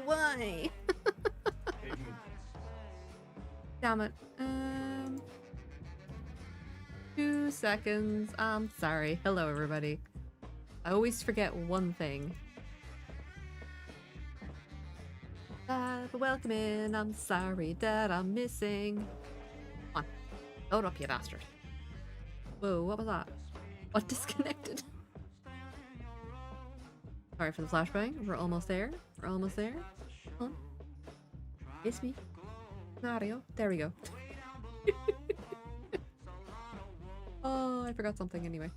Why? Damn it. 2 seconds. I'm sorry. Hello, everybody. I always forget one thing. Welcome in. I'm sorry that I'm missing. Come on. Load up, you bastard. Whoa, what was that? What disconnected? Sorry for the flashbang. We're almost there. We're almost there. Come on. Kiss me. Mario. There we go. Oh, I forgot something anyway.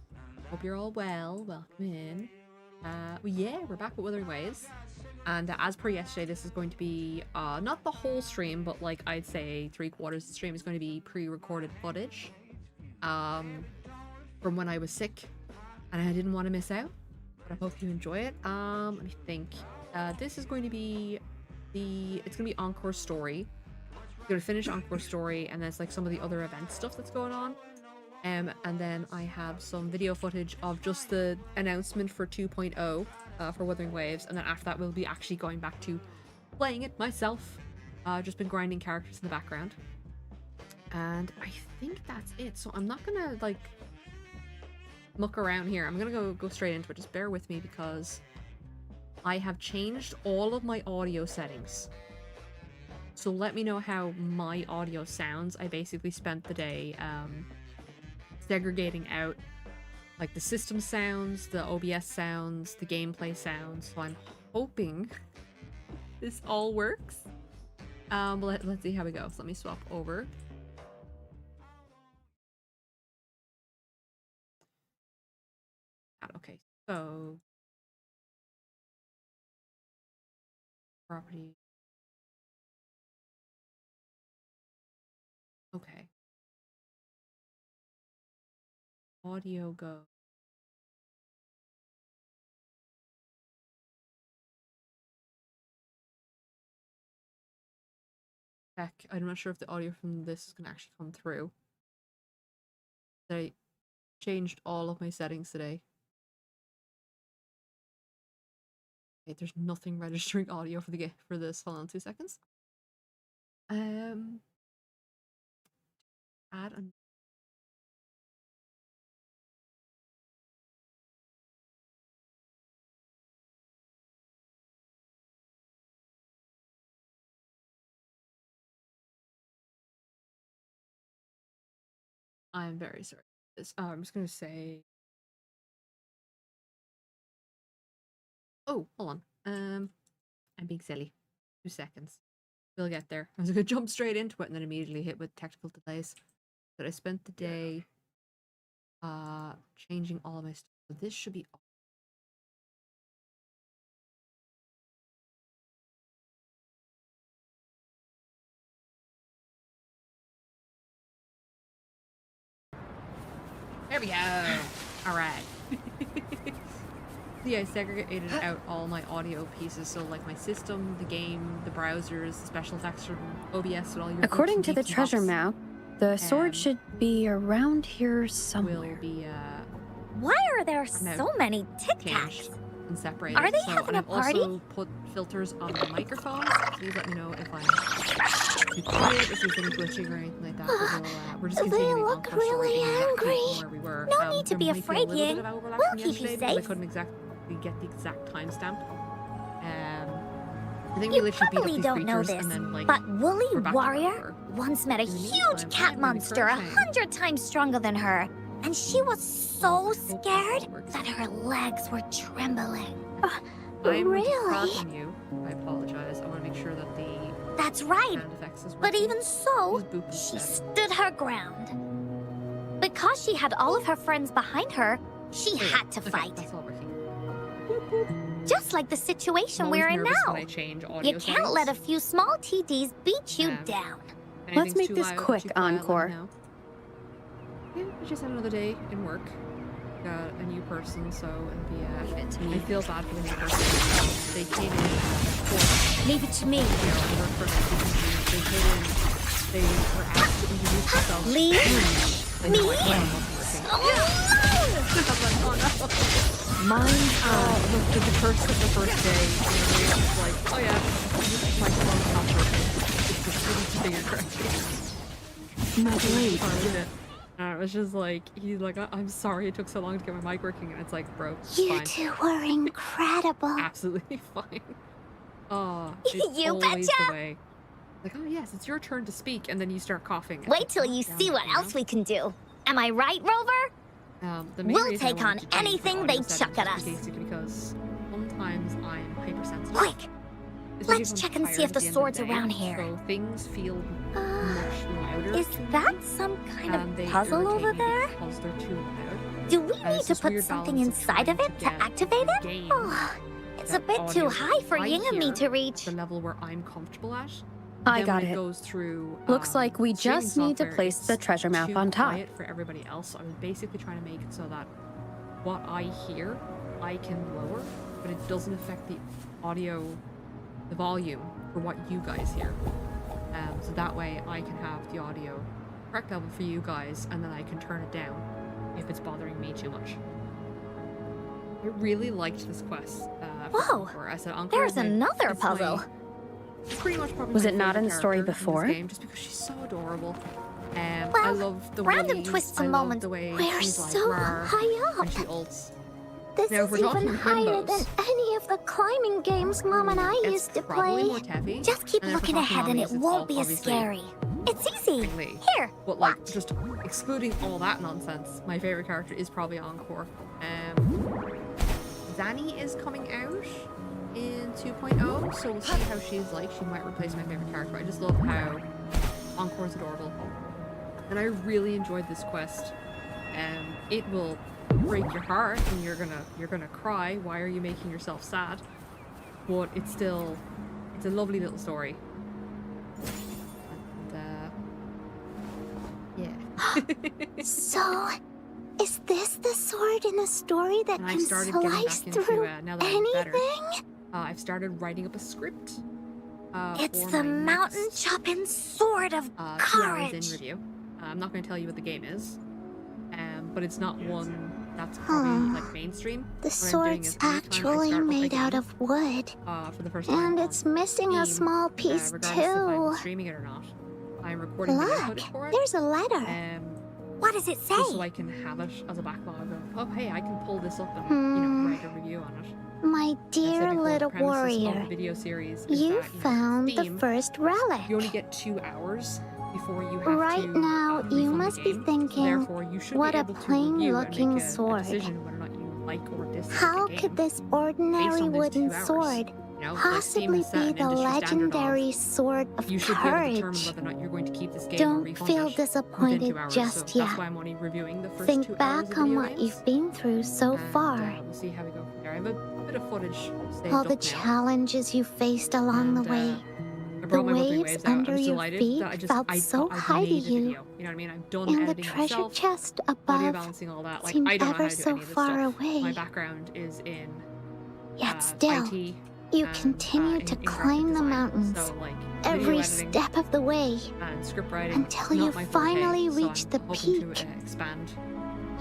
Hope you're all well. Welcome in. Well, yeah, we're back with Wuthering Waves. And as per yesterday, this is going to be not the whole stream, but like I'd say 3/4 of the stream is going to be pre-recorded footage from when I was sick and I didn't want to miss out. But I hope you enjoy it. Let me think. This is going to be it's going to be Encore story. I'm going to finish Encore story, and there's like some of the other event stuff that's going on. And then I have some video footage of just the announcement for 2.0 for Wuthering Waves, and then after that we'll be actually going back to playing it myself. I've just been grinding characters in the background. And I think that's it. So I'm not gonna like muck around here. I'm gonna go straight into it. Just bear with me because I have changed all of my audio settings. So let me know how my audio sounds. I basically spent the day segregating out like the system sounds, the OBS sounds, the gameplay sounds. So I'm hoping this all works. But let's see how we go. So let me swap over. Okay, so property. Okay. Audio go. Heck, I'm not sure if the audio from this is gonna actually come through. I changed all of my settings today. Okay, there's nothing registering audio for the game for this. Hold on 2 seconds. Add a I'm very sorry. I'm just gonna say. Oh, hold on. I'm being silly. 2 seconds. We'll get there. I was gonna jump straight into it and then immediately hit with technical delays. But I spent the day changing all of my stuff. So this should be. There we go. All right. Yeah, I segregated out all my audio pieces, so like my system, the game, the browsers, the special effects from OBS, and all your. According to the treasure map, the sword should be around here somewhere. Will be Why are there so many Tic Tacs? And separated. Are they so, having a party? I've also put filters on the microphones. Please let me know if I'm too quiet, if there's any glitching or anything like that. But we're just continuing They on look for story really angry. from where we were. No need to be there might afraid, a little Ying. bit of overlap We'll from keep you yesterday because safe. I couldn't exactly get the exact timestamp. I think You we literally beat up probably these don't know creatures this, and then like but Woolly we're back to where we Warrior were. once met a In the huge meantime, cat I'm gonna be monster crocheting. 100 times stronger than her, and she was so scared works. that her legs were trembling. I'm Really? crossing you. I apologize. I want to make sure that the That's right, sound effects is but working. even so, Just boop she instead. stood her ground. Because she had all of her friends behind her, she There we had go. to Okay, fight. that's all working. Just like the situation I'm we're always in nervous now. when I change audio You can't settings. let a few small TDs beat you down. If Let's anything's make too this loud, quick, too quiet, let me Encore. know. Yeah, we just had another day in work. Got a new person, so it'll be Leave it to me. I feel bad for the new person. They came in for Leave it to me. their work first. They came in. They were asked to introduce themselves. Leave They me were like, "Well, it wasn't working." alone! I'm like, oh no. Mine's The curse of the first day, you know, it's like, oh yeah, this microphone's not working. It's just really configured correctly. my blade. Part of it. And it was just like, he's like, I'm sorry it took so long to get my mic working. And it's like, bro, it's You fine. two were incredible. Absolutely fine. Oh, it's You always betcha. the way. Like, oh yes, it's your turn to speak, and then you start coughing. Wait till you see what else we can do. Am I right, Rover? The main We'll reason I take wanted on to change the anything audio they settings chuck at is us. basically because sometimes I'm hypersensitive. Quick, Especially let's if I'm check and see tired if at the end of sword's day, around here. So things feel Uh, much louder. is to me, that some kind and they of puzzle irritate over me there? because they're too loud. Do we And need it's to this put weird something balance of inside of trying it to to get activate the it? game Oh, it's a that bit too audio high for I Ying and me hear to reach. the level where I'm comfortable at. I Then got when it it. goes through, Looks like we streaming just need to software, place the it's treasure map too on top. quiet for everybody else. So I was basically trying to make it so that what I hear, I can lower, but it doesn't affect the audio, the volume for what you guys hear. So that way I can have the audio correct level for you guys, and then I can turn it down if it's bothering me too much. I really liked this quest. For Whoa, Encore. I said Encore There's is my- another it's my- puzzle. pretty much probably Was my it not in favorite the story character before? this game, just because she's so adorable. I Well, love the random willies, twists I and love moments. the way We're she's like so rawr high when up. she ults. This Now, if is we're even talking higher than rainbows, any of the climbing games Mom and I it's used to probably play. more Tevi, Just keep and if we're looking talking ahead and zombies, it it's won't all be as obviously scary. It's easy. Lee. Here, But like, watch. just excluding all that nonsense, my favorite character is probably Encore. Zanny is coming out in 2.0, so we'll see how she's like. She might replace my favorite character. I just love how Encore's adorable. And I really enjoyed this quest. It will break your heart and you're gonna cry. Why are you making yourself sad? But it's a lovely little story. And yeah. So, is this the sword in the story that And I can started getting slice back into, through now that I'm better, anything? I've started writing up a script. It's for the my mountain next, chopping sword of 2 hours courage. in review. I'm not going to tell you what the game is, but it's not one that's probably like mainstream. The What I'm doing sword's is anytime I actually start up a made out game, of wood, for the first time and on it's missing a Steam, small piece regardless if I'm too. streaming it or not. I'm recording video Look, footage for it. there's a letter. What does it say? Just so I can have it as a backlog of, oh hey, I can pull this up and write a review on it. My As I said dear before, the little premises of the warrior, video series is you that, found Steam, the first relic. you only get 2 hours before you have Right to now, you refund the must be game. thinking, Therefore, you should what be a able to plain review looking and make a sword. decision whether or not you like or dislike How a game. could this based ordinary on those wooden 2 hours. sword You know, like Steam possibly has set be an the industry standard of, legendary sword of you should be able to determine courage? whether or not you're going to keep this game or Don't refund feel it within disappointed 2 hours. just so yet. That's why I'm only reviewing the first 2 Think hours of back on video what games. you've been through so And, far, we'll see how we go from there. I have a bit of footage saved all up the now. challenges you faced along the And, way. I The brought my Wuthering waves Waves out. I under was your delighted feet that felt I so thought I'd high to made a you. video. You know what I mean? I've done And the editing treasure myself, chest audio above balancing, all that. Like, seemed I don't know how ever to do so any of this far stuff. away. My background is in Yet still, IT you and, continue to in climb graphic the design. mountains, So, like, every video editing step of the way, and script writing, until not you my forte, finally so reach I'm the hoping peak. to expand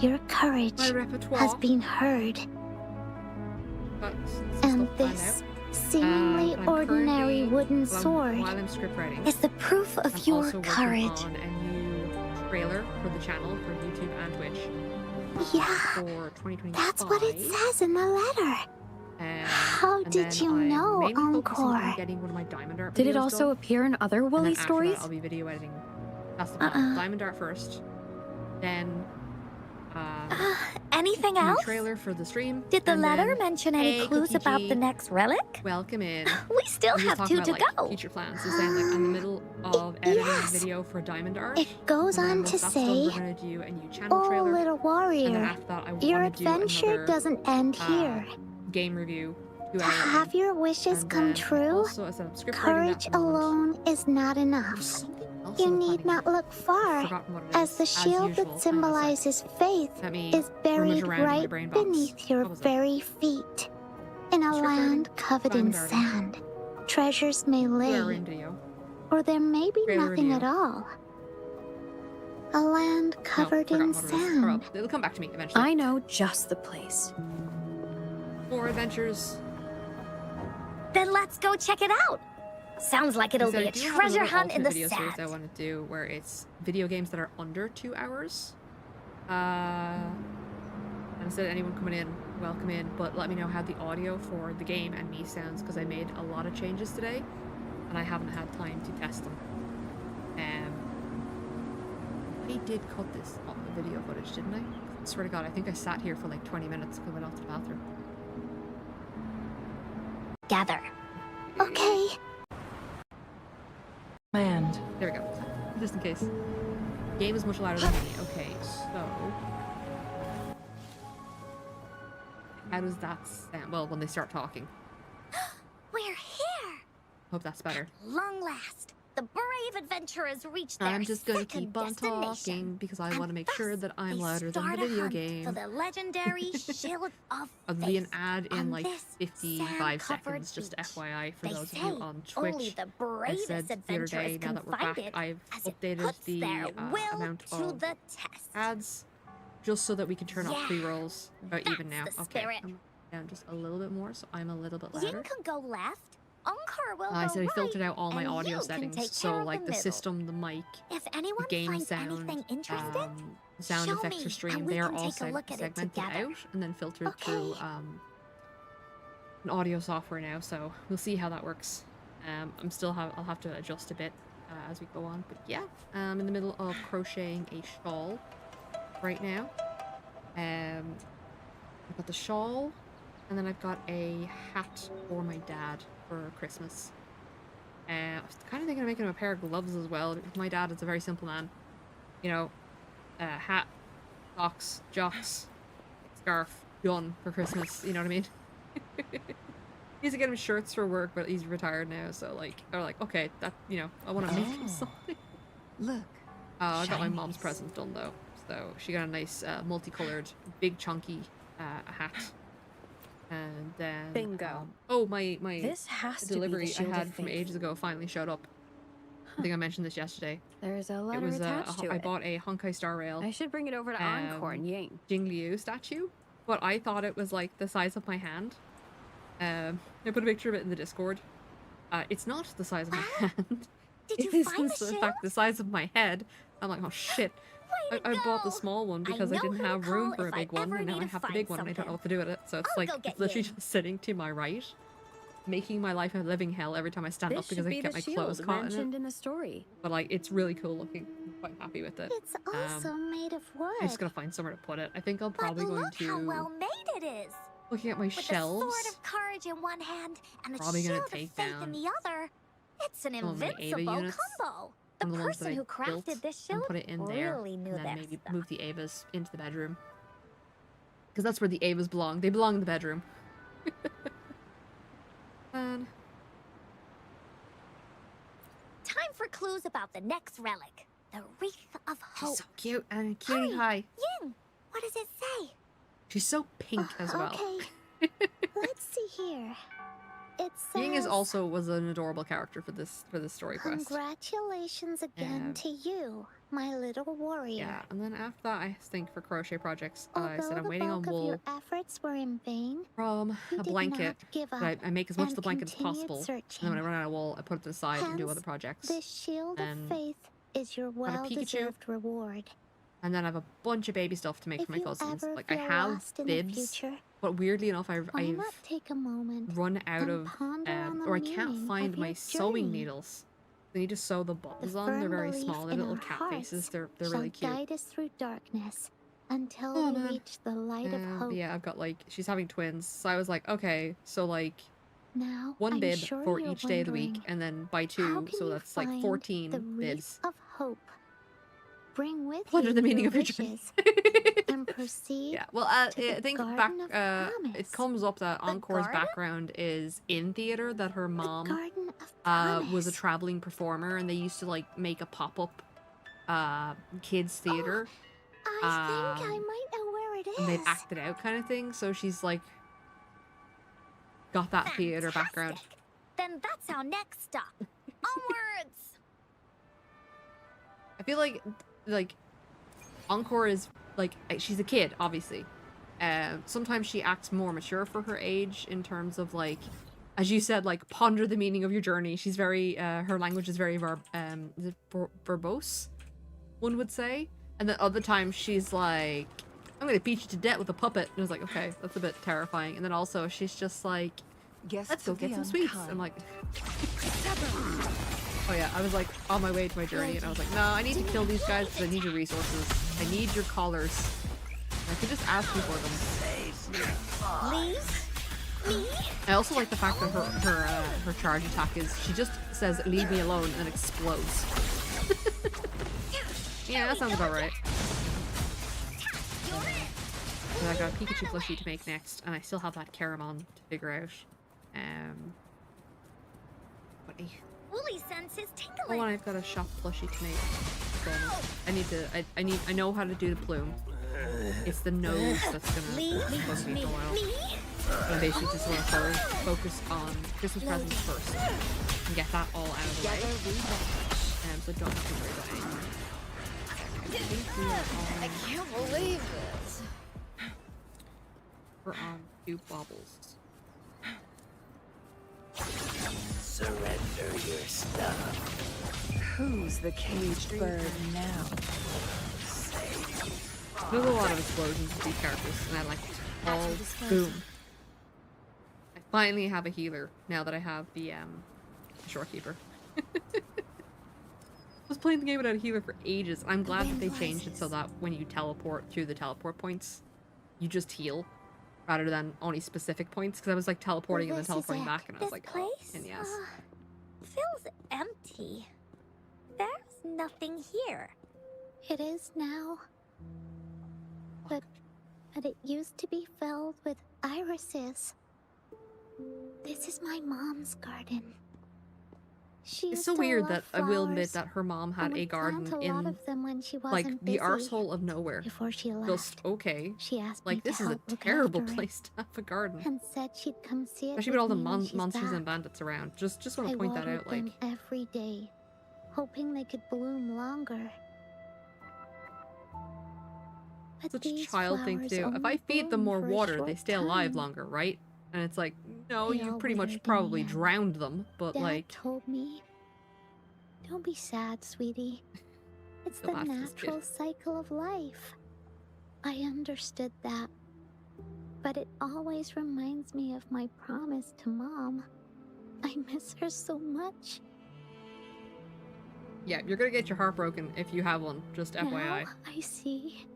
Your courage my repertoire. has been heard, But and stuff planned this out. seemingly I'm ordinary currently- wooden while sword I'm script writing, is the proof of I'm your also working courage. on a new trailer for the channel for YouTube and Twitch Yeah, for 2025. that's what it says in the letter. How and did then you I'm know, mainly focusing on Encore? getting one of my diamond art Did it videos also done, appear in other and Willy then after stories? that, I'll be video editing. That's the plan. Diamond art first, then Anything new else? trailer for the stream. Did the and letter then, mention any hey, clues Cookie about G, the next relic? welcome in. We still I'm just have talking 2 about, to like, go. future plans. So saying, like, I'm in the middle of editing Yes. a video for diamond art. It goes and then on once to that's done, say, we're gonna do a new channel "Oh, trailer. little And then warrior, after that, I your want to do adventure another doesn't end here. game review. 2 To hours have your wishes and come then true, Also, I said I'm script writing courage that moment. alone is not There's enough. something else You I'm need planning not to do. look I've far, forgotten what it as is, the shield usual. that symbolizes faith Let me is buried rummage around in my right brain box. beneath your What was it? very feet. In a Script writing, land covered in diamond arting. sand, treasures may 2 hour lay, in video. or there may be Trailer nothing review. at all. A land covered no, in forgotten what it is. sand. It'll come back to me eventually. I know just the place. More adventures. Then let's go check it out. Sounds like it'll be a treasure hunt in the video series I sand. want to do where it's video games that are under 2 hours. And instead of anyone coming in, welcome in, but let me know how the audio for the game and me sounds, because I made a lot of changes today and I haven't had time to test them. I did cut this on the video footage, didn't I? I swear to God, I think I sat here for like 20 minutes because I went off to the bathroom. Gather. Okay. Land. There we go. Just in case. Game is much louder than me. Okay, so... how does that sound? Well, when they start talking. We're here. Hope that's better. At long last, the brave adventurers reached their I'm just gonna second keep on destination. talking because I And want to make sure thus that I'm they louder than the start a video hunt game. For the legendary Shield of I'll be an Faith. ad in On like this 55 sand-covered seconds, just beach. FYI for They those of say you on only Twitch. the I bravest said the other adventurers day, now can that we're find back, it, I've as it updated puts the their will amount to of the test. ads just so that we can turn off Yeah, pre-rolls about even now. that's the Okay, spirit. I'm down just a little bit more, so I'm a little bit Yin louder. can go left. Encore will I go said I right. filtered out all my and audio you can settings, take so care of like the middle. system, the mic, If the anyone game finds sound, anything interested, sound show effects me, for stream, and we they are can all take a look at it segmented together. out and then filtered Okay. through an audio software now, so we'll see how that works. I'll have to adjust a bit as we go on, but yeah, I'm in the middle of crocheting a shawl right now. I've got the shawl, and then I've got a hat for my dad for Christmas. I was kind of thinking of making him a pair of gloves as well. My dad is a very simple man. You know, hat, socks, jocks, scarf, done for Christmas. You know what I mean? He used to get him shirts for work, but he's retired now, so like, they're like, okay, that, you know, I want to make him something. Look. I got my mom's Shinies. present done though, so she got a nice multicolored, big chunky hat, and then Bingo. oh my This has to be delivery the I Shield had of from Faith. ages ago finally showed up. I think I mentioned this yesterday. There's a It letter was attached to I it. bought a Honkai Star Rail I should bring it over to Encore and Ying. Jingliu statue, but I thought it was like the size of my hand. I put a picture of it in the Discord. It's not the size of my hand. Did you It is find the in shield? fact the size of my head. I'm like, oh shit. Way to I bought the go. small one I because I know didn't who to have room call for a if I big one, ever and now need I to have the find big one and I don't know something. what to do with it. So it's I'll like, go get it's literally Yin. just sitting to my right, making my life a living hell every time I stand This up because should I be get the my clothes shield caught in it. mentioned in the story. But like, it's really cool looking. I'm quite happy with it. It's also made of wood. I'm just gonna find somewhere to put it. I think I'm But probably going look how to, well made it is. looking at my With shelves, the sword of courage in one hand and the Probably gonna shield of take faith down in the other. It's an some of my Ava invincible units, combo. The some of the ones that person I who built, crafted this and shield put it in there, really knew and then their maybe stuff. move the Avas into the bedroom. Because that's where the Avas belong. They belong in the bedroom. And Time for clues about the next relic, the Wreath of Hope. she's so cute and cutie Hurry. pie. Yin, what does it say? She's so pink as well. Okay, let's see here. It says, Ying was an adorable character for this story quest. Congratulations again to you, my little warrior. Yeah, and then after that, I think for crochet projects, I said Although I'm the waiting on bulk of wool your efforts were in vain, from you a did blanket. not give up I make as much of and the blanket as continued possible. searching. And then when I run out of wool, I put it to the side and do Hence, other projects. This shield And of faith is your got a well-deserved reward. And then I have a bunch of baby stuff to make If for my you cousins. ever Like I feel have lost in the bibs, future, but weirdly enough, why I've not take a moment run out and of, ponder on the or I can't meaning find of my your sewing journey? needles. I need to sew the buttons The on. They're firm very belief small. They're in little our cat hearts faces. They're shall really cute. guide us through darkness until Oh, we man. reach the light of hope. Yeah, I've got like, she's having twins. So I was like, okay, so like Now, one I'm bib sure for you're each day of the week, wondering, and then by how 2, can so you that's like find 14 the bibs. wreath of hope. Bring with Wonder you the meaning your of your journey. wishes and proceed. Yeah, well, to I the think Garden of it Promise. comes up that Encore's garden? background is in theater, that her The mom Garden of was a Promise. traveling performer, and they used to like make a pop-up kids theater, I think I might know where it is. and they'd act it out kind of thing. So she's like got that theater background. Fantastic. Then that's our next stop. Onwards! I feel like Encore is like, she's a kid obviously, Sometimes she acts more mature for her age in terms of like, as you said, like ponder the meaning of your journey. She's very, her language is very is it verbose, one would say. And then other times she's like, I'm gonna beat you to death with a puppet. And I was like, okay, that's a bit terrifying. And then also she's just like, let's go get some sweets. I'm like, oh yeah, I was like on my way to my journey and I was like, no, I need to kill these guys because I need your resources. I need your collars. I could just ask you for them. Leave me? I also like the fact that her charge attack is she just says leave me alone and then explodes. Yeah, that sounds about right. So I got a Pikachu plushie to make next, and I still have that Caramon to figure out. Woolly sense is Oh, tingling. and I've got a shop plushie to make. So I know how to do the plume. It's the nose that's gonna take me a while. I basically just want to focus on Christmas presents first and get that all out of the way. So I don't have to worry about anything. I can't believe this. We're on 2 baubles. Surrender your stuff. Who's the caged bird now? There's a lot of explosions with these characters, and I like it. All boom. I finally have a healer now that I have the shorekeeper. I was playing the game without a healer for ages. I'm glad that they changed it so that when you teleport through the teleport points, you just heal rather than only specific points. Because I was like teleporting and then teleporting back, and I was like, oh, and yes. Feels empty. There's nothing here. It is now. But it used to be filled with irises. This is my mom's garden. It's so weird that I will admit that her mom had a garden in like the arsehole of nowhere. Before she left, just okay. She asked like me this to is a help look terrible after it, place to have a garden, and said she'd come see it. Especially with all the me when she's monsters back. and bandits around. Just want to point that out. Like every day, hoping they could bloom longer. But such a these child thing to flowers do. If I only feed them bloom more for a water, short they stay alive time. longer, right? And it's like, no, They you all pretty much withered in probably the end. drowned them, but Dad like, told me, don't be sad, sweetie. It's Feel the bad for this kid. natural cycle of life. I understood that. But it always reminds me of my promise to Mom. I miss her so much. yeah, you're gonna get your heart broken if you have one. Just FYI. Now I see.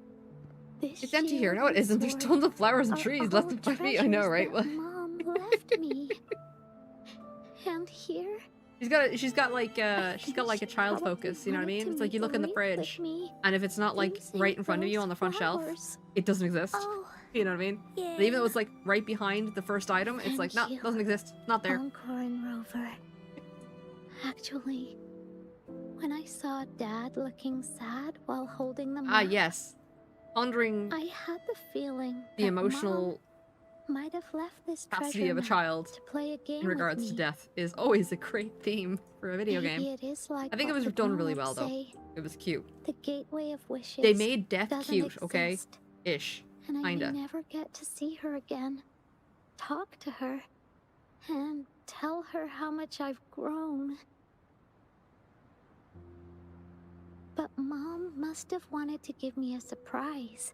This It's empty here. shield No, it and isn't. There's sword tons of flowers and are trees all left in my feet. I know, right? treasures that Mom left me. And here, she's got like a child focus. You know what I mean? It's like you look in the fridge, and if it's not like right in front of you on the front shelf, it doesn't exist. Oh, You know what I mean? Yeah. But even though it's like right behind the first item, it's like, no, Thank you. doesn't exist. Not there. Encore and Rover. Actually, when I saw Dad looking sad while holding them Ah, up, yes. Pondering I had the feeling the that emotional Mom might have left this capacity treasure of a map child to play a game in regards with to me. death is always a great theme for a video Maybe game. it is like I think it what was the done really well, grown-ups though. say, It was cute. The gateway of wishes. They made death doesn't cute, okay? exist, Ish. and I kinda. may never get to see her again, talk to her, and tell her how much I've grown. But Mom must have wanted to give me a surprise.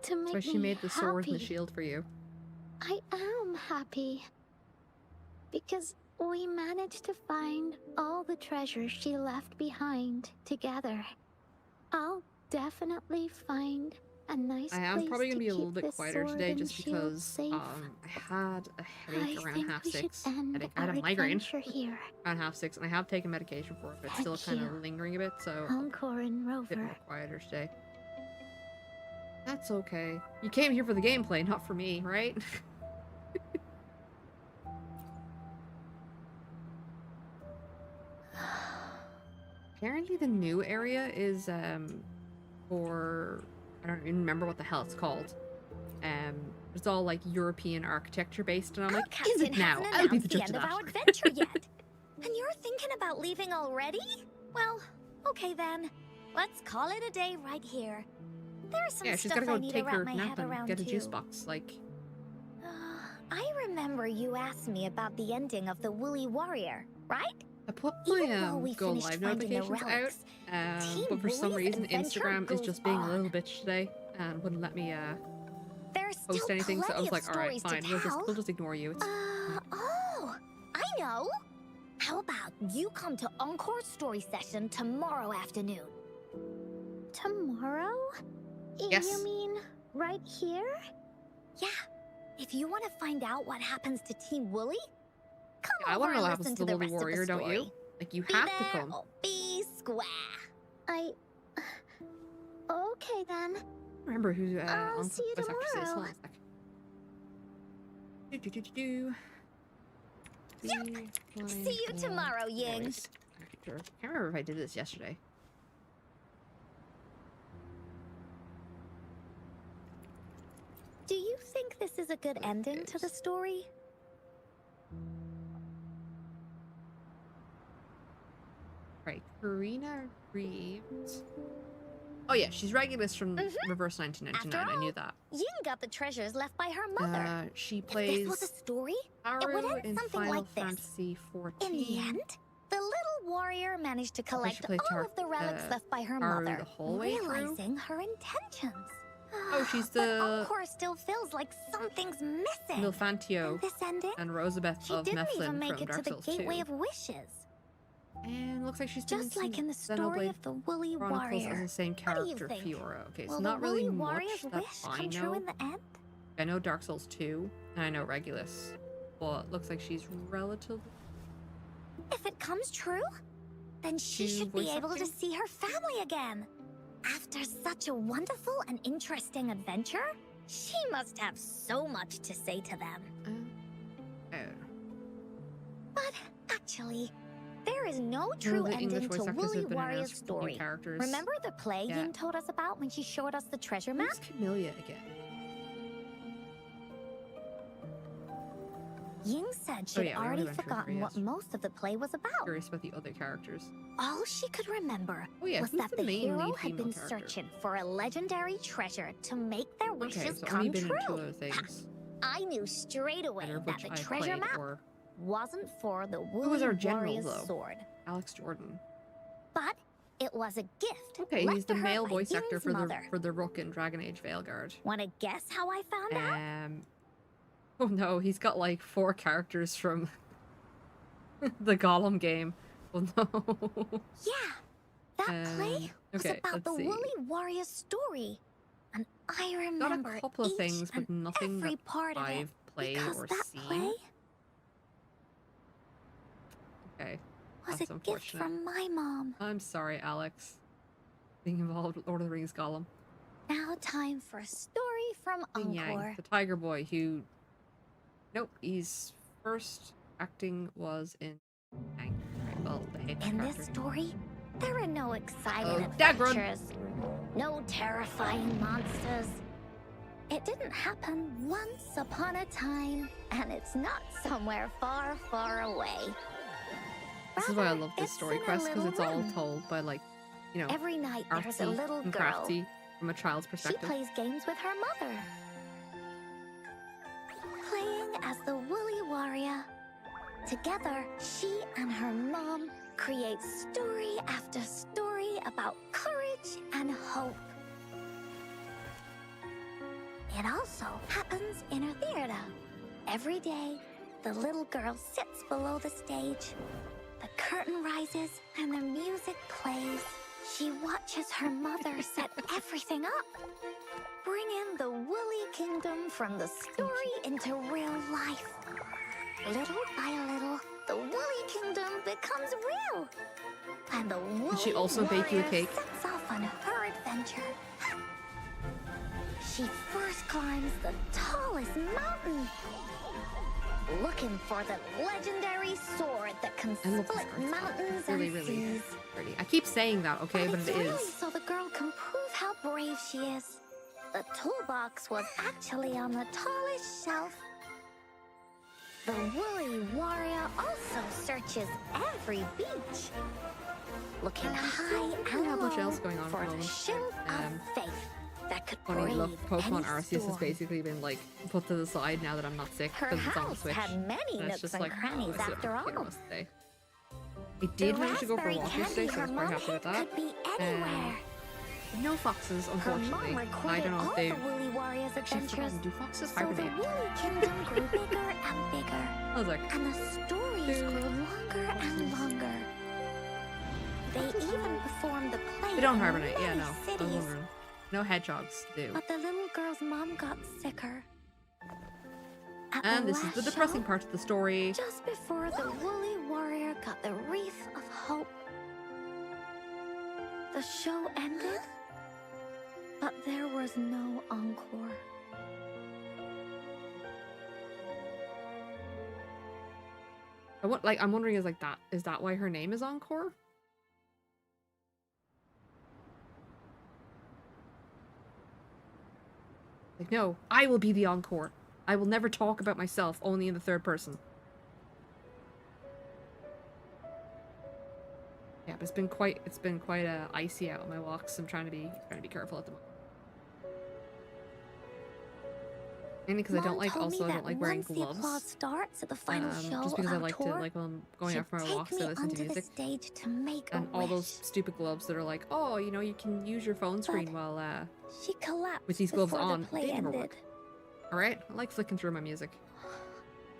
To make So she me made the sword and the happy. shield for you. I am happy. Because we managed to find all the treasures she left behind together. I'll definitely find a nice I am place probably gonna to be a little keep bit this quieter sword today and just shield because safe. I had a headache I around think half we should 6. end Headache. I had our a migraine adventure here. around half 6, and I have taken medication for it, but it's still Thank kind of you. lingering a bit, so Encore and a bit more Rover. quieter today. That's okay. You came here for the gameplay, not for me, right? Apparently the new area is for I don't even remember what the hell it's called. It's all like European architecture based, and I'm like, is it now? I'll be the the judge end of of that. our adventure yet. And you're thinking about leaving already? Well, okay then. Let's call it a day right here. There's some Yeah, she's stuff gotta I go need take to her wrap my nap head and around get a too. juice box. Like, I remember you asked me about the ending of the Woolly Warrior, right? I put Even my though we Go finished Live finding the notifications out, relics, Team but for some Woolly's reason adventure Instagram is goes just being a little on. bitch today and wouldn't let me There's post still anything. So I plenty was of like, all right, stories to fine, tell. we'll just ignore you. It's Oh, I know. How about you come to Encore story session tomorrow afternoon? Tomorrow? Yes. You mean right here? Yeah. If you want to find out what happens to Team Woolly, come I over want to know and what happens listen to to the the Woolly rest Warrior, of the don't story. you? Like, you Be have to there come. or be square. Okay then. Remember who I'll see you voice actress is. Hold tomorrow. on a sec. Do. See you tomorrow, Ying. Voice actor. I can't remember if I did this yesterday. Do you think this is a good ending to the story? Right, Karina Reeves. Oh yeah, she's Regulus from Reverse 1999. After I knew all, that. Ying got the treasures left by her mother. She If plays this was a story, Haru would end in something Final like this. Fantasy 14. in the end, the little warrior managed to collect plays all of the relics left by her Haru mother, the whole way through? realizing her intentions. Oh, she's But the Encore still feels like something's missing. Milfantio In this ending, and Rosabeth she of didn't Mifflin even make from it to Dark the Souls Gateway 2. of Wishes. And looks like she's doing Just like some in the story Xenoblade of the Woolly Chronicles Warrior. as the same What do you character, think? Fiora. Okay, Will so not the really Woolly much Warrior's that wish I come true know. in the end? I know Dark Souls 2, and I know Regulus, but looks like she's relatively... If it comes true, then she To should be voice able to acting? see her family again. After such a wonderful and interesting adventure, she must have so much to say to them. Oh. But actually, there is no true the English ending voice to actors Woolly have been Warrior's announced for the new story. characters. Remember the play Yeah. Ying told us about when she showed us the treasure map? Who's Camellia again? Ying said she'd yeah, we already went through her, forgotten what yes. most of the play was about. Curious about the other characters. All she could remember Oh yeah, was who's that the the main hero lead had female been character? searching for a legendary treasure to make their wishes Okay, so come only been true. in two other things. I knew straight away Either of that which the I treasure played, map or wasn't for the was Woolly our general, Warrior's though? sword, Alex Jordan. but it was a gift. Okay, left he's the to her male by voice actor Ying's for mother. the Rook in Dragon Age Veilguard. Want to guess how I found out? Oh no, he's got like 4 characters from the Gollum game. Oh no. Yeah, that play was okay, about let's the see. Woolly Warrior's story, and I Got remember a couple of each things, but and nothing every that part of it. I've played Because or that seen. play Okay, was that's a gift unfortunate. from my mom. I'm sorry, Alex. Being involved with Lord of the Rings Gollum. Now time for a story from Yin Yang, Encore. the Tiger Boy who... Nope, his first acting was in Yang. Right, well, I hate that In character. this story, there are no exciting Oh, Dagron! adventures, no terrifying monsters. It didn't happen once upon a time, and it's not somewhere far, far away. This is why I Rather, love this it's story in a quest, because little it's all room. told by, like, you know, Every night there's a artsy little and girl. crafty from a child's She perspective. plays games with her mother. Playing as the Woolly Warrior. Together, she and her mom create story after story about courage and hope. It also happens in her theater. Every day, the little girl sits below the stage. The curtain rises and the music plays. She watches her mother set everything up, bringing the Woolly Kingdom from the story into real life. Little by little, the Woolly Kingdom becomes real. And the Woolly she also bake you a Warrior cake? sets off on her adventure. She first climbs the tallest mountain, looking for the legendary sword that can I love this split art style. mountains Really, and really seas. pretty. I keep saying that, okay, but it's it really is. so the girl can prove how brave she is. The toolbox was actually on the tallest shelf. The Woolly Warrior also searches every beach, looking high really and have low much else going on at for the the moment. shield Um, of faith. that could Funny, brave look, Pokemon any Arceus has storm. basically been like put to the side now that I'm not sick Her because it's on the house Switch. had many And it's nooks just and like, crannies I sit after on the computer all. most of the day. I did manage to go for a walk yesterday, so I was quite happy with that. Could be anywhere. No foxes, Her unfortunately. mom I recorded don't know all if they the Woolly Warriors actually adventures, do foxes so the hibernate. Woolly Kingdom grew bigger and bigger, I was like, and the stories grew longer and longer. They even performed the play they don't in hibernate. Yeah, many no. I was cities. wondering. No hedgehogs do. But the little girl's mom got sicker. At And the this is last the depressing show, part of the story. just before the Woolly Warrior got the wreath of hope, the show ended, but there was no encore. I'm wondering, is that why her name is Encore? Like, no, I will be the Encore. I will never talk about myself, only in the third person. Yeah, but it's been quite icy out on my walks. I'm trying to be careful at the moment. Mainly because I don't like wearing gloves. Starts at the final show just because I of like tour, to when I'm going out for my she'll walks, take I me listen to onto the music. stage to make And a all wish. those stupid gloves that are like, oh, you know, you can use your phone screen while She collapsed with these gloves before on. the play They never ended. work. Alright, I like flicking through my music.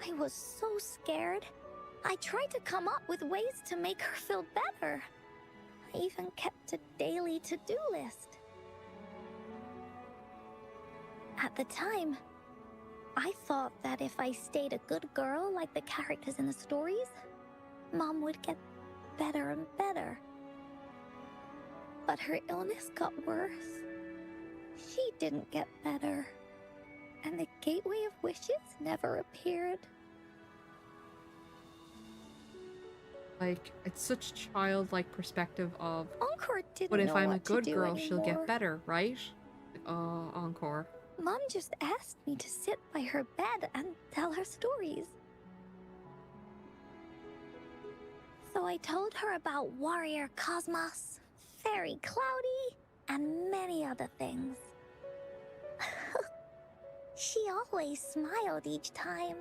I was so scared. I tried to come up with ways to make her feel better. I even kept a daily to-do list. At the time, I thought that if I stayed a good girl like the characters in the stories, Mom would get better and better. But her illness got worse. She didn't get better. And the Gateway of Wishes never appeared. Like, it's such childlike perspective of, Encore didn't but if know I'm a what to good do girl, she'll get anymore. better, right? Oh, Encore. Mom just asked me to sit by her bed and tell her stories. So I told her about Warrior Cosmos, Fairy Cloudy, and many other things. She always smiled each time.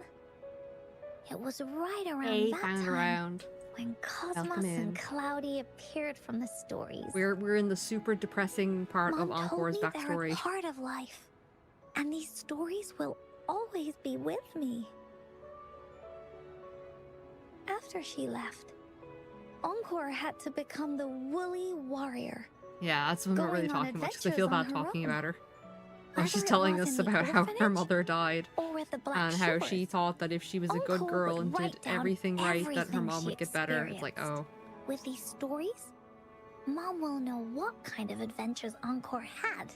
It was right around that Found time around. when Cosmos Welcome in. and Cloudy appeared from the stories. We're in the super depressing part Mom of Encore's told me they're backstory. a part of life, and these stories will always be with me. After she left, Encore had to become the Woolly Warrior. Yeah, that's when we're really going on talking about because I adventures feel on bad her talking own. about her. Whether She's it telling was us in the about how her orphanage mother died or with the Black and how she Shores, thought that if she was a good Encore girl would and did write down everything right, that her everything mom she would get better. It's like, oh, with these stories, Mom will know what kind of adventures Encore had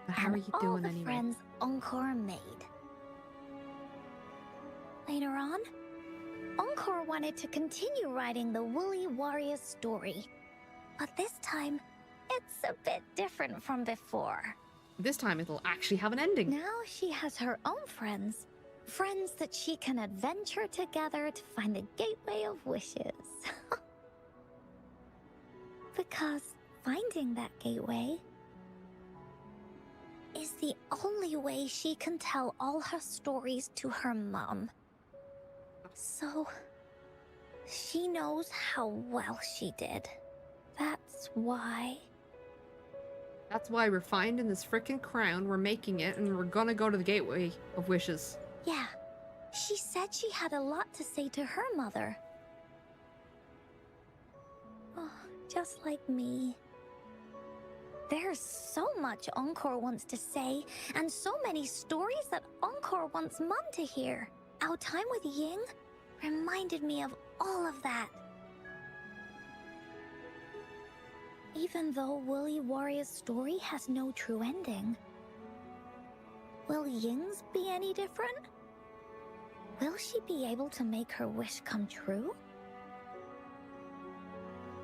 but how and are you all doing the anyway? friends Encore made. Later on, Encore wanted to continue writing the Woolly Warrior story, but this time, it's a bit different from before. This time it'll actually have an ending. Now she has her own friends. Friends that she can adventure together to find the Gateway of Wishes. Because finding that gateway is the only way she can tell all her stories to her mom. So, she knows how well she did. That's why. That's why we're finding this freaking crown, we're making it, and we're gonna go to the Gateway of Wishes. Yeah, she said she had a lot to say to her mother. Oh, just like me. There's so much Encore wants to say, and so many stories that Encore wants Mom to hear. Our time with Ying reminded me of all of that. Even though Woolly Warrior's story has no true ending, will Ying's be any different? Will she be able to make her wish come true?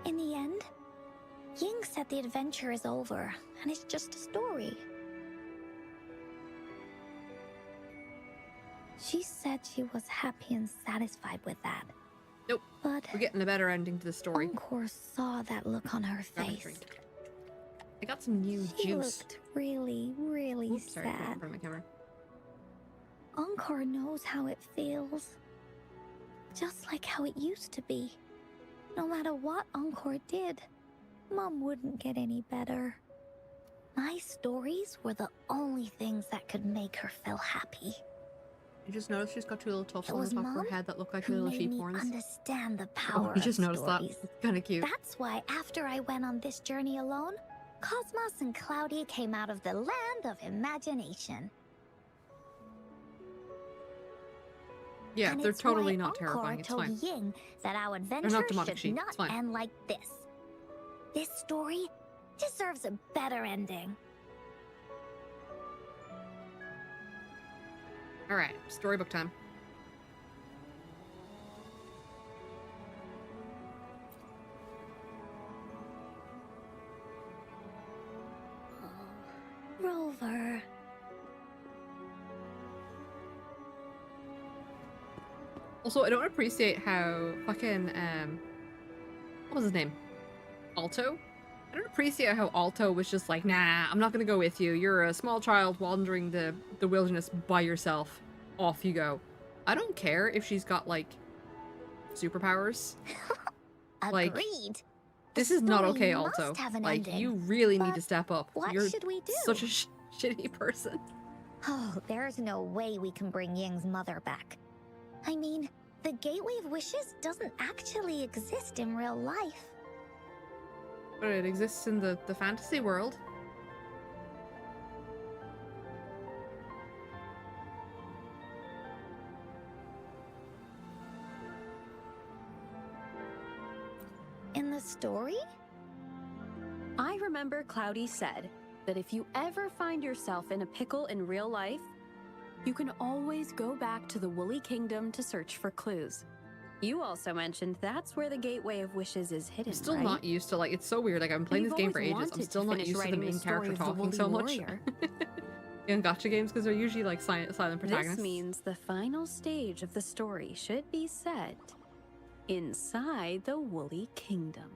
In the end, Ying said the adventure is over, and it's just a story. She said she was happy and satisfied with that. Nope. But We're getting a better ending to the story. Encore saw that look on her Grab a face. drink. I got some new She juice. looked really, really Oops, sorry, right in sad. front of my camera. Encore knows how it feels. Just like how it used to be. No matter what Encore did, Mom wouldn't get any better. My stories were the only things that could make her feel happy. You just noticed she's got two little tufts It on the was top of her Mom head that look like who little made sheep me horns. understand the Oh, power you just of noticed stories. that. It's kind of cute. That's why after I went on this journey alone, Cosmos and Cloudy came out of the land of imagination. Yeah, And they're it's totally why not terrifying. Encore It's told fine. Ying that our adventure not demonic should sheep, not it's fine. end like this. This story deserves a better ending. All right, storybook time. Rover. Also, I don't appreciate how fucking what was his name? Alto? I don't appreciate how Alto was just like, nah, I'm not gonna go with you. You're a small child wandering the wilderness by yourself. Off you go. I don't care if she's got like superpowers. Like, Agreed. This The is not story okay, must Alto. have an Like, ending. you really need But to step up. What You're should we do? such a shitty person. Oh, there's no way we can bring Ying's mother back. I mean, the Gateway of Wishes doesn't actually exist in real life. But it exists in the fantasy world. In the story? I remember Cloudy said that if you ever find yourself in a pickle in real life, you can always go back to the Woolly Kingdom to search for clues. You also mentioned that's where the Gateway of Wishes is hidden, I'm still right? not used to, like, it's so weird. Like, I've been playing You've this game for always ages. I'm wanted still to not finish used to the writing main character story of the talking so Woolly much. Warrior. In gacha games, because they're usually, like, silent protagonists. This means the final stage of the story should be set inside the Woolly Kingdom.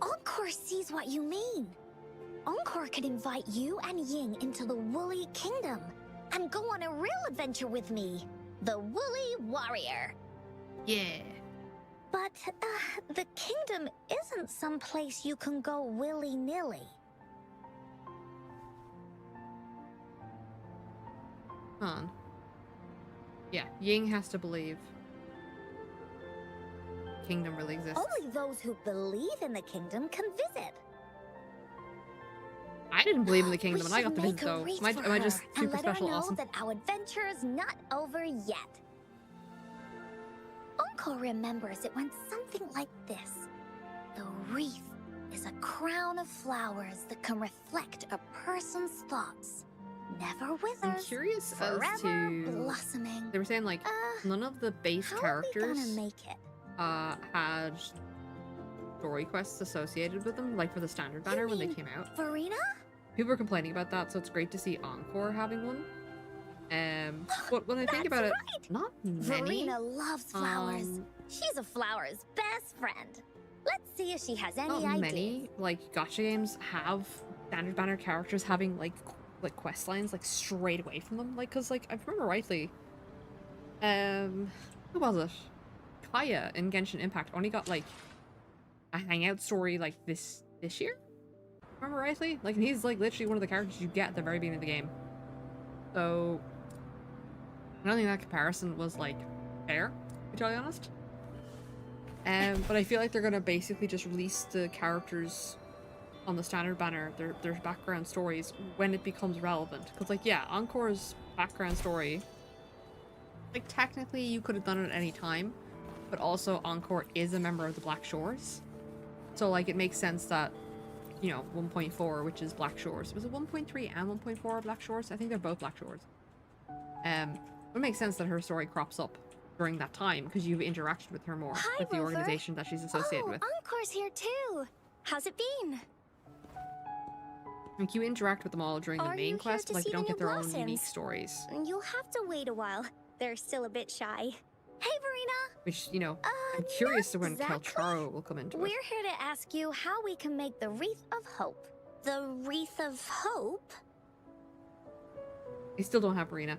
Encore sees what you mean. Encore could invite you and Ying into the Woolly Kingdom and go on a real adventure with me, the Woolly Warrior. Yeah. But the kingdom isn't some place you can go willy-nilly. Hold on. Yeah, Ying has to believe Kingdom really exists. Only those who believe in the kingdom can visit. I didn't believe in the We kingdom, and I got should the make visit a though. wreath Am for I just her and super let her special know awesome? that our adventure is not over yet. Encore remembers it went something like this. The wreath is a crown of flowers that can reflect a person's thoughts. Never withers, I'm curious as forever to... blossoming. They were saying, like, none of the base How are we characters gonna make it? had story quests associated with them, like for the standard banner when they mean came out. Verena? People were complaining about that, so it's great to see Encore having one. But when I think about it, not many. Verena loves flowers. Um, She's a flower's best friend. Let's see if she has any Not ideas. many like gacha games have standard banner characters having like quest lines like straight away from them. Like, cause like if I remember rightly, who was it? Kaya in Genshin Impact only got like a hangout story like this year. Remember rightly? Like, and he's like literally one of the characters you get at the very beginning of the game. So I don't think that comparison was like fair, to be totally honest. But I feel like they're gonna basically just release the characters on the standard banner, their background stories, when it becomes relevant. Because, like, yeah, Encore's background story, like, technically you could have done it at any time, but also Encore is a member of the Black Shores. So, like, it makes sense that, you know, 1.4, which is Black Shores. Was it 1.3 and 1.4 Black Shores? I think they're both Black Shores. It makes sense that her story crops up during that time, because you've interacted with her more, Hi, with the Rover. organization that she's associated with. Encore's here too. How's it been? Like, you interact with them all during the Are you main here quest, to but like, see you the don't new get their own blossoms? unique stories. You'll have to wait a while. They're still a bit shy. Hey, Verena. Which, you know, I'm curious to not when Kelcharo will come into it. We're here to ask you how we can make the Wreath of Hope. The Wreath of Hope? I still don't have Rena.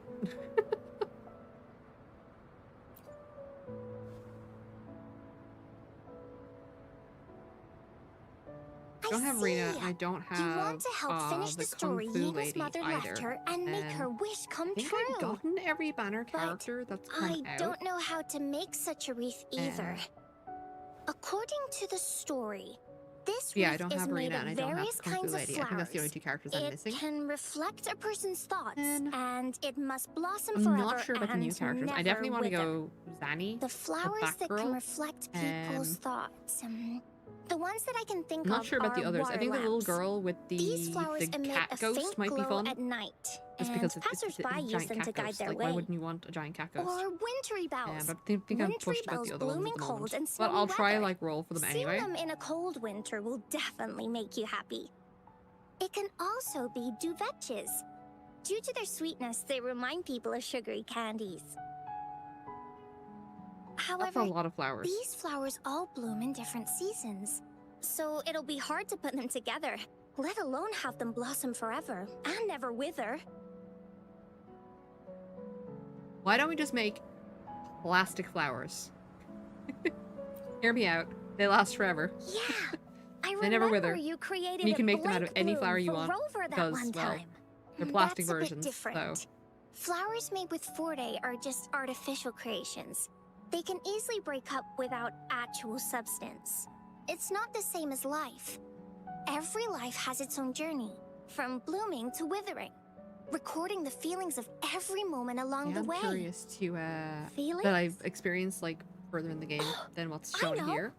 I don't have Rena, and I don't have You want to help finish the story Kung Fu Yina's lady mother either. left her and make her wish come I think true. I've gotten every banner character that's come I out. don't know how to make such a wreath either. According to the story, this Yeah, I wreath don't is have made Rena, of and I don't have various the Kung Fu kinds of lady. flowers. I think that's the only two characters I'm missing. It can reflect a person's thoughts, And and it must blossom I'm forever not sure about the new and characters. I never definitely want to wither. go Zanny. The flowers that can Batgirl. reflect people's thoughts. The ones that I can think I'm of not sure about the are others. I think the little water girl with These flowers the emit cat a ghost faint might be glow fun. at night, Just and because it's a passersby use giant them cat to guide ghost. their Like, way. why wouldn't you want a giant cat ghost? Or wintry bells. But I think I'm Wintry pushed about bells the other ones blooming at the cold moment. and But snowy I'll try weather. like roll for them Seeing anyway. them in a cold winter will definitely make you happy. It can also be duvetches. Due to their sweetness, they remind people of sugary candies. That's a However, lot of flowers. these flowers all bloom in different seasons, so it'll be hard to put them together, let alone have them blossom forever and never wither. Why don't we just make plastic flowers? Hear me out. They last forever. Yeah, I They never remember wither. you created And you can a make them out of blank any bloom flower you for want, Rover that because, one well, time. they're plastic That's a bit versions, different. so- Flowers made with Forte are just artificial creations. They can easily break up without actual substance. It's not the same as life. Every life has its own journey, from blooming to withering, recording the feelings of every moment along Yeah, the I'm way. curious to Feelings? that I've experienced like further in the game than what's shown know. here.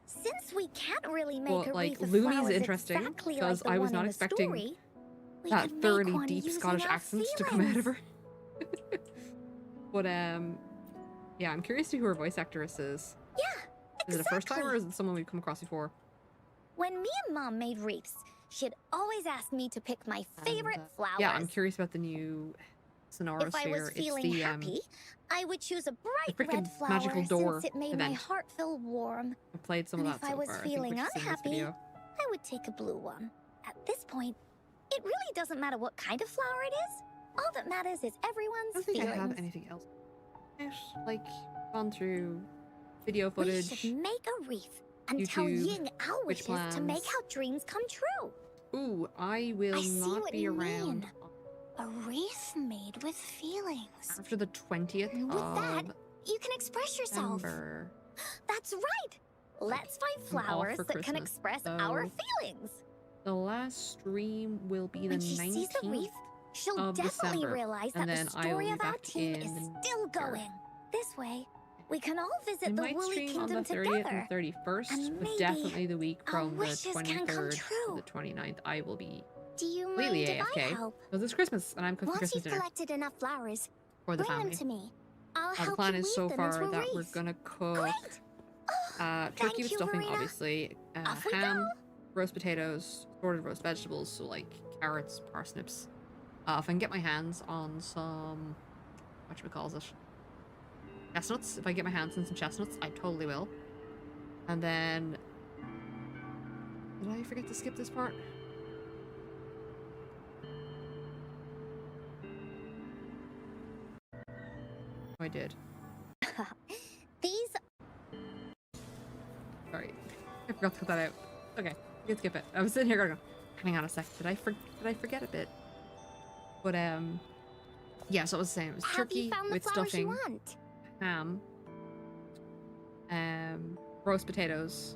Since we can't really make Well, a like, wreath of Lumi's flowers interesting, exactly because like the I was one not in the expecting story, we that could make thoroughly one deep using Scottish our accent to come out of feelings. her. But yeah, I'm curious to who her voice actress is. Yeah, Is it a first time or exactly. is it someone we've come across before? When me and Mom made wreaths, she'd always ask me to pick my favorite flowers. Yeah, I'm curious about the new Sonora If I Sphere. was It's feeling the happy, I would choose a bright frickin' red flower magical door since it made my event. heart feel warm. I played some And of if that I so was far. feeling I think we've seen this unhappy, video. I would take a blue one. At this point, it really doesn't matter what kind of flower it is. All that matters is I everyone's don't think feelings. I have anything else. I've like gone through video We footage. should make a wreath and tell YouTube, Ying our Twitch wishes to make plans. our dreams come true. Ooh, I will I see not what be you around mean. A wreath made with feelings. after the 20th And with that, of you can express yourself. December. That's right. Let's find I'm off flowers for that can Christmas, express our so- feelings. The last stream will be the When she sees the 19th. wreath, she'll of definitely December, realize and that then the I will story be of our back team is in still December. going. This way, we can all I visit the might Woolly stream on the Kingdom 30th together. and 31st, And but maybe definitely the week our from the wishes can come 23rd to true. the 29th, I will be Do you mind completely if I AFK. help? Because it's Christmas, and I'm cooking Once Christmas you've dinner collected enough flowers, for the bring them family. to me. I'll The help plan you is weave so them far into a that we're wreath. gonna cook Great! turkey Thank with you, stuffing, Verena. obviously, Off we ham, go. roast potatoes, assorted roast vegetables, so like carrots, parsnips. If I can get my hands on some, whatchamacalls it, chestnuts. If I get my hands on some chestnuts, I totally will. And then, did I forget to skip this part? Oh, I did. These Sorry, I forgot to cut that out. Okay, we can skip it. I was sitting here going, hang on a sec, did I forget a bit? But yeah. So I was saying it was have you turkey found the with flowers you stuffing, want? ham, roast potatoes,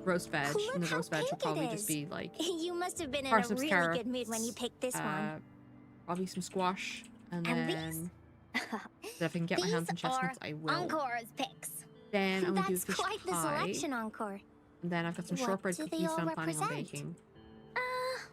roast veg, Look and the how roast veg will pink it probably just is. be like You must have been in a parsnips, really carrots, good mood when you picked this one. probably some squash, and And then if I can get my These hands on chestnuts, are I will. Encore's picks. Then I'm gonna do That's fish quite the pie, selection, Encore. and then I've got some What shortbread do they cookies all that I'm planning on represent? baking.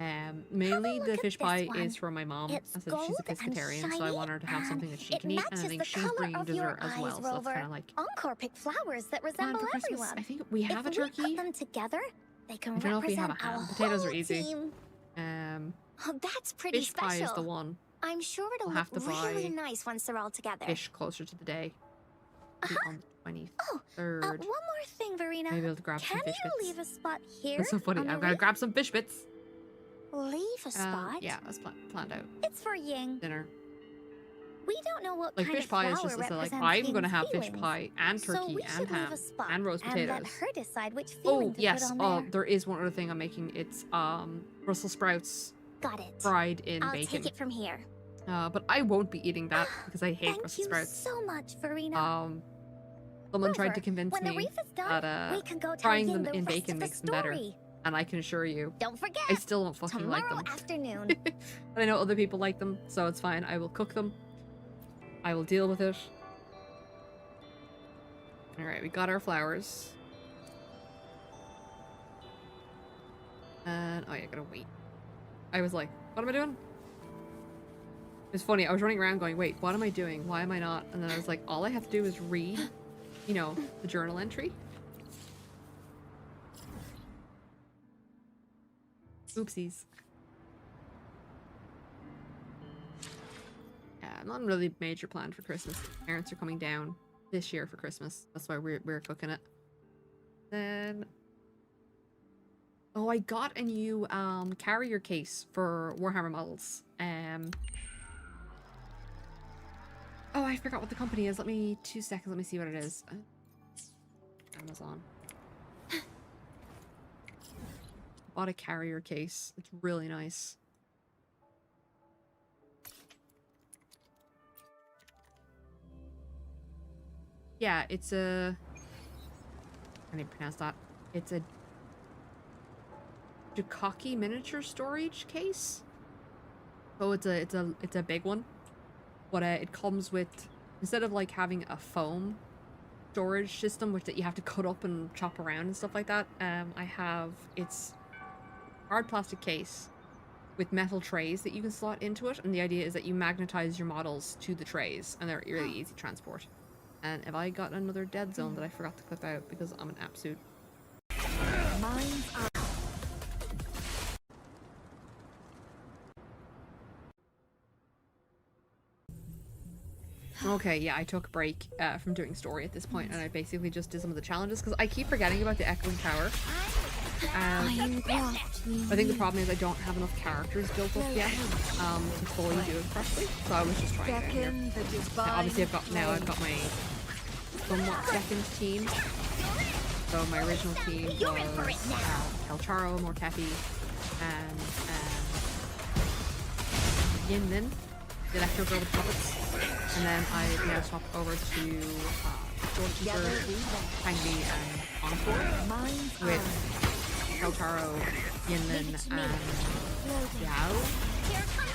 Have Mainly a the look fish at this pie one. is for my mom. It's I said she's a gold and pescatarian, so I shiny, want her to have and something that she it can eat, and I matches think the she's color bringing of your dessert as well. eyes, So that's Rover. kind of like Encore picked flowers that plan resemble for Christmas. everyone. I think we have a If we turkey. put them together, they can I don't know if we have represent a ham. our Potatoes are whole easy. team. Um, Oh, that's pretty fish pie special. is the one. I'm sure it'll We'll look have to really buy nice once they're all together. Fish closer to the day. be on the 23rd. One more thing, Verena. Maybe I'll grab some Can fish you bits. leave a spot here? That's so funny. on I've the got to reef? grab some fish bits. Leave a spot? Yeah, that's planned out. It's for Ying. Dinner. We don't know what Like kind fish of pie flower is just like represents I'm gonna Ying's have fish feelings. pie and So turkey we and should leave ham a spot and roast potatoes. let her decide which Oh feeling to yes. put on there. There is one other thing I'm making. It's Brussels sprouts Got it. fried in I'll bacon. take it from here. But I won't be eating that because I hate Thank Brussels you sprouts. so much, Verena. Someone tried to Grover, convince when the me reef is done, that we can go tell frying Ying them the in rest bacon of the makes them better, story. and I can assure you, Don't forget. I still don't fucking like tomorrow them. afternoon. But I know other people like them, so it's fine. I will cook them. I will deal with it. Alright, we got our flowers. And, oh yeah, I gotta wait. I was like, what am I doing? It's funny, I was running around going, wait, what am I doing? Why am I not? And then I was like, all I have to do is read, you know, the journal entry. Oopsies. Yeah, not really major plan for Christmas. Parents are coming down this year for Christmas. That's why we're cooking it. Then, oh, I got a new carrier case for Warhammer models. Oh, I forgot what the company is. Let me 2 seconds. Let me see what it is. Amazon. Bought a carrier case. It's really nice. Yeah, it's a... I can't even pronounce that. It's a Dukaki miniature storage case. Oh, it's a big one. But it comes with, instead of like having a foam storage system which that you have to cut up and chop around and stuff like that, I have it's hard plastic case with metal trays that you can slot into it, and the idea is that you magnetize your models to the trays and they're really easy to transport. And have I got another dead zone that I forgot to clip out because I'm an absolute... Mine's up. Okay, yeah, I took a break from doing story at this point, and I basically just did some of the challenges because I keep forgetting about the Echoing Tower. I think the problem is I don't have enough characters built up yet to fully do it correctly, so I was just trying it out here. Now, obviously I've got my somewhat second team. So my original team was Kelcharo, Mortepi, and Yinlin, the Electro Girl with Puppets. And then I now swapped over to Doorkeeper, Tangli, and Encore with Keltaro, Yinlin, and Yao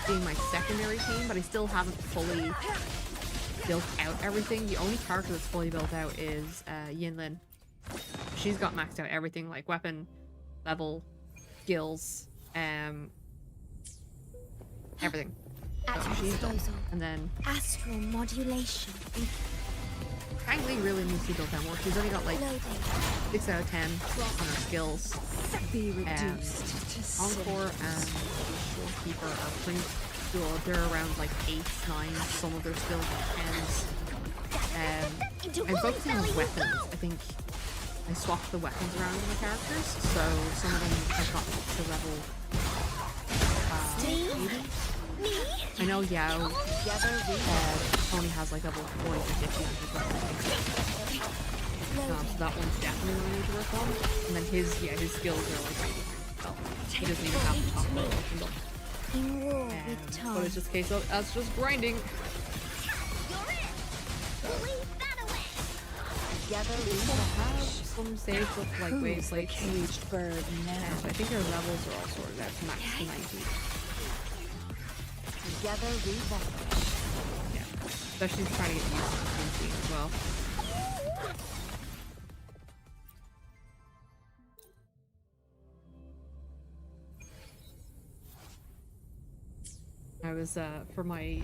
being my secondary team, but I still haven't fully built out everything. The only character that's fully built out is Yinlin. She's got maxed out everything, like weapon, level, skills, everything. So she's done. And then Astral modulation. Tangli really needs to build out more. She's only got like 6 out of 10 on her skills. Be reduced to Encore and Doorkeeper are pretty good. They're around like 8, 9. Some of their skills are 10s. I'm focusing on weapons. I think I swapped the weapons around in the characters, so some of them have gotten up to level 80. I know Yao only has like level 40 to 50 on his weapons. So that one's definitely one I need to work on. And then his skills are like really well. He doesn't even have the top level opened up. But it's just a case of that's just grinding. Together we have some saves with like waves like caged bird now. I think their levels are all sorted out to max to 90. Together we vanish. Yeah, especially trying to get used to the scene as well. I was for my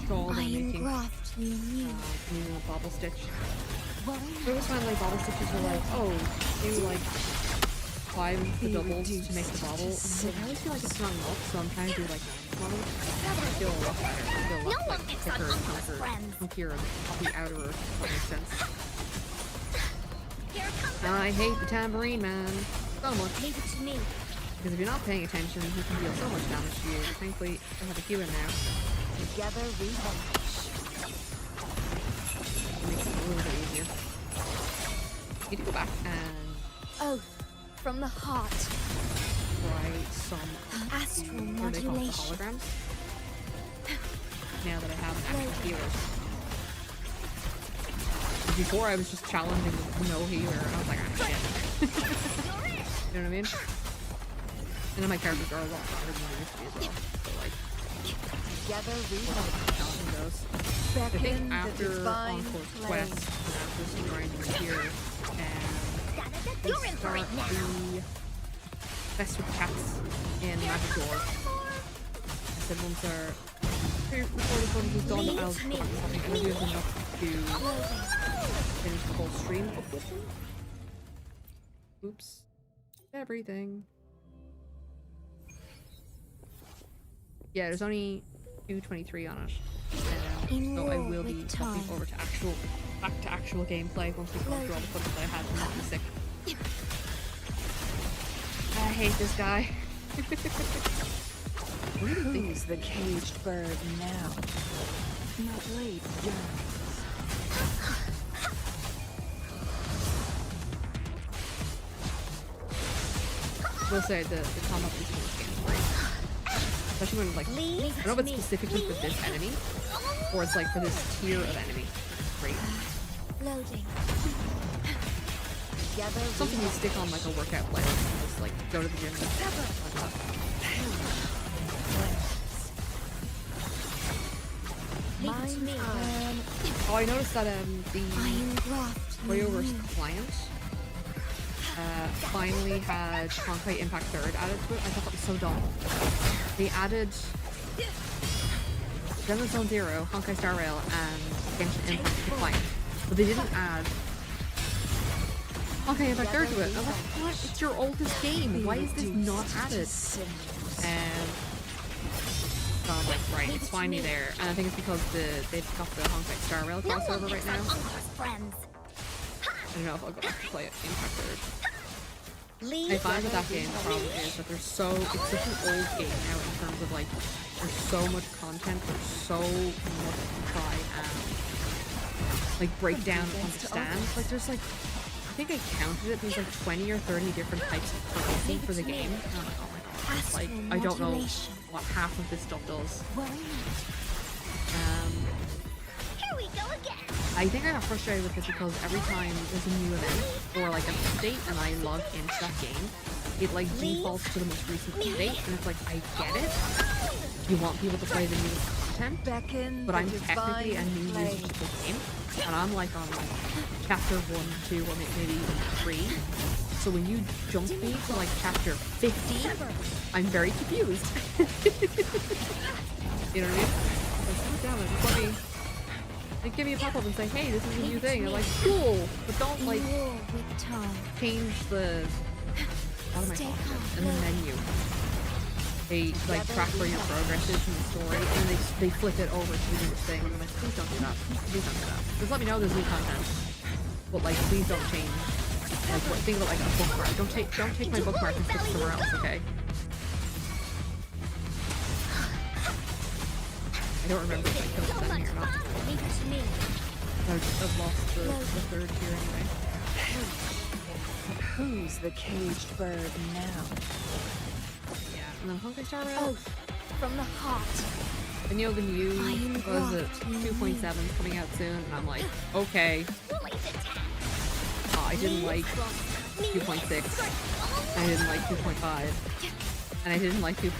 shawl that I'm making a bobble stitch. It was when like bobble stitches were like, oh, do like 5 of the Be doubles to reduced make the to bottle. I always feel like it's not enough, so I'm trying to do like models. I feel a lot better. I feel a No lot one like picks on thicker and Uncle's friends. chunkier and the outer earth, if that makes sense. Here comes the I hate the tambourine man so much. Leave it to me. Because if you're not paying attention, he can deal so much damage to you. Thankfully, I have a healer now. Together we vanish. It makes it a little bit easier. You need to go back and Oath from the heart. try some Astral what are they called? The modulation. holograms. Now that I have an actual healer. Before I was just challenging with no healer, and I was like, ah, shit. You know what I mean? And then my characters are a lot better than they used to be as well. So like, Together we vanish. challenging those. I think Beckon the after divine Encore's flame. quest, and after some grinding here, and they You're in for start it now. the Fest with Cats in Magic Door. I said once before the footage is done, I'll come back to something. I know there's enough to finish the whole stream up with them. Oops. Everything. Yeah, there's only 2:23 on it. So I will be hopping over to back to actual gameplay once we go through all the footage that I had from Mountain Sick. I hate this guy. Who's the caged bird now? My blade yearns. We'll say the combat is in this game is great. Especially when like, I don't know if it's specifically for this enemy, or it's like for this tier of enemy. It's great. Loading. Together we Something you stick on like a workout playlist and just like go to the gym and Leave it to me. Oh, I noticed that the Graft. Playover's client finally had Honkai Impact 3rd added to it. I thought that was so dumb. They added Zenless Zone Zero, Honkai Star Rail, and Genshin Impact to the client, but they didn't add Honkai Impact 3rd to it. I was like, what? It's your oldest game. Why is this not added? And so I'm like, right, it's finally there. And I think it's because they've got the Honkai Star Rail No one crossover right picks on now. Uncle's friends. I don't know if I'll go back to play it Impact 3rd. Leave I find that that game's problem is that it's such an old game now in terms of like, there's so much content, there's so much to try and like break down and understand. Like there's like, I think I counted it, there's like 20 or 30 different types of currency for the game. And I'm like, oh my god, it's like, I don't know what half of this stuff does. Here we go again. I think I got frustrated with it because every time there's a new event or like an update and I log into that game, it like defaults to the most recent update and it's like, I get it. You want people to play the newest content, beckon but the I'm technically a divine new flame. user to the game and I'm like on like chapter 1, 2, or maybe even 3. So when you jump me to like chapter 50, I'm very confused. You know what I mean? Like, oh, damn it, just let me... Like, give me a pop-up and say, hey, this is a new thing. And I'm like, cool, but don't like change the... What am I talking about? In the menu. They like track where your progress is in the story, and then they flip it over to the newest thing. And I'm like, please don't do that. Please don't do that. Just let me know there's new content, but like, please don't change. Like, think about like a bookmark. Don't take my bookmark and stick it somewhere else, okay? I don't remember if I killed the enemy or not. Leave it to me. I've lost the third tier anyway. Who's the caged bird now? Yeah, and then Honkai Star Rail. Oath from the heart. And you know the new, what is it, 2.7 coming out soon, and I'm like, okay. I didn't like 2.6, I didn't like 2.5, and I didn't like 2.4,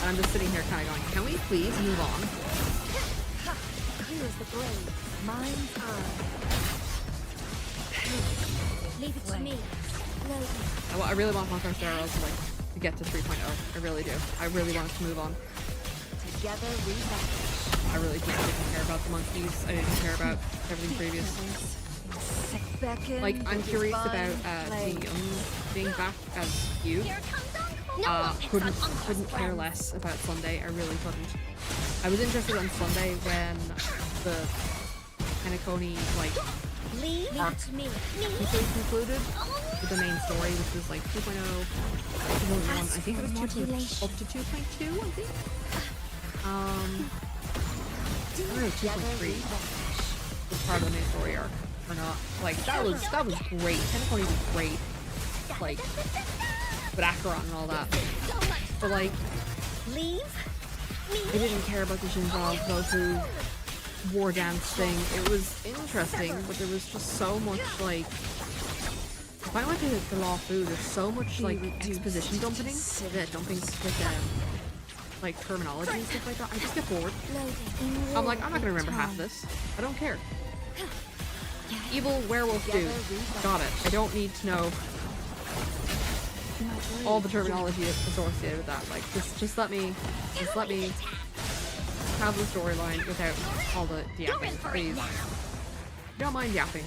and I'm just sitting here kind of going, can we please move on? Here's the blade. Mine's eye. Leave it to me. Loading. I really want Encore Star Rail to get to 3.0. I really do. I really want it to move on. Together we vanish. I really just didn't care about the monkeys. I didn't care about everything previous. Sit back in. Like, I'm the curious divine about flame. being back as you. Couldn't care less about Sunday. I really couldn't. I was interested on Sunday when the Penacony arc concluded with the main story, which was like 2.0, 2.1. I think it was 2. Up to 2.2. I think. I don't know, 2.3 was part of the main story arc or not. Like that was great. Penacony was great. Like with Acheron and all that. But like, I didn't care about the Shinzal Goku war dance thing. It was interesting, but there was just so much like. If I went to the Law Fu, there's so much like exposition dumping with like terminology and stuff like that. I just get bored. I'm like, I'm not gonna remember half of this. I don't care. Evil werewolf dude. Got it. I don't need to know all the terminology associated with that. Like, just let me have the storyline without all the yapping, please. I don't mind yapping,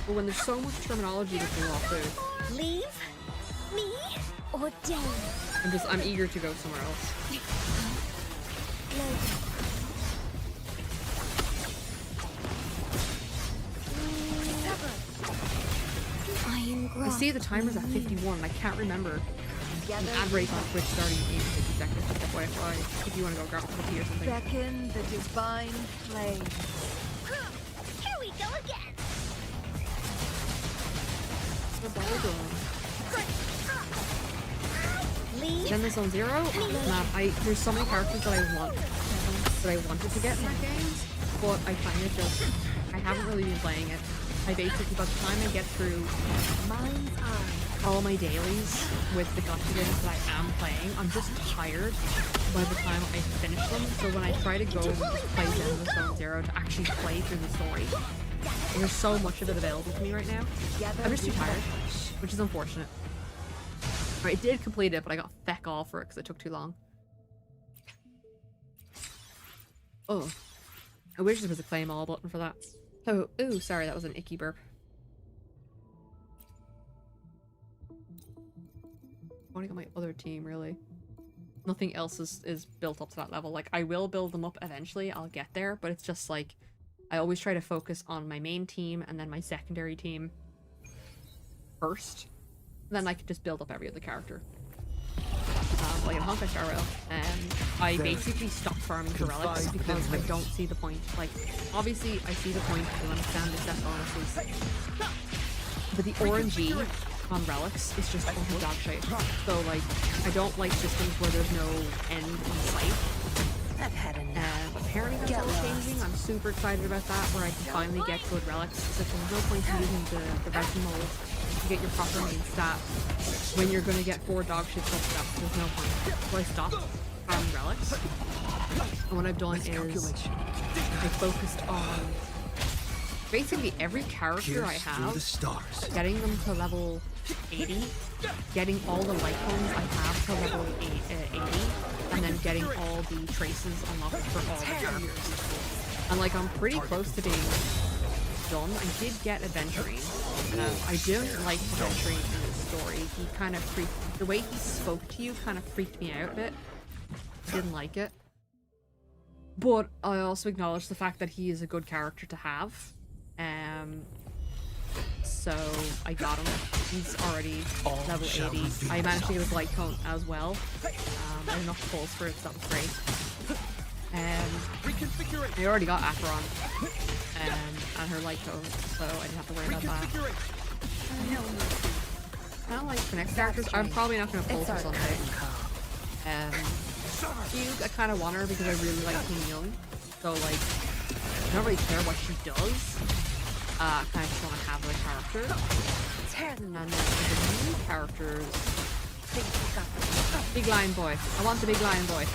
but when there's so much terminology to pull off through, Leave me or die. I'm eager to go somewhere else. I see the timer's at 51 and I can't remember an ad break on Twitch starting in 50 seconds. FYI, if you want to go grab a cookie or something. Back in the divine flame. Here we go again. The ball going. Leave. Then this on zero? Man, there's so many characters that I wanted to get in that game, but I kind of just, I haven't really been playing it. I basically, by the time I get through all my dailies with the gacha games that I am playing, I'm just tired by the time I finish them. So when I try to go and play Zenless Zone Zero to actually play through the story, and there's so much of it available to me right now, I'm just too tired, which is unfortunate. I did complete it, but I got feck all for it because it took too long. Oh, I wish there was a claim all button for that. Oh, ooh, sorry, that was an icky burp. I want to get my other team, really. Nothing else is built up to that level. Like, I will build them up eventually, I'll get there, but it's just like, I always try to focus on my main team and then my secondary team first. Then I can just build up every other character. Like in Honkai Star Rail, I basically stopped farming for relics because I don't see the point. Like, obviously I see the point, I understand the set bonuses, but the RNG on relics is just fucking dog shit. So like, I don't like systems where there's no end in sight. I've had enough. Apparently that's all changing. I'm super excited about that, where I can finally get good relics. So there's no point in using the Resin mold to get your proper main stat when you're gonna get 4 dog shit stuff. There's no point. So I stopped farming relics. And what I've done is I focused on basically every character I have, getting them to level 80, getting all the light cones I have to level 80, and then getting all the traces unlocked for all the characters. And like, I'm pretty close to being done. I did get Adventuring. I didn't like Adventuring in his story. He kind of the way he spoke to you kind of freaked me out a bit. I didn't like it. But I also acknowledge the fact that he is a good character to have. So I got him. He's already level 80. I managed to get his light cone as well. I had enough pulls for it, so that was great. I already got Acheron and her light cone, so I didn't have to worry about that. Kind of like for next characters, I'm probably not going to pull for Sunday. Fugue, I kind of want her because I really like King Young. So like, I don't really care what she does. I kind of just want to have the character. And then the new characters. Big Lion Boy. I want the Big Lion Boy.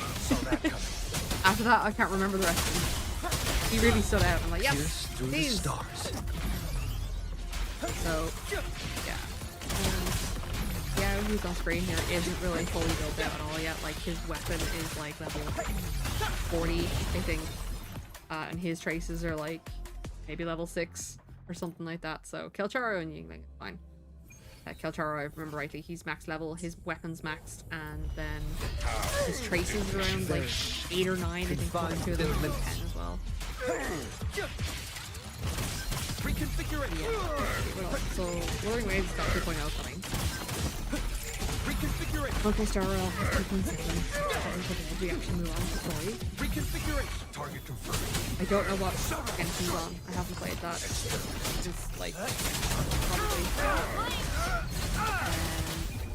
After that, I can't remember the rest of them. He really stood out. I'm like, yes, please. So, yeah. Yeah, who's on screen here isn't really fully built out at all yet. Like, his weapon is like level 40, I think. And his traces are like maybe level 6. or something like that. So Kelcharo and Yingling, fine. Kelcharo, I remember rightly, he's max level, his weapon's maxed, and then his traces around like 8 or 9. I think one or two of them are 10 as well. Reconfiguration. Yeah. What else? So Wuthering Waves got 2.0 coming. Reconfiguration. Okay, Star Rail has 2.7. We actually move on to story. Reconfiguration. Target confirmed. I don't know what Genshin's on. I haven't played that. It's like probably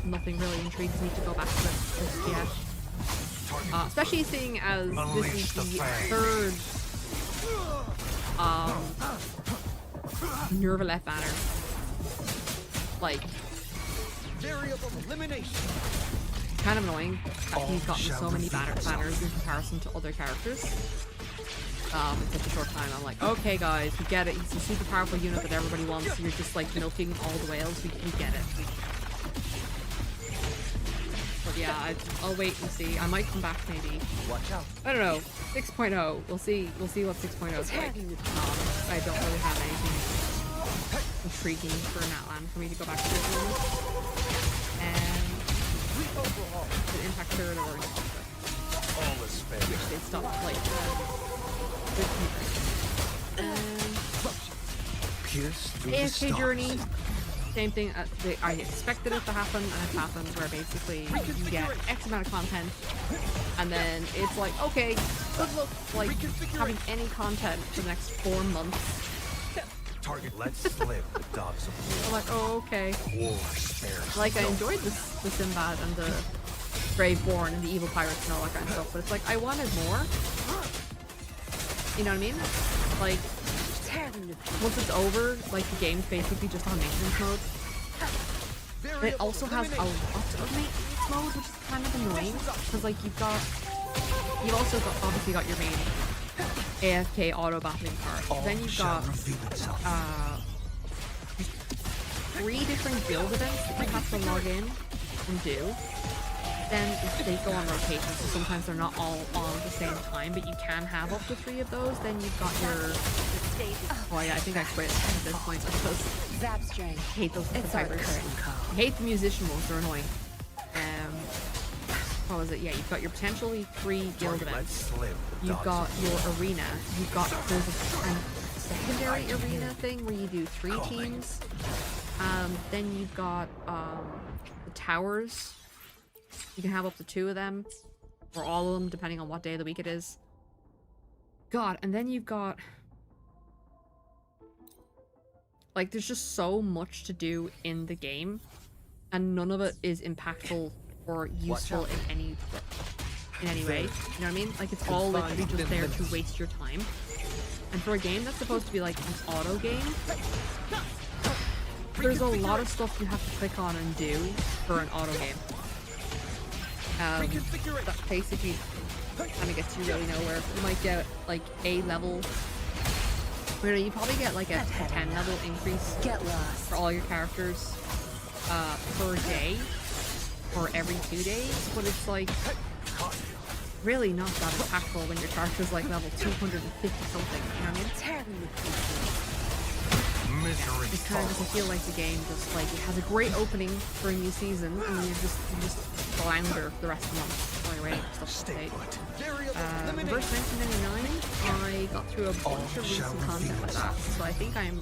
nothing really intrigues me to go back to it just yet. Especially seeing as this is the third Nervalef banner. Like, Variable elimination. kind of annoying that he's gotten so many banners in comparison to other characters. In such a short time. I'm like, okay guys, we get it. He's a super powerful unit that everybody wants. You're just like milking all the whales. We get it. But yeah, I'll wait and see. I might come back maybe. Watch out. I don't know. 6.0. We'll see. We'll see what 6.0 is like. I don't really have anything intriguing for Natlan for me to go back to at the moment. And the Impact Third or All is fair. which they stopped like Pierce through the AFK stars. Journey, same thing. I expected it to happen, and it happened. Where basically you get X amount of content, and then it's like, okay, good luck, like having any content for the next 4 months. Target. Let's slip the dogs of I'm like, oh, okay. war. Spares. Like I enjoyed the Sinbad and the Graveborn and the Evil Pirates and all that kind of stuff, but it's like I wanted more. You know what I mean? Like, once it's over, like the game's basically just on maintenance mode. And it also has a lot of maintenance mode, which is kind of annoying, because like you've also got obviously got your main AFK auto battling part. Then you've got 3 different guild events that you have to log in and do. Then they go on rotation, so sometimes they're not all on at the same time, but you can have up to 3 of those. Then you've got your... Oh yeah, I think I quit at this point because I hate those pipers. I hate the musician ones, they're annoying. What was it? Yeah, you've got your potentially 3 guild events. You've got your arena. You've got there's a secondary arena thing where you do 3 teams. Then you've got the towers. You can have up to 2 of them, or all of them, depending on what day of the week it is. God, and then you've got... Like, there's just so much to do in the game, and none of it is impactful or useful in any way. You know what I mean? Like, it's all literally just there to waste your time. And for a game that's supposed to be like an auto game, there's a lot of stuff you have to click on and do for an auto game. That basically kind of gets you really nowhere. You might get like a level. You probably get like a 10 level increase for all your characters per day or every 2 days, but it's like really not that impactful when your character's like level 250 something. You know what I mean? It kind of doesn't feel like the game just like it has a great opening for a new season, and you just flounder for the rest of the month while you're waiting for stuff to update. Reverse 1999, I got through a bunch of recent content with that, so I think I'm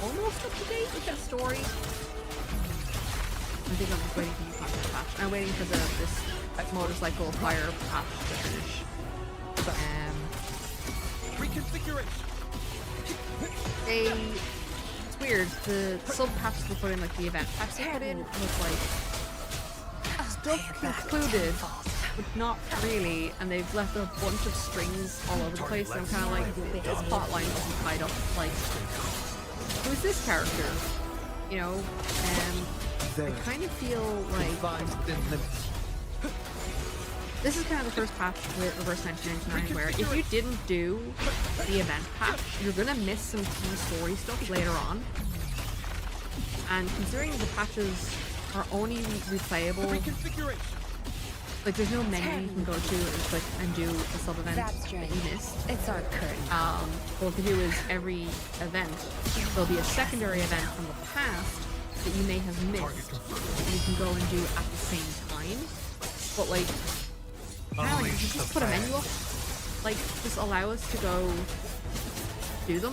almost up to date with that story. I think I'm just waiting for new content patch. I'm waiting for this motorcycle fire patch to finish. Reconfiguration. It's weird, the sub patch they put in, like the event patch they put in, was like stuff concluded, but not really, and they've left a bunch of strings all over the place, and I'm kind of like, this plotline isn't tied up, like, who's this character? You know, and I kind of feel like this is kind of the first patch with Reverse 1999 where if you didn't do the event patch, you're gonna miss some key story stuff later on. And considering the patches are only replayable Like, there's no menu you can go to and click and do a sub-event That's that strange. you missed. It's our curtain. What we do is every event, there'll be a secondary event from the past that you may have missed that you can go and do at the same time. But like, kinda like, you just put a menu up. Like, just allow us to go do them.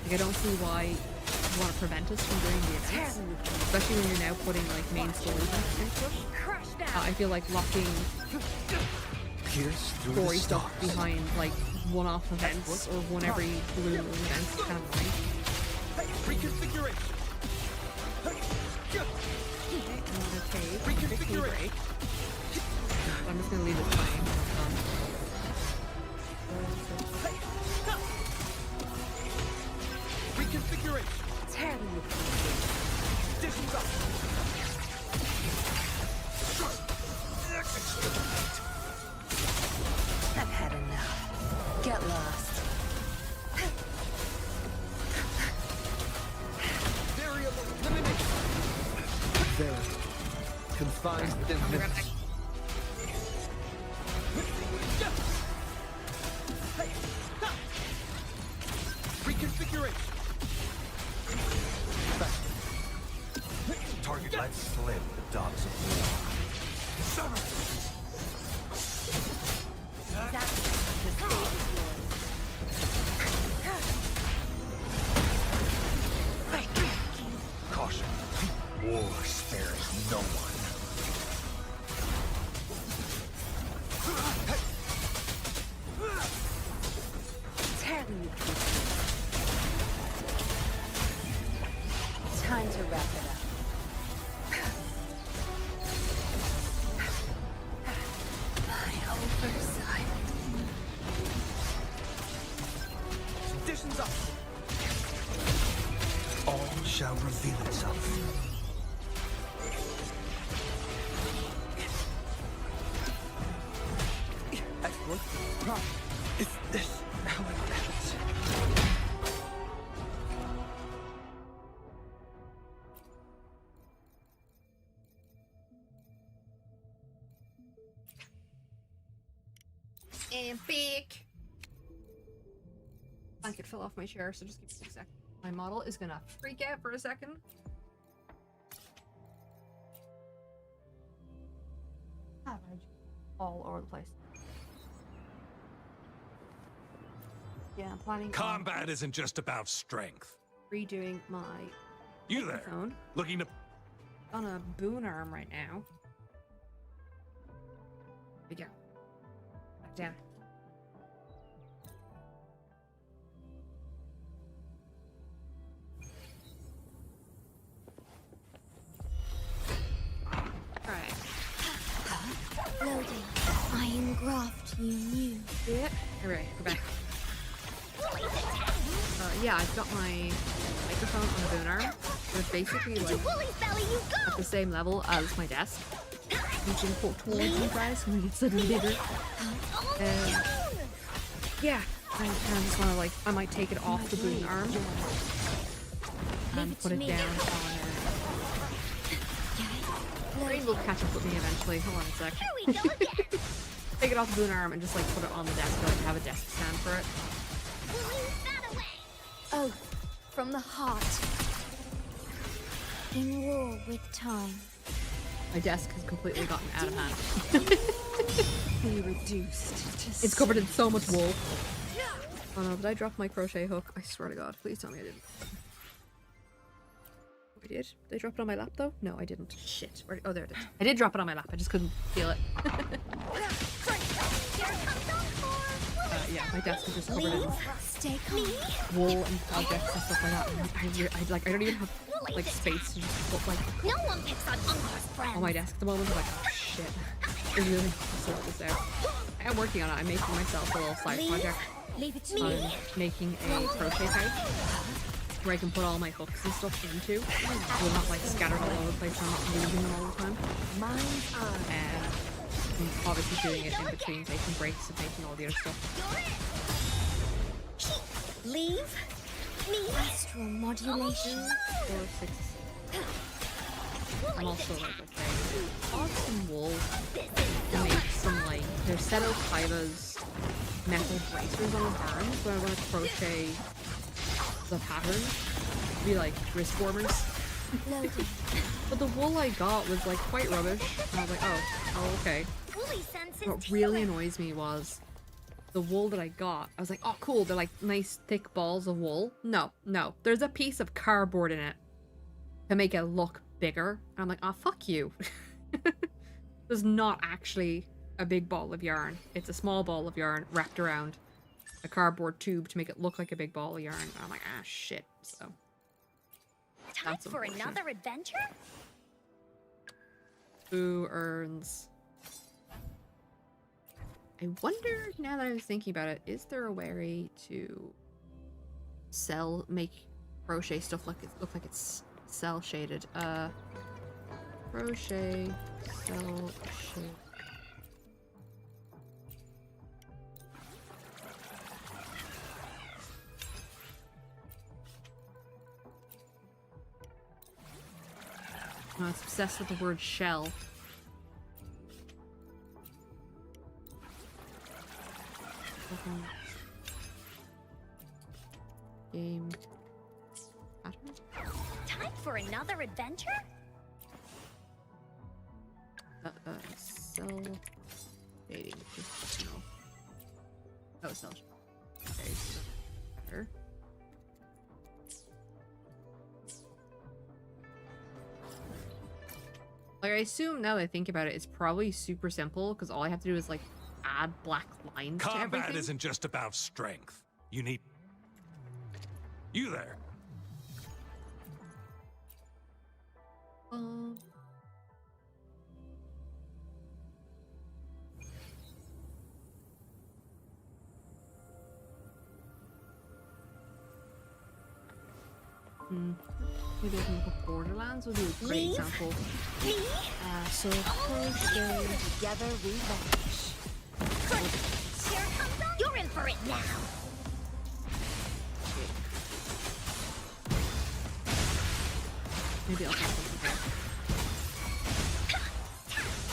Like, I don't see why you want to prevent us from doing the events. Especially when you're now putting like main story events into it. I feel like locking Pierce through story the stuff stars. behind like one-off events or one every blue moon events is kind of annoying. Reconfiguration. Okay, quickly break. I'm just gonna leave it playing. Reconfiguration. Conditions up. I've had enough. Get lost. Variable elimination. There. Confined within limits. Reconfiguration. Target lets slip the dogs of war. Summer. Caution. War spares no one. Time to wrap it up. My oversight. Conditions up. All shall reveal itself. Excellent. Is this how it happens? Epic. I could fall off my chair, so just give me a second. My model is gonna freak out for a second. All over the place. Yeah, I'm planning Combat isn't just about strength. on redoing my You there, phone looking to... on a boon arm right now. There we go. Back down. Alright. Loading. I engraft you new. Yeah. Alright, we're back. Yeah, I've got my microphone on a boon arm. So it's basically like Woolly's belly, you at go! the same level as my desk. Reaching towards you guys when you get suddenly bigger. Yeah, I kind of just want to like, I might take it off the boon arm and put it down on Rain will catch up with me eventually. Hold on a sec. Here we go again! Take it off the boon arm and just like put it on the desk, like have a desk stand for it. Woolly, that away! Oh, from the heart. In war with time. My desk has completely gotten out of hand. Be reduced to It's covered in so much wool. Oh no, did I drop my crochet hook? I swear to God, please tell me I didn't. I did? Did I drop it on my lap though? No, I didn't. Shit. Oh, there it is. I did drop it on my lap, I just couldn't feel it. Here comes Encore! Yeah, my desk is just covered in Stay calm. wool and projects and stuff like that. And I don't even have like space to just put like No one picks on Encore's friends! on my desk at the moment. I'm like, oh shit. I really need to sort this out. I am working on it. I'm making myself a little side project. Leave it to I'm me. making a crochet pipe where I can put all my hooks and stuff into. So they're not like scattered all over the place. I'm not losing them all the time. Mine's on. And I'm obviously doing it in between taking breaks and making all the other stuff. Leave me Astral modulation. 4, 6. I'm also like, okay, bought some wool to make some like, there's Seto Kaiba's metal bracers on his arms, but I want to crochet the pattern to be like wrist warmers. But the wool I got was like quite rubbish. And I was like, oh, okay. What really annoys me was the wool that I got. I was like, oh cool, they're like nice thick balls of wool. No, there's a piece of cardboard in it to make it look bigger. And I'm like, oh fuck you. There's not actually a big ball of yarn. It's a small ball of yarn wrapped around a cardboard tube to make it look like a big ball of yarn. And I'm like, ah shit. So Time for another adventure? Who earns? I wonder, now that I was thinking about it, is there a way to make crochet stuff look like it's cell shaded? Crochet cell shade. No, it's obsessed with the word shell. Game pattern. Time for another adventure? Cell shading. No. Oh, cell shading. Okay, so better. Like, I assume now that I think about it, it's probably super simple because all I have to do is like add black lines to Combat everything. isn't just about strength. You need... You there. Maybe I can look at Borderlands would be a great example. So crochet. Together we vanish. Here comes on. You're in for it now. Maybe I'll have something there.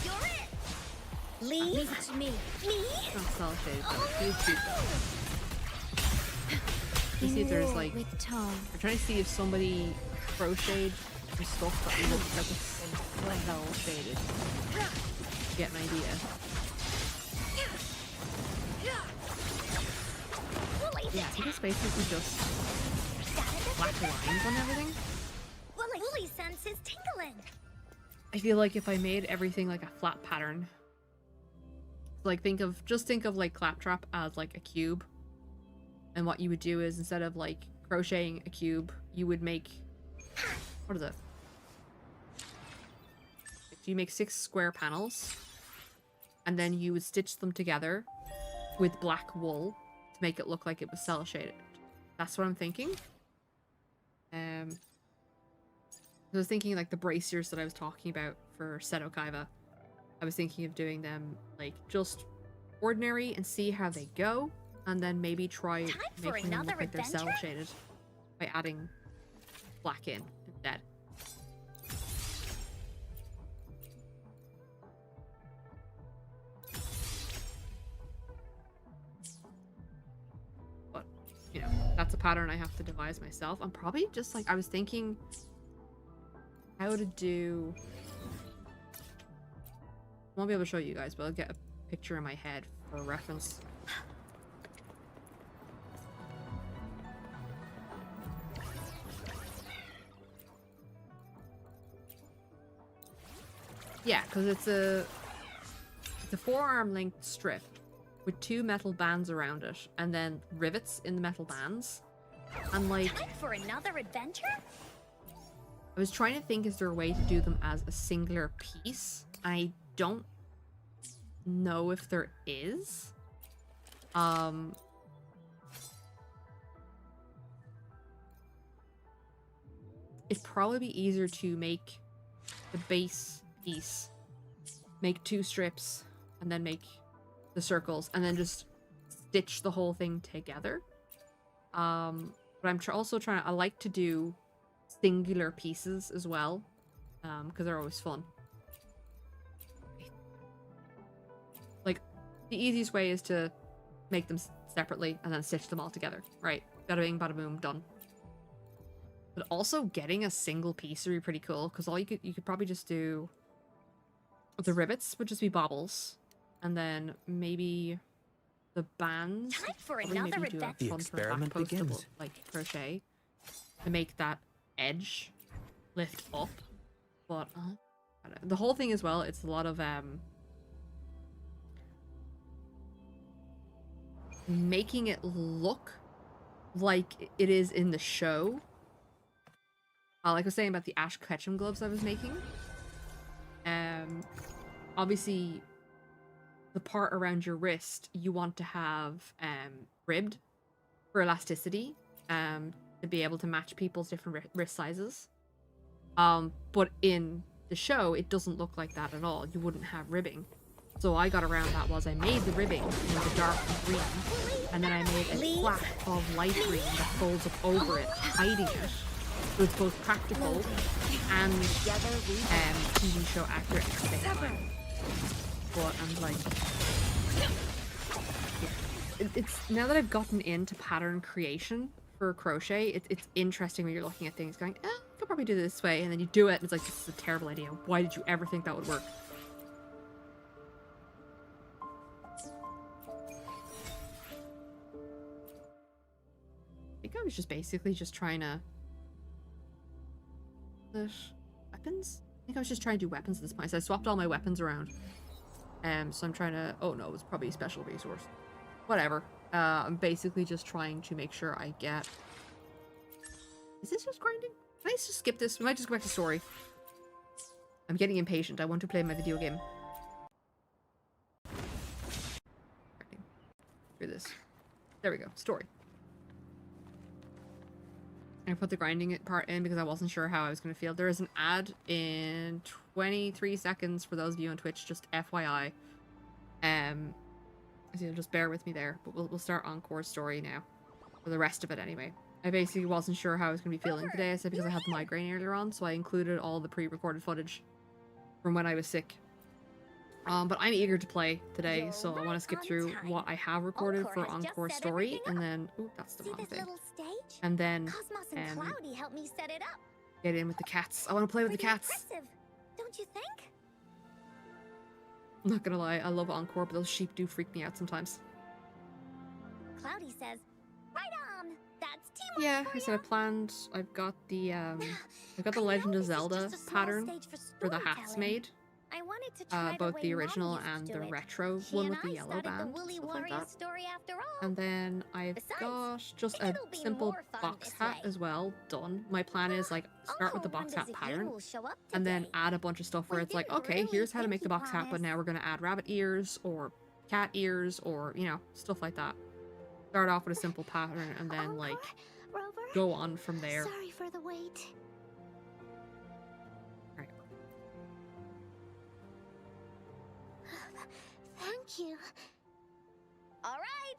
You're it. Leave it to me. Me? Not cell shade, but it's cute. Let me see if there's like... I'm trying to see if somebody crocheted some stuff that looks like it's cell shaded. Get an idea. Yeah, I think it's basically just black lines on everything. Woolly sense is tingling. I feel like if I made everything like a flat pattern, like think of like Claptrap as like a cube, and what you would do is instead of like crocheting a cube, you would make, what is it? You make 6 square panels, and then you would stitch them together with black wool to make it look like it was cell shaded. That's what I'm thinking. I was thinking like the braziers that I was talking about for Seto Kaiba. I was thinking of doing them like just ordinary and see how they go, and then maybe try making them look like they're cell shaded by adding black in instead. But, you know, that's a pattern I have to devise myself. I'm probably just like, I was thinking how to do... I won't be able to show you guys, but I'll get a picture in my head for reference. Yeah, because it's a forearm length strip with 2 metal bands around it, and then rivets in the metal bands. And like, Time for another adventure? I was trying to think, is there a way to do them as a singular piece? I don't know if there is. It'd probably be easier to make the base piece, make 2 strips, and then make the circles, and then just stitch the whole thing together. But I'm also trying, I like to do singular pieces as well. because they're always fun. Like, the easiest way is to make them separately and then stitch them all together, right? Bada bing, bada boom, done. But also getting a single piece would be pretty cool, because all you could probably just do the rivets would just be baubles, and then maybe the bands. Time for probably another maybe do a adventure. The front or back experiment post begins. of, like, crochet to make that edge lift up. But I don't know. The whole thing as well, it's a lot of making it look like it is in the show. Like I was saying about the Ash Ketchum gloves I was making. Obviously, the part around your wrist you want to have ribbed for elasticity, to be able to match people's different wrist sizes. But in the show, it doesn't look like that at all. You wouldn't have ribbing. So I got around that was I made the ribbing in the dark green, and then I made a flap of light green that folds up over it, hiding it. So it's both practical and TV show accurate at the same time. But I'm like, yeah. It's now that I've gotten into pattern creation for crochet, it's interesting when you're looking at things going, I could probably do it this way, and then you do it and it's like, this is a terrible idea. Why did you ever think that would work? I think I was just basically just trying to weapons? I think I was just trying to do weapons at this point. So I swapped all my weapons around. So I'm trying to... Oh no, it was probably a special resource. Whatever. I'm basically just trying to make sure I get... Is this just grinding? Can I just skip this? We might just go back to story. I'm getting impatient. I want to play my video game. Through this. There we go. Story. I put the grinding part in because I wasn't sure how I was going to feel. There is an ad in 23 seconds for those of you on Twitch, just FYI. So just bear with me there, but we'll start Encore story now. For the rest of it anyway. I basically wasn't sure how I was going to be feeling today. I said because I had the migraine earlier on, so I included all the pre-recorded footage from when I was sick. But I'm eager to play today, so I want to skip through what I have recorded for Encore story, and then... Ooh, that's the wrong thing. And then Cloudy helped me set it up. get in with the cats. I want to play with the cats. Impressive, don't you think? I'm not gonna lie, I love Encore, but those sheep do freak me out sometimes. Cloudy says, "Right on. That's teamwork Yeah, for I said I ya." planned. I've got the Legend of Zelda pattern for the hats made. I wanted to try Both the way Mom original used and to the do it. retro She one and with the I yellow started band, the Woolly stuff like Warrior that. story after all. And then I've Besides, got just a it'll be simple more fun box this hat way. as well done. My plan is like start with the box hat pattern and then add a bunch of stuff where We it's like, didn't okay, really here's how to think make the you box hat, but promised. now we're gonna add rabbit ears or cat ears or, you know, stuff like that. Start off with a simple pattern and then like Rover, go on from there. sorry for the wait. Right. Thank you. All right.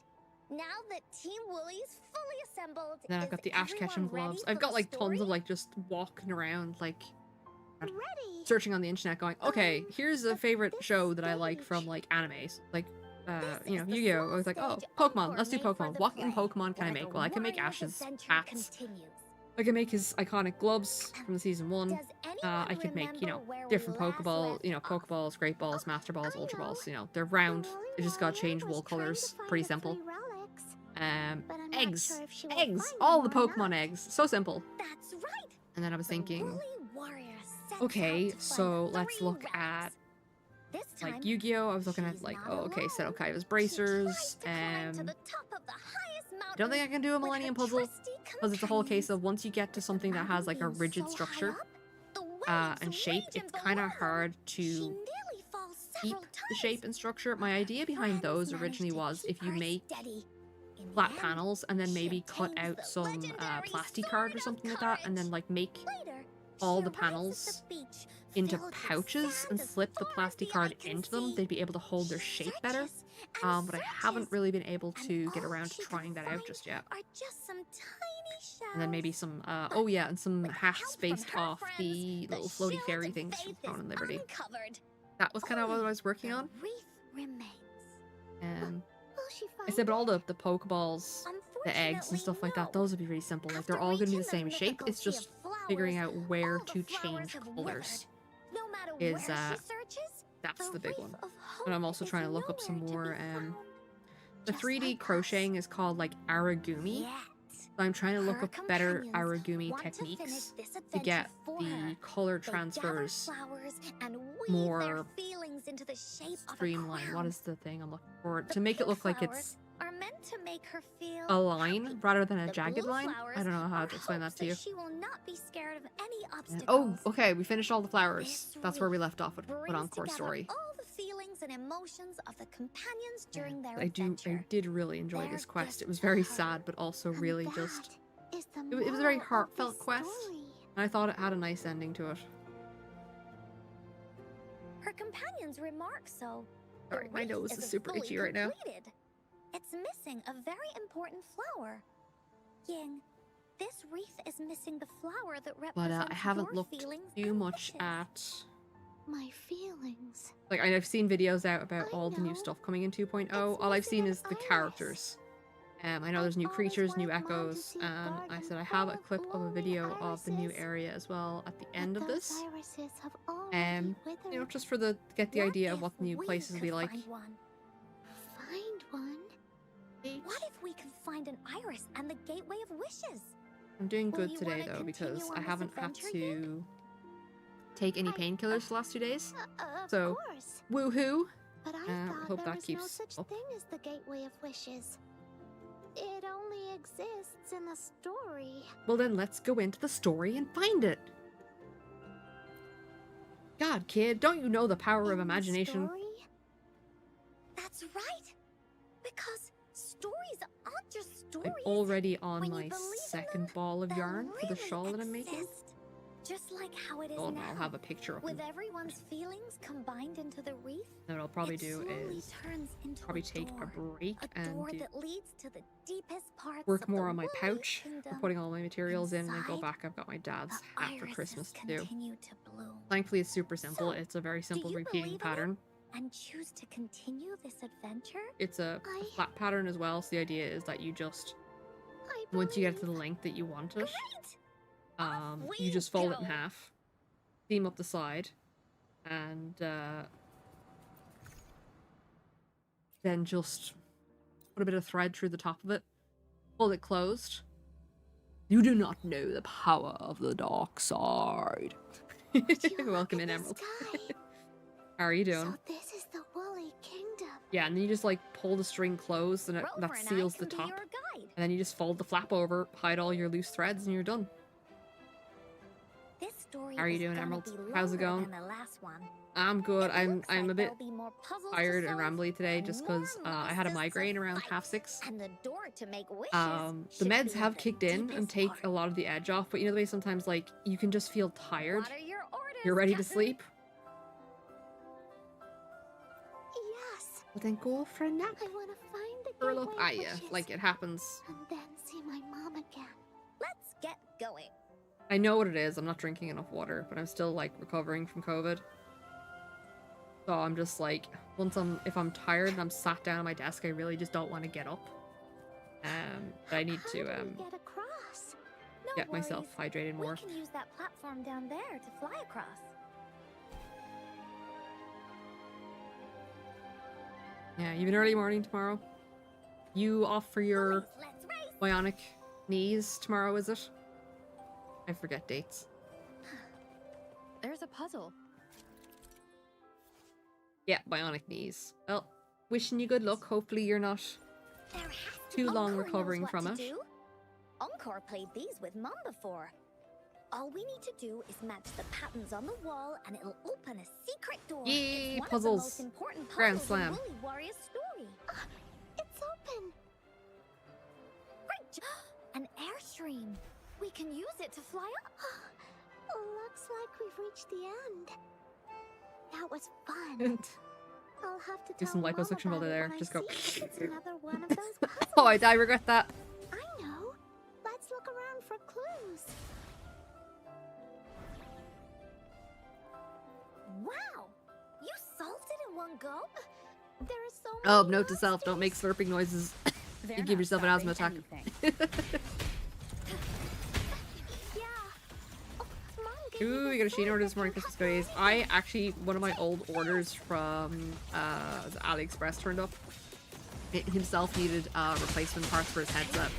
Now that Team Woolly's fully assembled, Then I've is got the Ash Ketchum everyone ready gloves. for I've got the like tons of story? like just walking around like Ready. searching on the internet going, okay, here's a but favorite this show that I like from stage- like animes. Like This you know, is the Yu-Gi-Oh! I small was like, oh, stage Pokemon, Encore let's do made for Pokemon. the What in play, Pokemon can I where make? the Well, I can make Warriors Ash's adventure hats. continues. I can make his iconic gloves from season 1. Does anyone I could make, you know, remember where we different last Pokeball, left you know, off? Pokeballs, Great Balls, Master Balls, I Ultra know. Balls, you know, they're round. The Woolly They just gotta Warrior change was wool trying to colors. find Pretty the simple. 3 relics, but I'm not Eggs. sure if she will Eggs. find All them the or Pokemon not. eggs. So simple. That's right. And then I was The thinking, Woolly Warrior sets okay, out to so find let's 3 look relics. at This time, like Yu-Gi-Oh! I was looking at she's like, not oh, okay, set alone. Okaiba's She bracers. tries to climb to the top of the highest I mountain don't think I can do a with her Millennium Puzzle trusty because it's a whole case companions. of once you get to something that has like a Mountain being rigid so structure high up, the and waves shape, raging it's kind below of her. hard She to nearly falls keep several the shape times, and structure. My but her idea behind friends those manage originally to was keep if you her make steady. In flat the end, panels and then she maybe cut obtains out the some legendary plastic Sword card or of something like that and then Courage. like make Later, all she the arrives at panels the beach, into filled with pouches sand and as slip the far as plastic the eye card can into them. see. They'd be able to hold their She shape better. searches and But I haven't searches, really been able and to get all around to she can trying that out find just yet. are just some tiny And then maybe some, oh yeah, and some hashs based off the little floaty fairy things from Crown and Liberty. That was kind of what I was working on. And I said, but all the Pokeballs, the eggs and stuff like that, those would be really simple. Like, they're all going to be the same shape. It's just figuring out where to change colors is, that's the big one. And I'm also trying to look up some more, the 3D crocheting is called, like, Aragumi. So I'm trying to look up better Aragumi techniques to get the color transfers more streamlined. What is the thing I'm looking for? To make it look like it's a line rather than a jagged line. I don't know how to explain that to you. Oh, okay, we finished all the flowers. That's where we left off with Encore story. And emotions of the companions during their I did really enjoy this quest. It was very sad, but also really just... It was a very heartfelt quest. And I thought it had a nice ending to it. Her companions remark so. Sorry, my nose is super itchy right now. It's missing a very important flower. Ying, this wreath is missing the flower that represents But I haven't looked too much wishes. at... My feelings. Like, I've seen videos out about all the new stuff coming in 2.0. All I've seen is the characters. I know there's new creatures, new echoes, and I said I have a clip of a video of the new area as well at the end of this. You know, just for the get the idea of what the new places will be like. Find one? What if we could find an iris and the gateway of wishes? I'm doing Will good you today wanna though, because continue on I this haven't had adventure, to take any painkillers the last 2 days. Of So, course. woohoo! But I hope thought that there was no keeps such up. thing as the Gateway of Wishes. It only exists in the story. Well then, let's go into the story and find it! God, kid, don't you know the power of In the imagination? story? That's right. Because stories aren't just stories. I'm already on When you my believe in second them, ball of they'll yarn for the really shawl that I'm making. exist. Just like how it is Oh, and now. I'll have a picture of With them. everyone's feelings combined into the wreath, And what I'll probably it do slowly is turns into probably a take a door. break A and door do that leads to the deepest parts work of more the on my woolly pouch for kingdom. putting all my materials in, and then go Inside, back. I've got my dad's The hat for irises Christmas to do. continue to bloom. Thankfully, it's super simple. So, It's a very simple you repeating believe in it? pattern. And choose to continue this adventure? It's a I- flat pattern as well, so the idea is that you just, I once you get to the believe- length that you want it, Great! you we just fold it in go. half, seam up the side, and then just put a bit of thread through the top of it, pull it closed. You do not know the power of the dark side. Would you Welcome look in, at the Emerald. sky? How are you doing? So this is the Woolly Kingdom. Yeah, and then you just like pull the string closed, and that Rover and I seals the can be top. your guide. And then you just fold the flap over, hide all your loose threads, and you're done. This story How are you is doing, gonna Emerald? be How's it longer going? than the last one. I'm good. It I'm looks a like bit there'll be more puzzles to tired and solve rambly today and just because more I had a monsters to migraine around fight. 6:30. And the door to make wishes The should meds be have the kicked in and deepest take part. a lot of the edge off, but you know the way sometimes like you can just feel tired. What are your orders, You're ready to Captain? sleep, Yes, but then go for a nap. I want to find the Curl up. Gateway of Yeah, Wishes like it happens. and then see my mom again. Let's get going. I know what it is. I'm not drinking enough water, but I'm still like recovering from COVID. So I'm just like, if I'm tired and I'm sat down at my desk, I really just don't want to get up. But I need How to do we get across? No get myself worries. hydrated more. We can use that platform down there to fly across. Yeah, even early morning tomorrow. You off for your Boys, let's race. bionic knees tomorrow, is it? I forget dates. There's a puzzle. Yeah, bionic knees. Well, wishing you good luck. Hopefully you're not There has to too be. long Encore recovering knows what from to it. do. Encore played these with Mum before. All we need to do is match the patterns on the wall, and it'll open a secret door. Yay, it's one puzzles. Of the most important Grand puzzles slam. in Woolly Warrior's story. It's open. Great An airstream. We can use it to fly up. Looks like we've reached the end. That was fun. I'll have to Do tell some Mom liposuction while about they're it there. when I Just go. see if it's another one of those puzzles. Oh, I regret that. I know. Let's look around for clues. Wow! You solved it in one go? There are so many Oh, note to self, don't make slurping noises. They're You give not yourself an asthma attack. solving anything. Yeah. Oh, Mom gave me Ooh, we this got a Shein sword order this that morning, can Christmas cut goodies. through I actually, one of my old orders from AliExpress turned up. It himself needed replacement parts for his headset.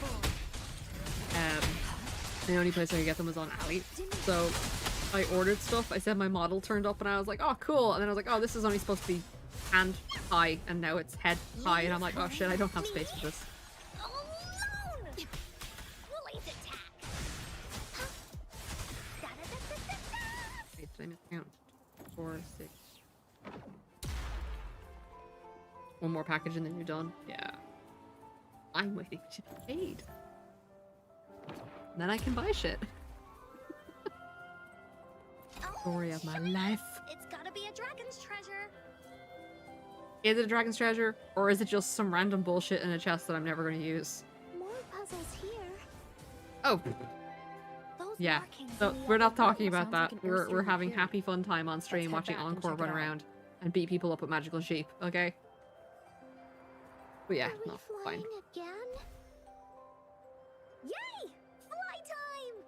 The only place I could get them was on Ali. So I ordered stuff. I said my model turned up and I was like, oh, cool. And then I was like, oh, this is only supposed to be hand high. And now it's head high. And I'm like, oh shit, I don't have space for this. Alone! Woolly's attack! Da-da-da-da-da-da! Wait, did I miscount? 4, 6. One more package and then you're done. Yeah. I'm waiting to be paid. Then I can buy shit. Story of my life. It's gotta be a dragon's treasure. Is it a dragon's treasure? Or is it just some random bullshit in a chest that I'm never going to use? More puzzles here. Oh, Those yeah. markings So in the we're not yellow talking book about sounds that. like an We're Ursula having period. happy fun time on stream head watching back and Encore check it run out. around and beat people up with magical sheep, okay? But yeah, Are we no, flying fine. again? Yay! Fly time!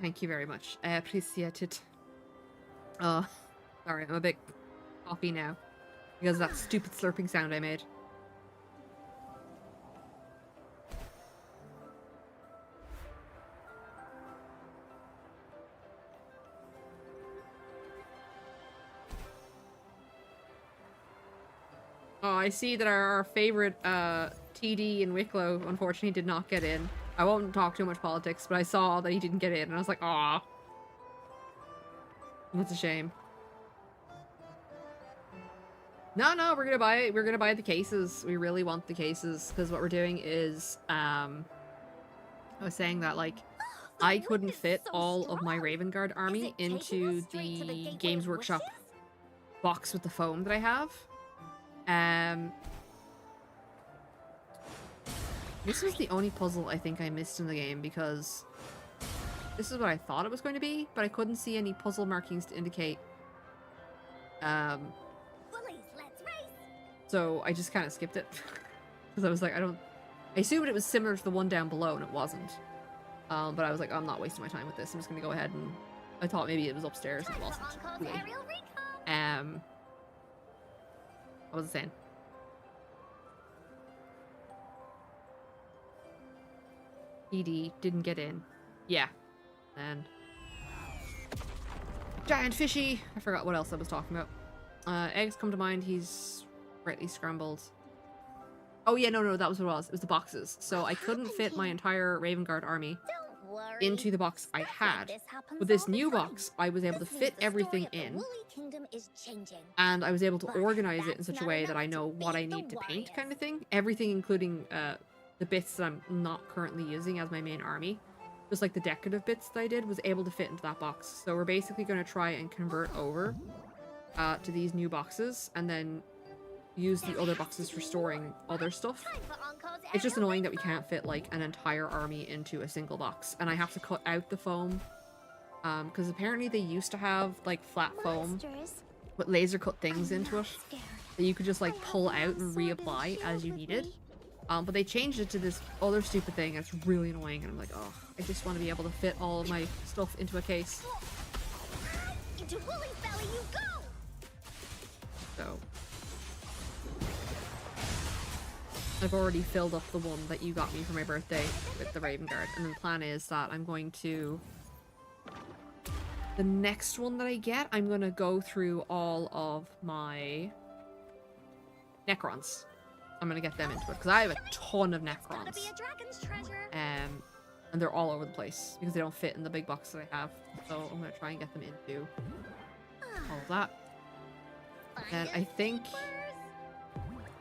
Thank you very much. I appreciate it. Oh, sorry, I'm a bit coffee now. Because of that stupid slurping sound I made. Oh, I see that our favorite TD in Wicklow unfortunately did not get in. I won't talk too much politics, but I saw that he didn't get in, and I was like, aw. That's a shame. No, we're gonna buy it. We're gonna buy the cases. We really want the cases, because what we're doing is, I was saying that, like, The I wind couldn't is fit so all of my strong. Raven Guard Is army it taking into us straight to the the Gateway Games of Workshop Wishes? box with the foam that I have. This was the only puzzle I think I missed in the game, because this is what I thought it was going to be, but I couldn't see any puzzle markings to indicate. Woolies, let's race! So I just kind of skipped it. Because I was like, I assumed it was similar to the one down below, and it wasn't. But I was like, I'm not wasting my time with this. I'm just going to go ahead and... I thought maybe it was upstairs, and it Time for wasn't. Encore's Really. aerial recon! What was I saying? ED didn't get in. Yeah. And... Giant fishy! I forgot what else I was talking about. Eggs come to mind. He's rightly scrambled. Oh yeah, no, that was what it was. It was the boxes. So I couldn't fit my entire Raven Guard army Don't worry. into the box I Stuff like had. this happens With this all the new time. box, I was able to This means fit the everything story of the in, Woolly Kingdom is changing. and I was able to But organize it in that's such a not way that enough I to know what I beat the need to paint, kind warriors. of thing. Everything, including the bits that I'm not currently using as my main army. Just like the decorative bits that I did was able to fit into that box. So we're basically going to try and convert over to these new boxes, and then use the other boxes for storing other stuff. Time for Encore's It's just aerial annoying that we recon. can't fit like an entire army into a single box, and I have to cut out the foam because apparently they used to have like flat foam Monsters. with laser cut things I'm into not it scared. that you could just like I have pull my out and sword reapply shield as you with needed. me. But they changed it to this other stupid thing, and it's really annoying, and I'm like, oh, I just want to be able to fit all of my stuff into a case. Into Woolly's belly you go! So I've already filled up the one that you got me for my birthday with the Raven Guard, and the plan is that I'm going to... The next one that I get, I'm going to go through all of my Necrons. I'm going to get them into it, because I have a ton of It's gotta be Necrons. a dragon's treasure. And they're all over the place, because they don't fit in the big box that I have. So I'm going to try and get them into all of that. And I think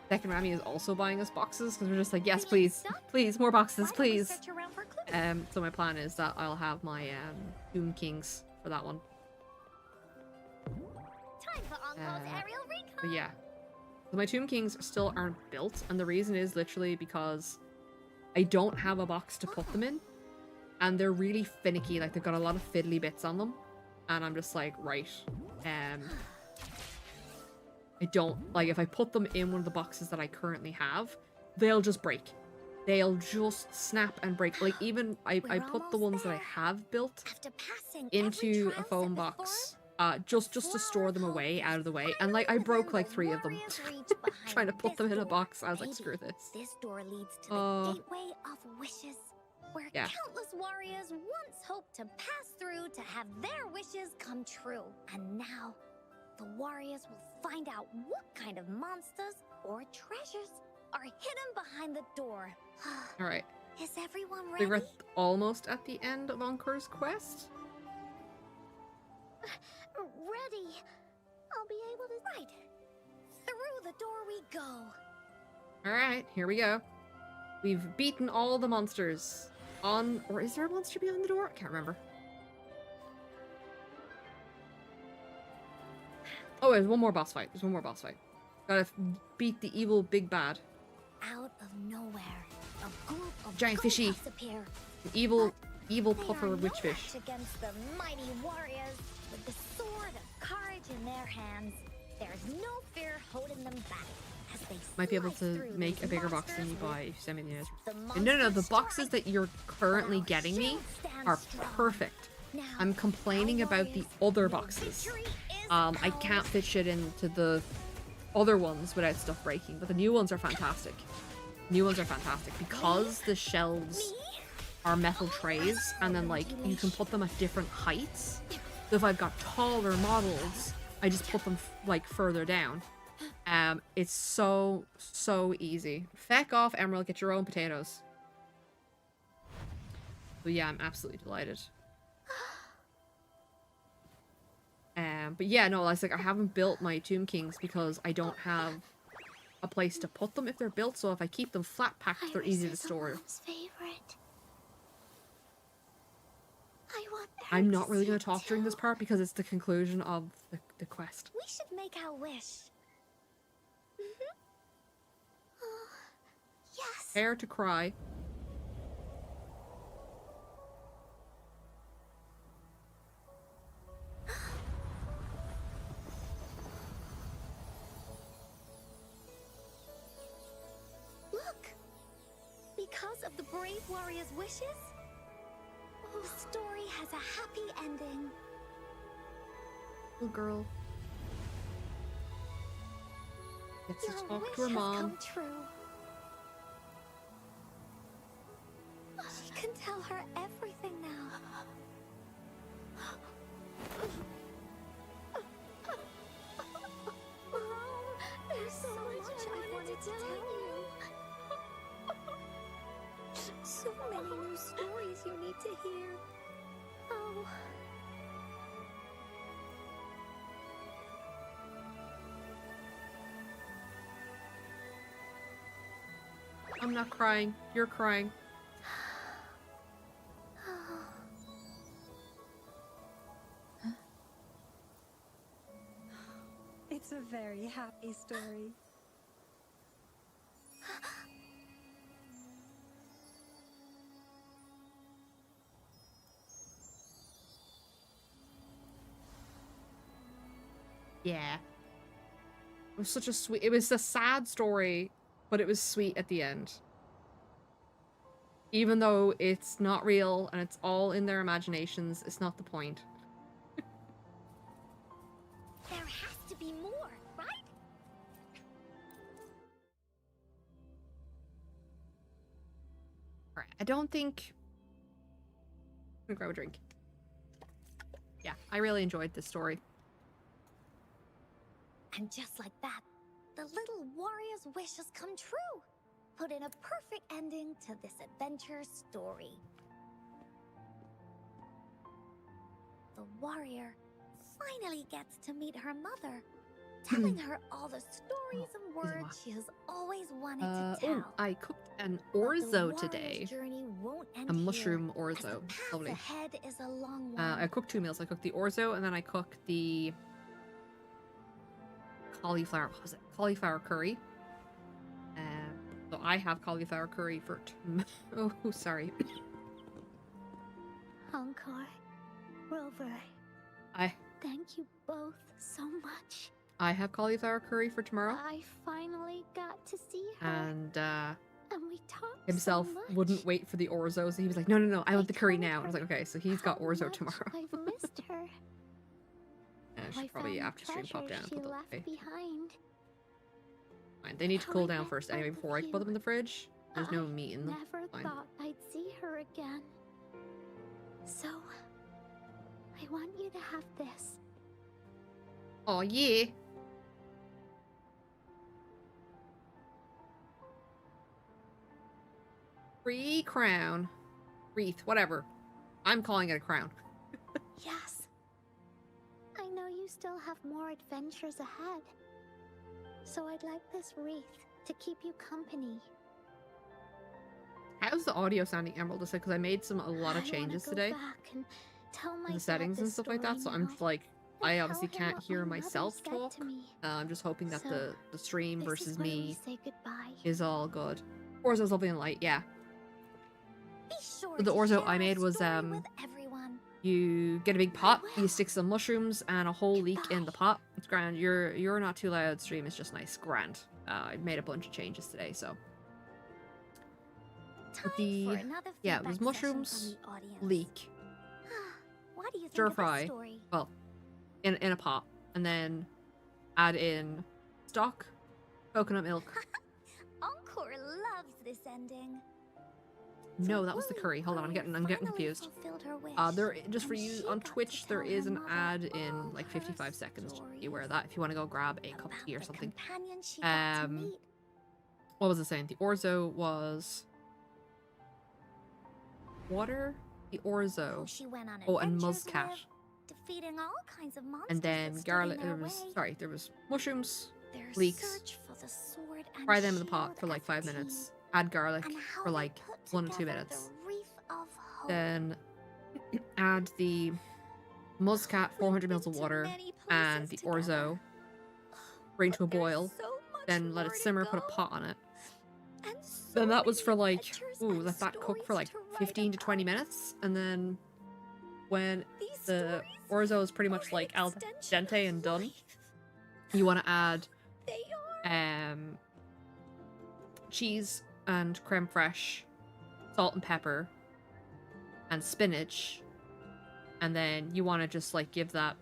Second Rami is also buying us boxes, because we're just like, yes, please, please, more boxes, Why don't we please. search around for clues? So my plan is that I'll have my Tomb Kings for that one. Time for Encore's aerial recon. But yeah. So my Tomb Kings still aren't built, and the reason is literally because I don't have a box to put them in. and they're really finicky. Like, they've got a lot of fiddly bits on them, and I'm just like, right. I don't like, if I put them in one of the boxes that I currently have, they'll just break. They'll just snap and break. Like, even I put the ones that I have built into a foam box, just to store them away, out of the way. And like, I broke like 3 of them trying to put them in a box. I was like, screw this. This door leads to the gateway of wishes, where countless warriors once hoped to pass through to have their wishes come true. And now, the warriors will find out what kind of monsters or treasures are hidden behind the door. All right. Is everyone We ready? were almost at the end of Encore's quest. Ready. I'll be able to... Right. Through the door we go. All right, here we go. We've beaten all the monsters. Or is there a monster behind the door? I can't remember. Oh, there's one more boss fight. There's one more boss fight. Gotta beat the evil big bad. Out of nowhere, a group of Giant fishy. Goldpuffs appear. The evil They puffer are no witchfish. match against the mighty warriors with the sword of courage in their hands. There's no fear holding them back as they Might be able slice to through make a these bigger box than you monsters buy if you send me the others. with No, the monsters boxes strike. that you're currently getting me are perfect. Now, I'm complaining our about the warriors other know boxes. victory is I ours. can't fit shit into the other ones without stuff breaking, but the new ones are fantastic. New ones are fantastic because the shelves are metal trays, and then like you can put them at different heights. So if I've got taller models, I just put them like further down. It's so easy. Feck off, Emerald, get your own potatoes. But yeah, I'm absolutely delighted. But yeah, no, it's like I haven't built my Tomb Kings because I don't have a place to put them if they're built. So if I keep them flat packed, they're easy to Iris is store. Mom's favorite. I want her I'm not really see going it to talk during this too. part because it's the conclusion of the quest. We should make our wish. Yes. Prepare to cry. Look! Because of the brave warrior's wishes, the story has a happy ending. Little girl gets to Your talk wish to her has mom. come true. She can tell her everything now. Mom, there's so much I wanted to tell you. So many new stories you need to hear. Oh. I'm not crying. You're crying. It's a very happy story. Yeah. It was such a sweet... It was a sad story, but it was sweet at the end. Even though it's not real and it's all in their imaginations, it's not the point. There has to be more, right? Alright, I don't think... I'm gonna grab a drink. Yeah, I really enjoyed this story. And just like that, the little warrior's wish has come true. Put in a perfect ending to this adventure story. The warrior finally gets to meet her mother, telling her all the stories and words she has always wanted to tell. I cooked an But the orzo warrior's today. journey won't end A mushroom here, as the orzo. path Lovely. ahead is a long one. I cooked 2 meals. I cooked the orzo and then I cooked the cauliflower. What was it? Cauliflower curry. So I have cauliflower curry for oh, sorry. Encore, Rover, I thank you both so much. have cauliflower curry for tomorrow. I finally got to see her, And we talked himself so much. wouldn't wait for the orzo, so he was like, no, I want the curry told now. And I was her like, okay, so he's got how orzo much tomorrow. I've missed her. And I I should probably found after stream pop treasures down and she put them left away. behind. Fine. They need to How cool I down met first anyway both before I of can put them in you. the fridge. There's no I meat in them. never Fine. thought I'd see her again. So, I want you to have this. Oh yeah. Free crown. Wreath, whatever. I'm calling it a crown. Yes. I know you still have more adventures ahead. So I'd like this wreath to keep you company. How's the audio sounding, Emerald? Just because I made a lot of I changes wanna go today. back and tell my In the dad settings and this stuff like that, so story I'm now, like, and I tell obviously him can't what hear my mother myself said talk. to me. I'm just hoping that So, the stream This versus is when we me say goodbye. is all good. Orzo's lovely and light, yeah. Be sure The to orzo share I our made was, story with everyone. You get a big pot, you will. stick some mushrooms and a whole leek in the Goodbye. pot. It's grand. You're not too loud. Stream is just nice. Grand. I made a bunch of changes today, so. Time The- for another yeah, it was feedback session mushrooms, from the audience. Leek, What do you think stir of fry. this story? Well, in a pot, and then add in stock, coconut milk. Encore loves this ending. No, that was the curry. Hold on, I'm getting confused. There just for you on Twitch, there is an ad in like 55 seconds. Just be aware of that if you want to go grab a cup of tea or something. What was I saying? The orzo was water, the orzo, and muscat, defeating all kinds of monsters and then that stood garlic. in their There was way. there was mushrooms. Their leeks, search for the sword and Fry them in the shield pot for like as 5 tea, minutes. Add garlic and how for they like put 1 or 2 together minutes. the wreath of hope. Then add the muscat, 400 mils of We've been to water, many and places the orzo. together. Bring to a But there's boil. so much Then let more it to simmer. Put a go. pot on it. And so Then that was many for like, adventures ooh, and let that cook for stories like to write 15 to 20 about. minutes. And then when These the stories orzo is pretty much are like an al extension dente of and done, life. you want to add They are. cheese and creme fraiche, salt and pepper, and spinach. And then you want to just like give that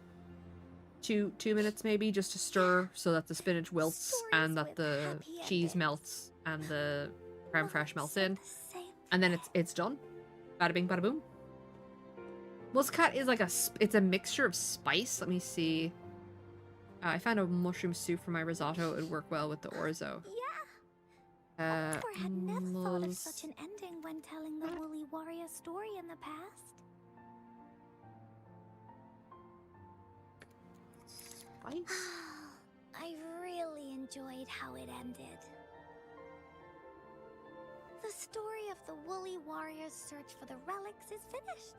two minutes maybe just to stir so that the spinach wilts and Stories that with the happy cheese endings. melts and the creme fraiche melts in. Said the same And then thing. it's done. Bada bing, bada boom. Muscat is like it's a mixture of spice. Let me see. I found a mushroom soup for my risotto. It would work well with the orzo. Yeah, Encore had never thought of mus- such an ending when telling the Woolly Warrior story in the past. Spice? I really enjoyed how it ended. The story of the Woolly Warrior's search for the relics is finished,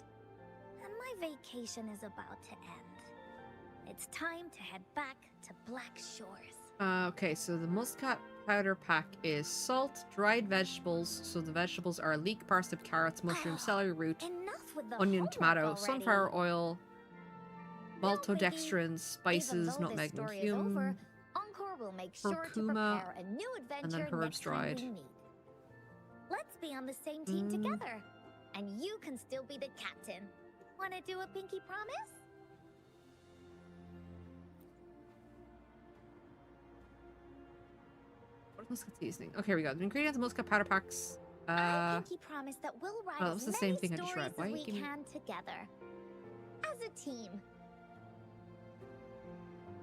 and my vacation is about to end. It's time to head back to Black Shores. Okay, so the muscat powder pack is salt, dried vegetables. So the vegetables are leek, parsnip, carrots, mushroom, celery root, Enough with the onion, homework tomato, already. sunflower oil, No maltodextrin, biggie. spices, Even though nutmeg, this and story is over, cumin. Encore will make sure to curcuma, prepare a new adventure and then herbs next time dried. we meet. Let's be on the same team together, and you can still be the captain. Wanna do a pinky promise? What is muscat seasoning? Okay, here we go. The ingredients of muscat powder packs. I pinky promise that we'll write oh, as that's the many same thing I just stories read. Why as you we give me- can together, as a team.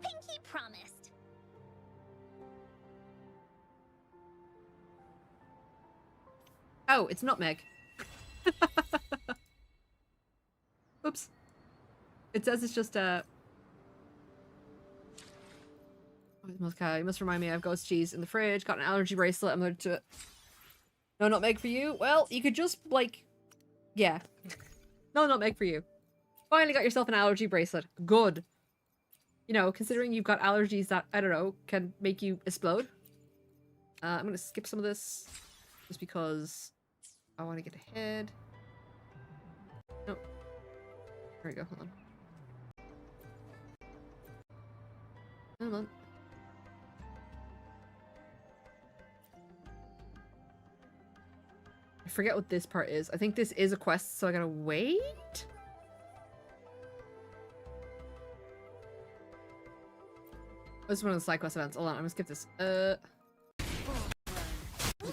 Pinky promised. Oh, it's nutmeg. Oops. It says it's just a. You must remind me I have ghost cheese in the fridge. Got an allergy bracelet. I'm allergic to it. No nutmeg for you? Well, you could just, like... Yeah. No nutmeg for you. Finally got yourself an allergy bracelet. Good. You know, considering you've got allergies that, I don't know, can make you explode. I'm gonna skip some of this. Just because I want to get ahead. Nope. There we go. Hold on. Hold on. I forget what this part is. I think this is a quest, so I gotta wait? This is one of the side quest events. Hold on, I'm gonna skip this.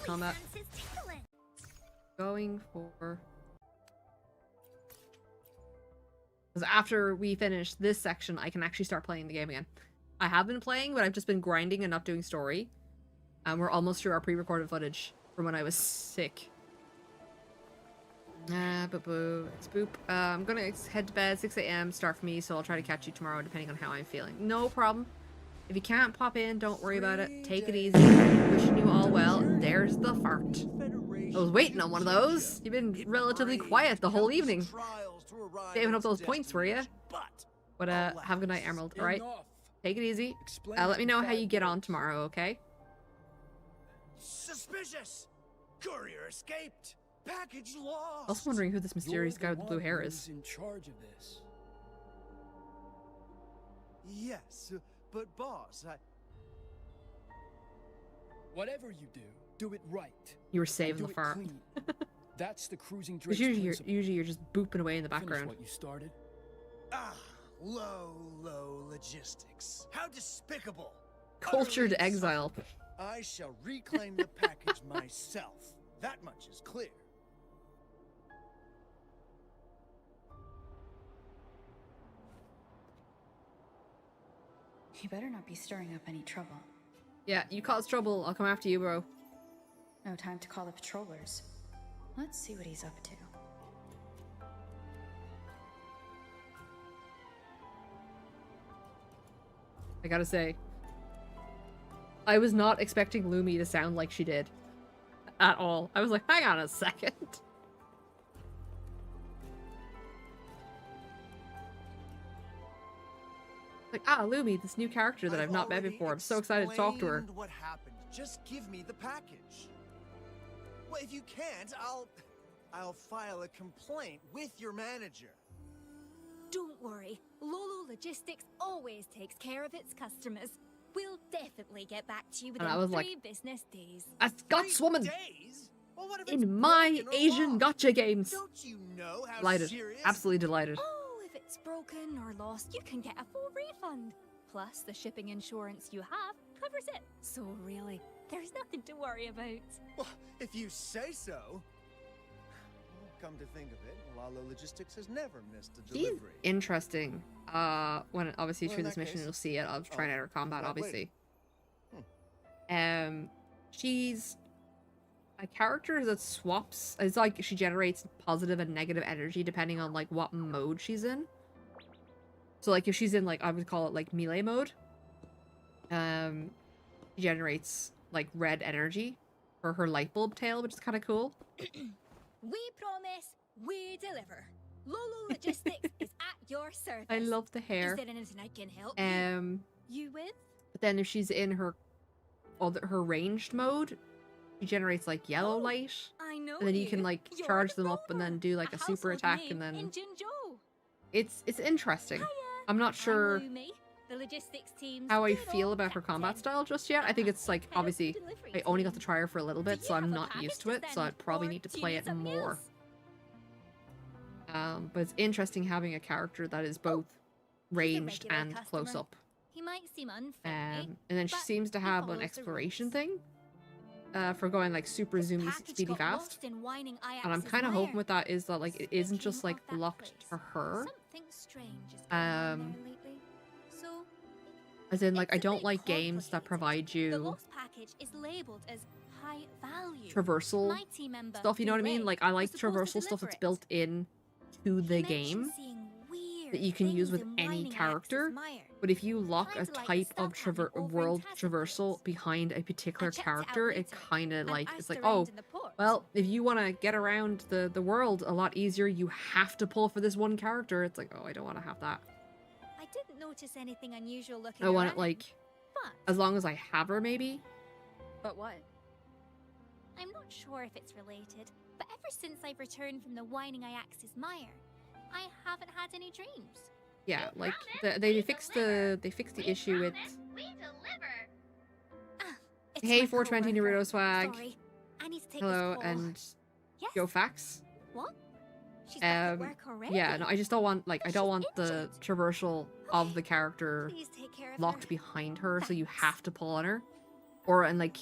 Combat. Going for... Because after we finish this section, I can actually start playing the game again. I have been playing, but I've just been grinding and not doing story. And we're almost through our pre-recorded footage from when I was sick. Boo. It's boop. I'm gonna head to bed, 6 a.m. Start for me, so I'll try to catch you tomorrow depending on how I'm feeling. No problem. If you can't pop in, don't worry about it. Take it easy. Wishing you all well. There's the fart. I was waiting on one of those. You've been relatively quiet the whole evening. Saving up those points, were you? But have a good night, Emerald. All right. Take it easy. Let me know how you get on tomorrow, okay? Suspicious. Courier escaped. Package lost. I was wondering who this mysterious guy with the blue hair is. In charge of this. Yes, but boss, Whatever you do it right. You were saving the fart. That's the cruising Because Drake's usually you're just booping away in the Finish background. what you started. low logistics. How despicable. Cultured Utterly exile. I shall reclaim the package myself. That much is clear. You better not be stirring up any trouble. Yeah, you cause trouble, I'll come after you, bro. No time to call the patrollers. Let's see what he's up to. I gotta say, I was not expecting Lumi to sound like she did. At all. I was like, hang on a second. Like, Lumi, this new character that I've not met before. I'm so excited to talk to her. What happened? Just give me the package. Well, if you can't, I'll file a complaint with your manager. Don't worry, Lolo Logistics always takes care of its customers. We'll definitely get back to you And I within was 3 like, business days. A Scots woman Days? Well, what if it's in my broken or Asian lost? gotcha games. Don't you know how Delighted. serious? Absolutely delighted. Oh, if it's broken or lost, you can get a full refund. Plus, the shipping insurance you have covers it. So really, there's nothing to worry about. Well, if you say so. Well, come to think of it, Lalo Logistics has never missed a She's delivery. interesting. When obviously Well, through in this that mission case- you'll see it. I'll try out her combat, glad obviously. waited. She's a character that swaps. It's like she generates positive and negative energy depending on like what mode she's in. So like if she's in like I would call it like melee mode, she generates like red energy for her light bulb tail, which is kind of cool. We promise, we deliver. Lolo Logistics is at your service. I love the hair. Is there anything I can help you with? But then if she's in her ranged mode, she generates like yellow light, I know and then you can like You're charge the them up and then Rover, do like a super household attack, name and then in Jinzhou. it's interesting. Hiya, I'm not sure I'm Lumi, the logistics team's how I good feel old about her combat captain. style just yet. I think it's like Head of the obviously delivery I only got team. to try her for a little Do bit, you so I'm have a not package used to it. So send, I'd probably or need to do you play need it something more. else? But it's interesting having a character that is both He's a ranged regular and close customer. up. He might seem unfriendly, And then she but seems to he have an follows the exploration rules. thing for going like super His zoomy, package speedy got fast. lost in whining And I'm Ajax's kind of hoping mire. with that is that like it isn't just Speaking like of that locked to place, her. Something strange is going on there lately. So, As in, like, it's I a don't bit like games that complicated. provide The you lost package is labeled as high value. traversal My team member, stuff, you know what I mean? Ray, Like, I like was supposed to traversal stuff deliver that's it. built in to the He game mentioned seeing weird that you can use things with in any whining Ajax's character. mire. But if you lock a Kinda like the type of stuff happening over in world Tassie traversal Place. behind a particular checked it out character, it later, kind of and like, asked it's like, around oh, in the port. well, if you want to get around the world a lot easier, you have to pull for this one character. It's like, oh, I don't want to have that. I didn't notice anything unusual looking I want it around, like, but as long as I have her, maybe. But what? I'm not sure if it's related, but ever since I've returned from the whining Ajax's mire, I haven't had any dreams. Yeah, like they fixed the issue with. It's Hey, my 420 coworker. Naruto swag. Sorry, I need to take Hello, this call. and Yes? Yo Fax. What? She's back at work already? Yeah, no, I just don't want, like, I But don't she's want the injured. traversal of the character Please take care of locked her. behind her, so you Thanks. have to pull on her. Or, and like,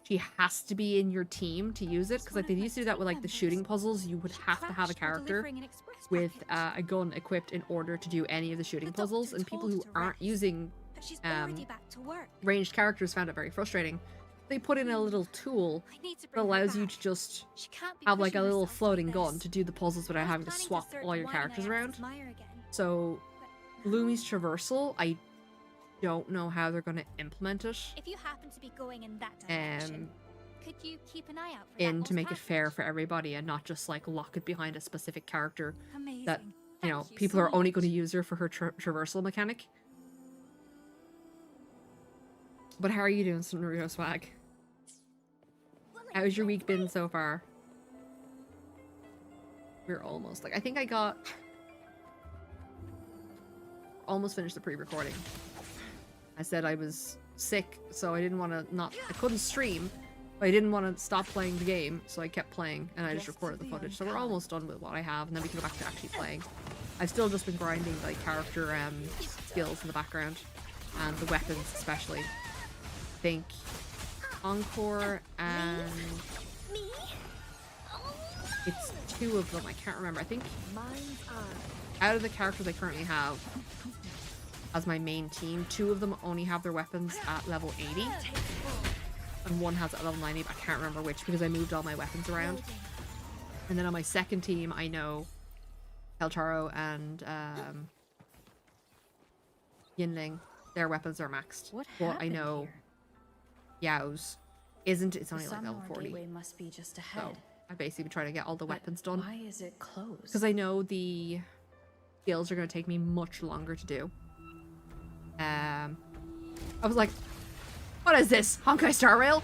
she has to be in your team to use it, because like they used to do that with like the shooting puzzles. You would have to have a character with a gun equipped in order to do any of the shooting puzzles, and people who aren't using She's already back to work. ranged characters found it very frustrating. They put in a little tool I need to that bring her allows you back. to just She can't be have like a pushing little herself like floating this. gun to do the puzzles without I was having to planning swap search all your why characters my around. access Mire again, So but Lumi's traversal, I don't know how they're going to implement it if you happen to be going in that direction, could you keep an eye out for that in lost to make it fair package? for everybody and not just like lock it behind a specific character Amazing. that, you know, Thank you people so are only much. going to use her for her traversal mechanic. But how are you doing, Naruto swag? How's your week been so far? We're almost, like, I think I got almost finished the pre-recording. I said I was sick, so I didn't want to I couldn't stream, but I didn't want to stop playing the game, so I kept playing, and I just recorded the footage. So we're almost done with what I have, and then we can go back to actually playing. I've still just been grinding, like, character skills in the background, and the weapons especially. I think Encore and it's 2 of them, I can't remember. I think out of the characters I currently have as my main team, 2 of them only have their weapons at level 80 and 1 has it at level 90, but I can't remember which because I moved all my weapons around. And then on my second team I know Keltaro and Yinling, their weapons are maxed. What but I happened know here? Yao's isn't, it's only The like level Sunmore 40. Gateway must be just So ahead. I basically try to get all the But weapons done. Why is it closed? Because I know the skills are going to take me much longer to do. I was like, what is this? Honkai Star Rail?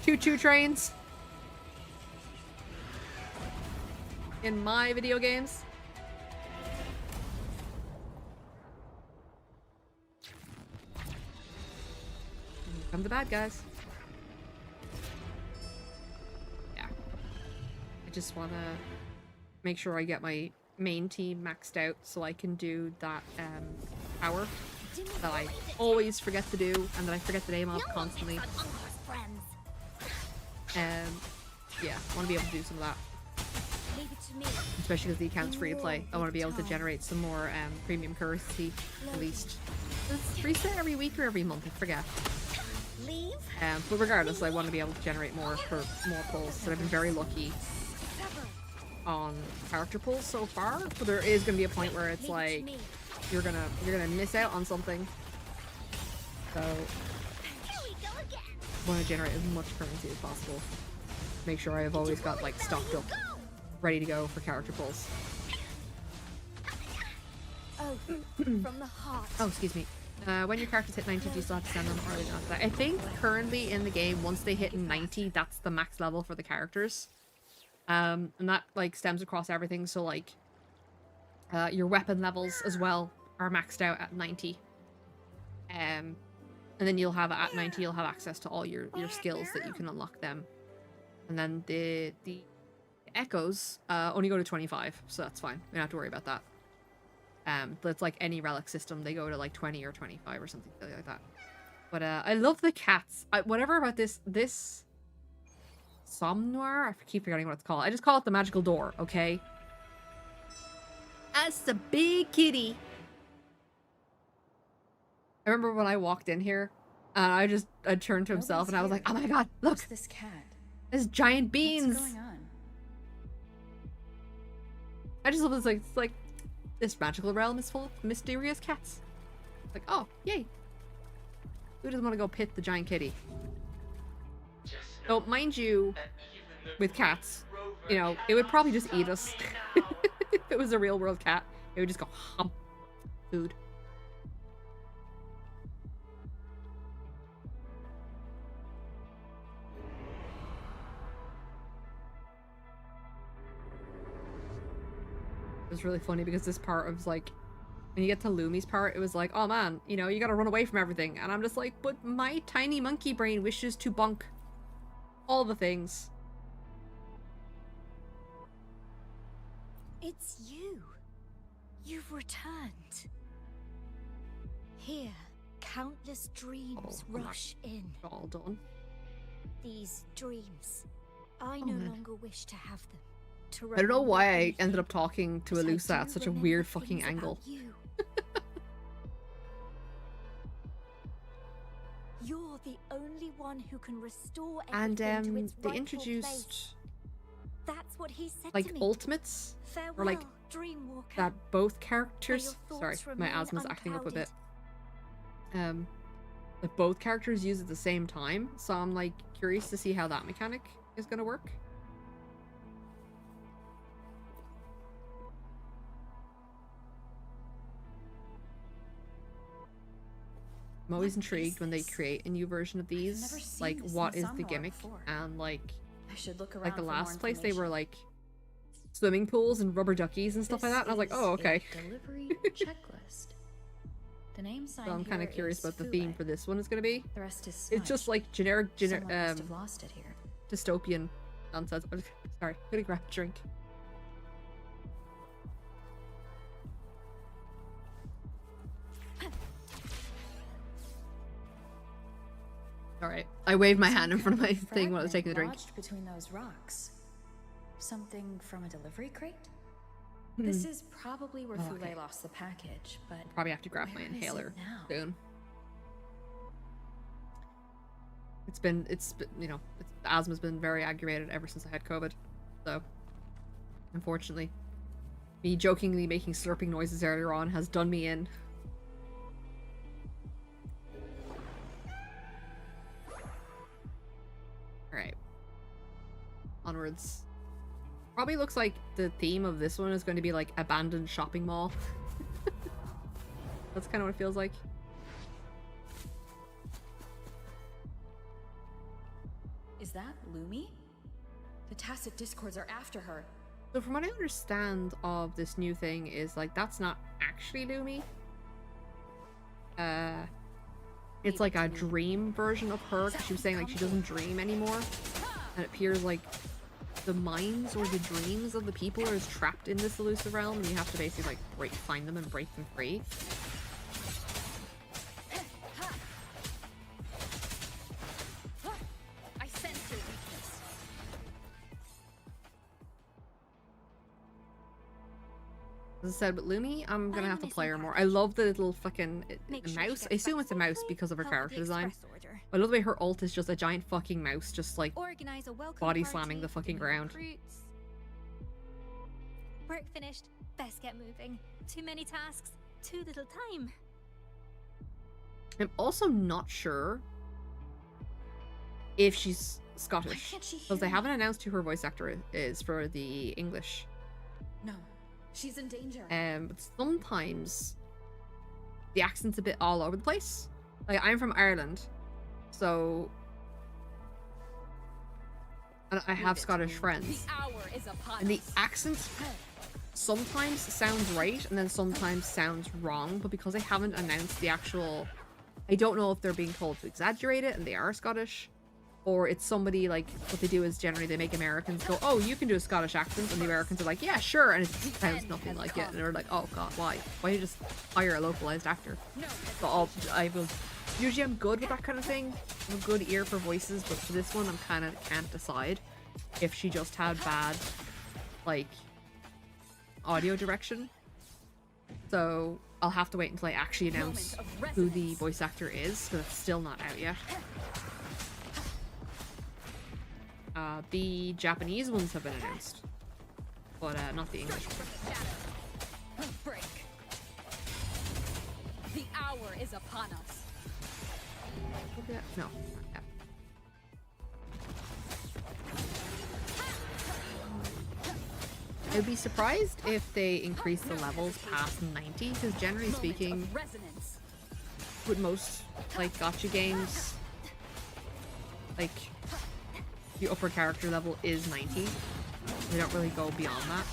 Choo-choo trains? In my video games? Here come the bad guys. Yeah. I just want to make sure I get my main team maxed out so I can do that power that I always forget to do and that I forget the name of constantly. Yeah, I want to be able to do some of that. Leave it to me. Especially because the account's free to play. I want to be able to generate some more premium currency, at least. It's reset every week or every month, I forget. Leave? But regardless, I want to be able to generate more for more pulls. So I've been very lucky on character pulls so far. But there is going to be a point where it's like you're gonna miss out on something. So I want to generate as much currency as possible. Make sure I've always got like stocked up, ready to go for character pulls. Oh, from the heart. Oh, excuse me. When your characters hit 90, do you still have to send them or are they not? I think currently in the game, once they hit 90, that's the max level for the characters. And that like stems across everything. So like your weapon levels as well are maxed out at 90. And then you'll have at 90, you'll have access to all your skills that you can unlock them. And then the echoes only go to 25, so that's fine. We don't have to worry about that. But it's like any relic system, they go to like 20 or 25 or something like that. But I love the cats. Whatever about this Somnoir, I keep forgetting what it's called. I just call it the magical door, okay? That's a big kitty. I remember when I walked in here, and I turned to himself and I was like, oh my god, look! What's this cat? There's giant beans! What's going on? I just love this, like, it's like, this magical realm is full of mysterious cats. Like, oh, yay. Who doesn't want to go pit the giant kitty? So, mind you, with cats, you know, it would probably just eat us. If it was a real world cat, it would just go, hump, food. It was really funny because this part was like, when you get to Lumi's part, it was like, oh man, you know, you gotta run away from everything. And I'm just like, but my tiny monkey brain wishes to bonk all the things. It's you. You've returned. Here, countless dreams rush in. All done. These dreams, I no longer wish to have them. I don't know why I ended up talking to Elusa at such a weird fucking angle. You're the only one who can restore And everything to its they rightful introduced place. That's what he said like to me. ultimates, Farewell, or like Dreamwalker. that both characters. May your Sorry, thoughts my remain asthma's acting up a bit. unclouded. That both characters use at the same time. So I'm like curious to see how that mechanic is gonna work. I'm always intrigued when they create a new version of these. Like, what is the gimmick? And like I should look around the for more last place they were information. like swimming pools and rubber duckies and stuff like that, and I was like, oh, okay. Delivery checklist. The name sign So I'm kind of here curious is what the Fule. theme for this one is going to be. The rest is It's just smudged. like generic Someone must have lost it here. dystopian nonsense. Sorry, gonna grab a drink. Alright, I waved my hand in front of my thing when I was taking the drink. Lodged between those rocks. Something from a delivery crate? This is probably where Fule okay. lost the package, but Probably have to grab my where is it inhaler now? soon. It's been, you know, the asthma's been very aggravated ever since I had COVID. So, unfortunately, me jokingly making slurping noises earlier on has done me in. Alright. Onwards. Probably looks like the theme of this one is going to be like abandoned shopping mall. That's kind of what it feels like. Is that Lumi? The Tacit Discords are after her. So from what I understand of this new thing is like that's not actually Lumi. It's like a dream version of her, 'cause she was saying like she doesn't dream anymore. And it appears like the minds or the dreams of the people are trapped in this elusive realm, and you have to basically like find them and break them free. I sense your weakness. As I said, with Lumi, I'm gonna have to play her Finally, more. I love the little fucking Make the sure she mouse. gets I assume back it's a mouse safely. because of her Help with character the design. express order. I love the way her ult is just a giant fucking mouse, just like Organize a welcome body party slamming the for fucking new ground. recruits. Work finished. Best get moving. Too many tasks. Too little time. I'm also not sure if she's Scottish, can't she because they hear haven't announced who her voice actor is for the English. No, she's in danger. But sometimes the accent's a bit all over the place. Like, I'm from Ireland, so and I have Scottish friends, hour is upon and the accent sometimes sounds right and then sometimes sounds wrong, but because they haven't announced the actual, I don't know if they're being told to exaggerate it and they are Scottish, or it's somebody like, what they do is generally they make Americans go, oh, you can do a Scottish accent, and the Americans are like, yeah, sure, and it sounds nothing like it, and they're like, oh god, why don't you just hire a localized actor? But usually I'm good with that kind of thing. I have a good ear for voices, but for this one I'm kind of can't decide if she just had bad like audio direction. So I'll have to wait until I actually announce who the voice actor is, because it's still not out yet. The Japanese ones have been announced, but not the English ones. break. The hour is upon us. No, not yet. I'd be surprised if they increase the levels past 90, because generally speaking, Resonance. with most like gacha games, like the upper character level is 90. They don't really go beyond that.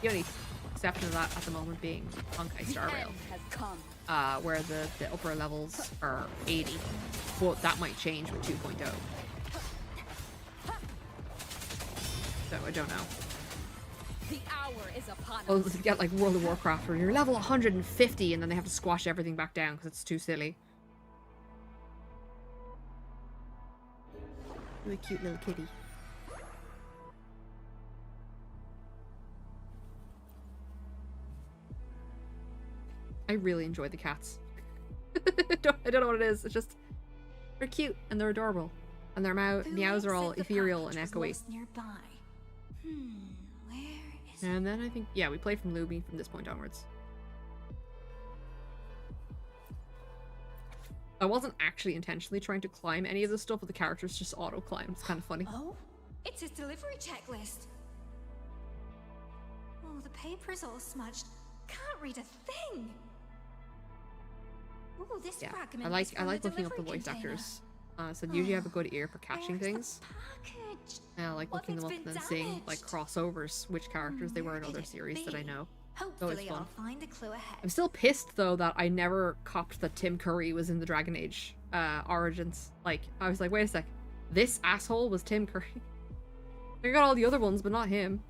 The only exception of that at the moment being Honkai Star Rail, Has come. where the upper levels are 80, but that might change with 2.0. So I don't know. The hour is upon us. Well, you get like World of Warcraft where you're level 150 and then they have to squash everything back down because it's too silly. You're a cute little kitty. I really enjoy the cats. I don't know what it is. It's just they're cute and they're adorable, and their meows are all ethereal and echoey. Nearby. Where is it? And then I think, yeah, we play from Luby from this point onwards. I wasn't actually intentionally trying to climb any of this stuff, but the characters just auto climb. It's kind of funny. Oh, it's his delivery checklist. Oh, the paper's all smudged. Can't read a thing. Oh, this Yeah, fragment I is like from looking up the delivery voice container. actors. So usually I have a good ear for catching Where's the things. package? And I like What looking if them up it's and then been seeing like damaged? crossovers, which characters they were in Where other could it series that I be? know. Hopefully fun. I'll find a clue ahead. I'm still pissed though that I never copped that Tim Curry was in the Dragon Age Origins. Like, I was like, wait a sec, this asshole was Tim Curry. I got all the other ones, but not him.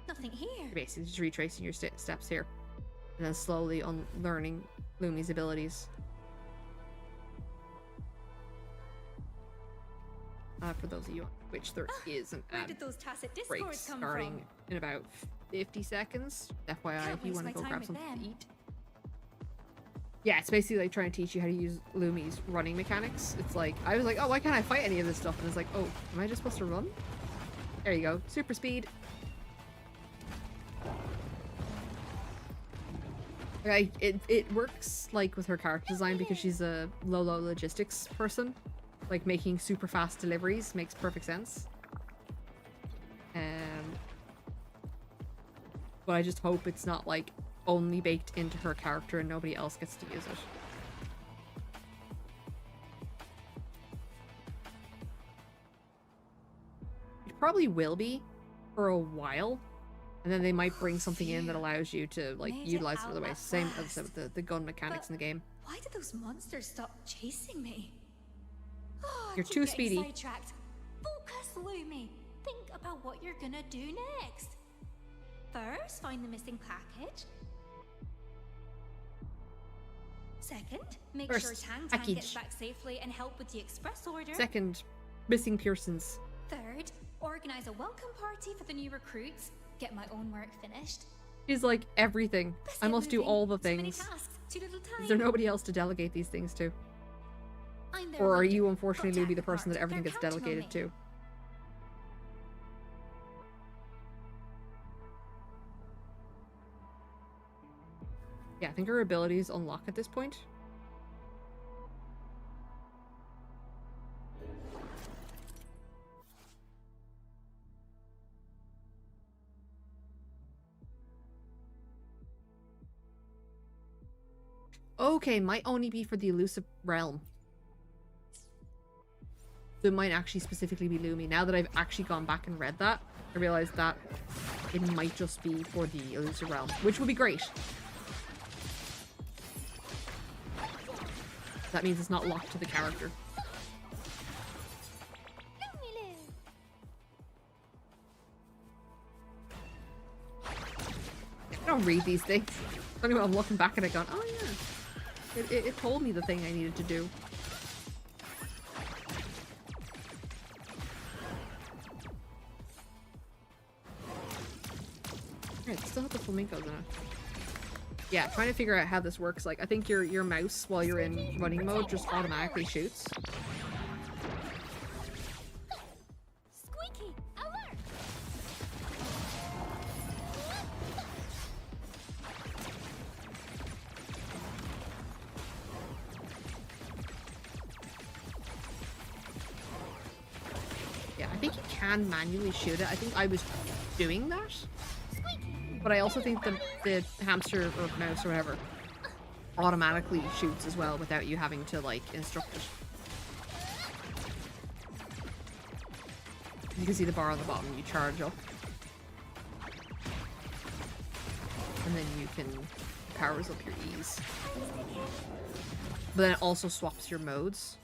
Nothing here. You're basically just retracing your steps here, and then slowly unlearning Lumi's abilities. For those of you on Twitch, there is an Where ad did those tacit break discords come starting from? in about 50 seconds. FYI, Can't if you waste want to my go time grab with something them. to eat. Yeah, it's basically like trying to teach you how to use Lumi's running mechanics. It's like, I was like, oh, why can't I fight any of this stuff? And it's like, oh, am I just supposed to run? There you go. Super speed. Like, it works like with her character design because she's a low logistics person. Like, making super fast deliveries makes perfect sense. But I just hope it's not like only baked into her character and nobody else gets to use it. It probably will be for a while, and then they might bring something in that allows you to like Made it utilize it out other ways. at Same as last. the gun mechanics in the game. Why did those monsters stop chasing me? Oh, I You're keep too getting speedy. Sidetracked. Focus, Lumi. Think about what you're gonna do next. First, find the missing package. Second, make sure First, Tang package. gets back safely and help with the express order. Second, missing Pearsons. Third, organize a welcome party for the new recruits. Get my own work finished. She's like everything. Let's I get must do moving. all the Too many things. tasks, too little time. Is there nobody else to delegate these things to? I'm their Or are leader. you Got unfortunately to Luby act the person part. that everything They're gets counting on delegated me. to? Yeah, I think her abilities unlock at this point. Okay, might only be for the elusive realm. So it might actually specifically be Lumi. Now that I've actually gone back and read that, I realize that it might just be for the elusive realm, which would be great. That means it's not locked to the character. I don't read these things. Only when I'm looking back at it going, oh yeah. It told me the thing I needed to do. Right, still have the flamingos in it. Yeah, trying to figure out how this works. Like, I think your mouse, while you're in running mode, just automatically shoots. Squeaky, alert! Yeah, I think you can manually shoot it. I think I was doing that. But I also think the hamster or mouse or whatever automatically shoots as well without you having to like instruct it. You can see the bar on the bottom, you charge up. And then you can powers up your E's. But then it also swaps your modes.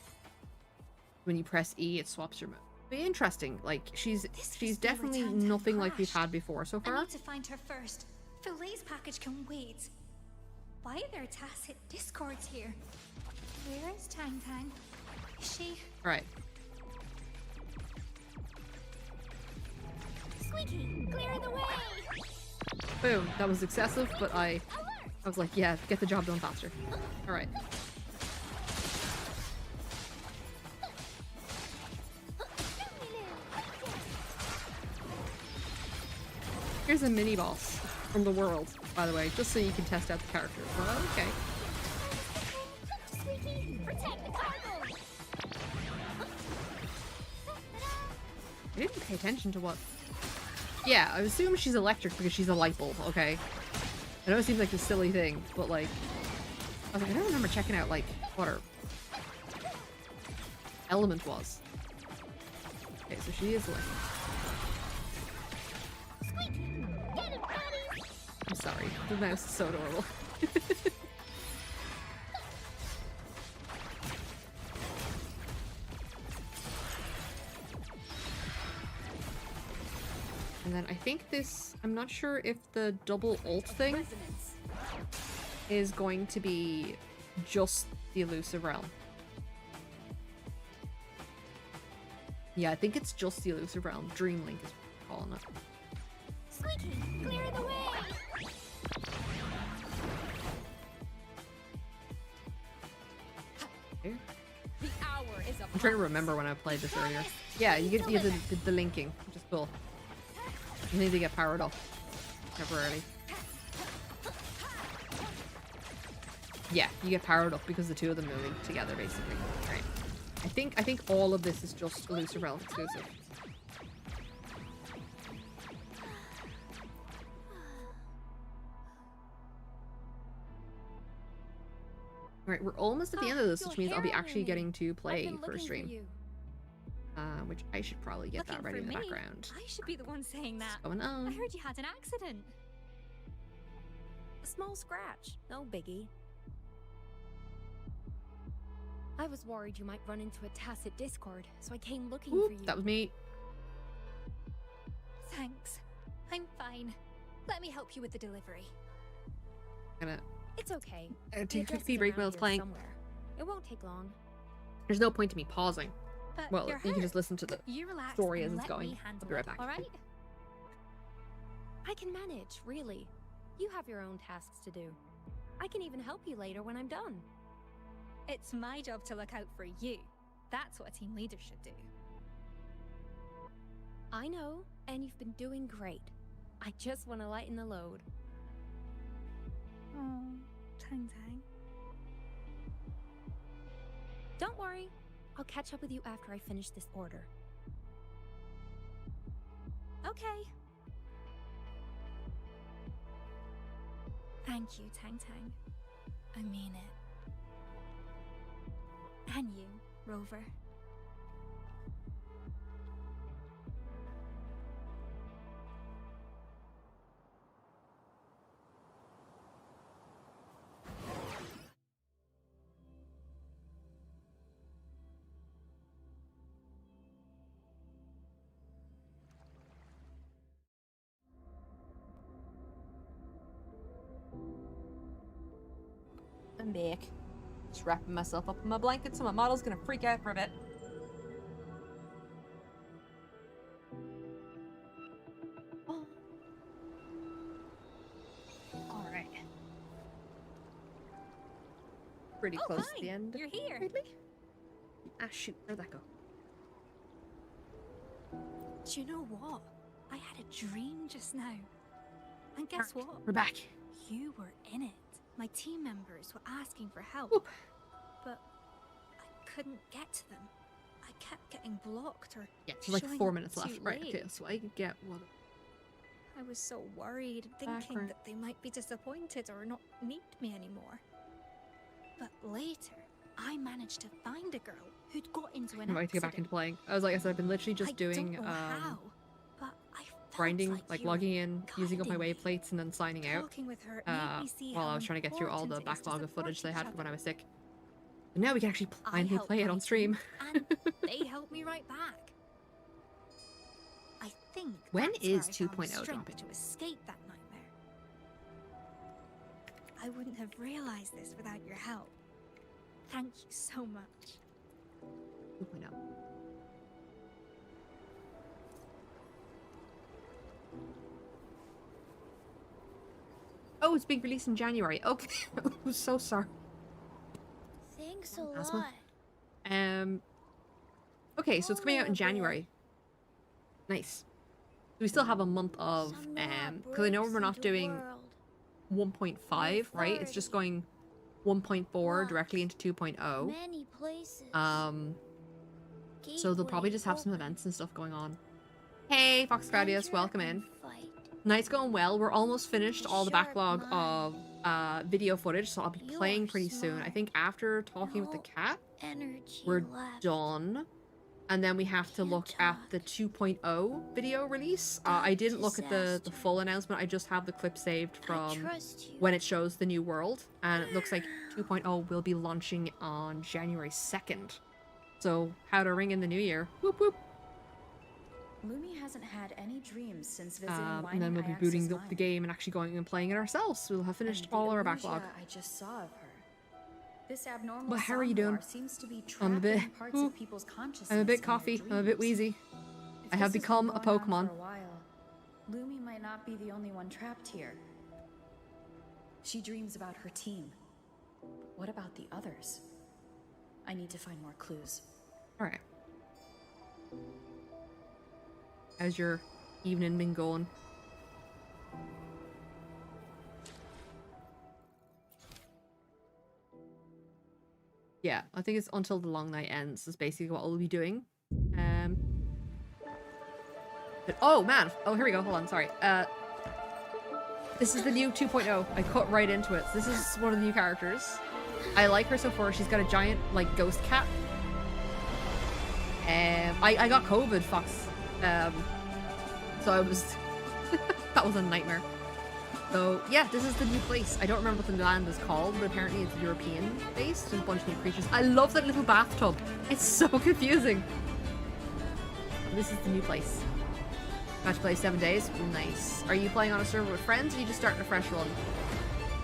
When you press E, it swaps your mode. Be interesting. Like she's definitely nothing like we've had before so far. I need to find her first. Philet's package can wait. Why are there tacit discords here? Where is Tang Tang? Is she? Right. Squeaky, clear the way! Boom. That was excessive, but I was like, yeah, get the job done faster. All right. Here's a mini boss from the world, by the way, just so you can test out the character. Well, okay. Squeaky, protect the cargo! I didn't pay attention to what... Yeah, I assume she's electric because she's a light bulb, okay? I know it seems like a silly thing, but like... I was like, I don't remember checking out, like, what her element was. Okay, so she is electric. I'm sorry, the mouse is so adorable. And then I think this, I'm not sure if the double ult thing is going to be just the elusive realm. Yeah, I think it's just the elusive realm. Dreamlink is what we're calling it. Squeaky, clear the way! The hour is upon. I'm trying to remember when I played this earlier. Yeah, you get the linking, which is cool. You need to get powered up temporarily. Yeah, you get powered up because the two of them moving together, basically. Right. I think all of this is just elusive realm exclusive. Alright, we're almost at the end of this, which means I'll be actually getting to play for a stream. Which I should probably get that ready in the background. I should be the one saying that. What's going on? I heard you had an accident. A small scratch, no biggie. I was worried you might run into a tacit discord, so I came looking for you. That was me. Thanks. I'm fine. Let me help you with the delivery. It's okay. Take a quick tea break while it's playing. Somewhere. It won't take long. There's no point to me pausing. But Well, you're you can hurt. just listen to the You relax story and as it's let me going. handle I'll be right back. All right? I can manage, really. You have your own tasks to do. I can even help you later when I'm done. It's my job to look out for you. That's what a team leader should do. I know, and you've been doing great. I just want to lighten the load. Oh, Tang Tang. Don't worry. I'll catch up with you after I finish this order. Okay. Thank you, Tang Tang. I mean it. And you, Rover. I'm back. Just wrapping myself up in my blanket so my model's gonna freak out for a bit. Oh. Alright. Pretty close to the end. You're here. Really? Ah, shoot. Where'd that go? Do you know what? I had a dream just now. And guess what? We're back. You were in it. My team members were asking for help. Whoop. But I couldn't get to them. I kept getting blocked or Yeah, there's like showing 4 up minutes left. too Right, late. okay, so I can get what... I was so worried, thinking Background. that they might be disappointed or not need me anymore. But later, I managed to find a girl who'd got into an I'm about to get back into playing. I was like I said, I've been literally just doing don't know how, but I felt grinding, like you were logging in, using up my guiding me. wayplates, and then signing out. Talking with her made me see While how I was trying to get through all the important it is to backlog of support footage that I each had from when I other. was sick. And now we can actually I finally helped play it on guide stream. them, and they helped me right back. I think When that's is where I found 2.0 strength dropping? to escape that nightmare. I wouldn't have realized this without your help. Thank you so much. 2.0. Oh, it's being released in January. Okay. I'm so sorry. Thanks a Asthma. lot. Okay, so it's coming out in January. Nice. So we still have a month of because I know we're not doing 1.5, right? It's just going 1.4 directly into 2.0. Many places. So they'll probably just have some events and stuff going on. Hey, Fox Claudius, welcome in. Night's going well. We're almost finished all the backlog of video footage, so I'll be playing pretty soon. I think after talking with the cat, we're done. And then we have to look at the 2.0 video release. I didn't look at the full announcement. I just have the clip saved from when it shows the new world. And it looks like 2.0 will be launching on January 2nd. So, how to ring in the new year. Whoop whoop. Lumi hasn't had any dreams since visiting And then we'll be booting up the game and actually going and playing it ourselves. We'll have finished all our backlog. I just saw of her. This abnormal Well, how are you doing? seems to be I'm a bit. trapping parts of people's consciousness. I'm a bit in their coffee. I'm a bit dreams. wheezy. If I have this has become been a going on Pokemon. for a while, Lumi might not be the only one trapped here. She dreams about her team. What about the others? I need to find more clues. All right. How's your evening been going? Yeah, I think it's until the long night ends is basically what we'll be doing. But oh man, oh here we go. Hold on, sorry. This is the new 2.0. I cut right into it. This is one of the new characters. I like her so far. She's got a giant like ghost cat. I got COVID, Fox. So I was that was a nightmare. So yeah, this is the new place. I don't remember what the land is called, but apparently it's European based. There's a bunch of new creatures. I love that little bathtub. It's so confusing. This is the new place. Got to play 7 days. Nice. Are you playing on a server with friends, or are you just starting a fresh run?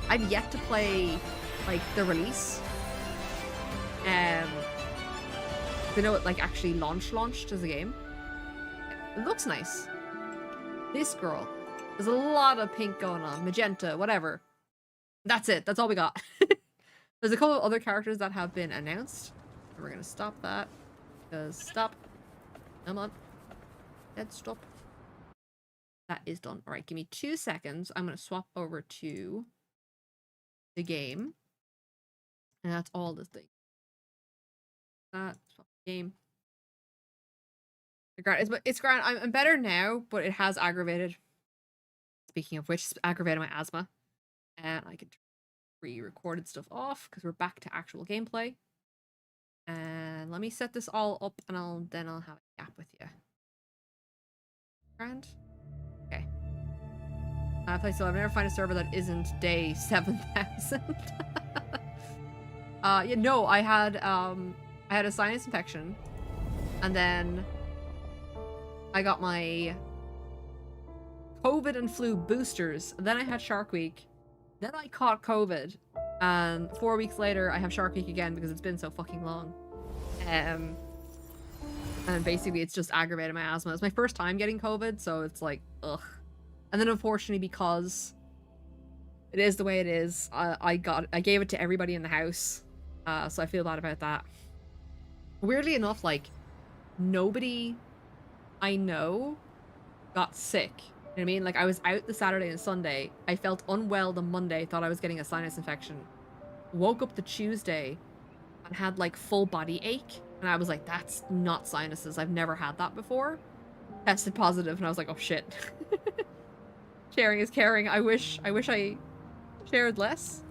I've yet to play like the release. I know it like actually launched as a game. It looks nice. This girl. There's a lot of pink going on. Magenta, whatever. That's it. That's all we got. There's a couple of other characters that have been announced. We're gonna stop that. Because stop. Come on. Dead stop. That is done. Alright, give me 2 seconds. I'm gonna swap over to the game. And that's all the thing. That swap the game. It's grand. I'm better now, but it has aggravated. Speaking of which, it's aggravated my asthma. And I can turn pre-recorded stuff off because we're back to actual gameplay. And let me set this all up, and then I'll have a gap with you. Grand. Okay. I've never find a server that isn't day 7,000. Yeah, no, I had a sinus infection, and then I got my COVID and flu boosters. Then I had Shark Week. Then I caught COVID. And 4 weeks later, I have Shark Week again because it's been so fucking long. And basically, it's just aggravated my asthma. It's my first time getting COVID, so it's like, ugh. And then unfortunately, because it is the way it is, I gave it to everybody in the house. So I feel bad about that. Weirdly enough, like, nobody I know got sick. You know what I mean? Like, I was out the Saturday and Sunday. I felt unwell the Monday, thought I was getting a sinus infection. Woke up the Tuesday and had, like, full body ache. And I was like, that's not sinuses. I've never had that before. Tested positive, and I was like, oh, shit. Sharing is caring. I wish I shared less.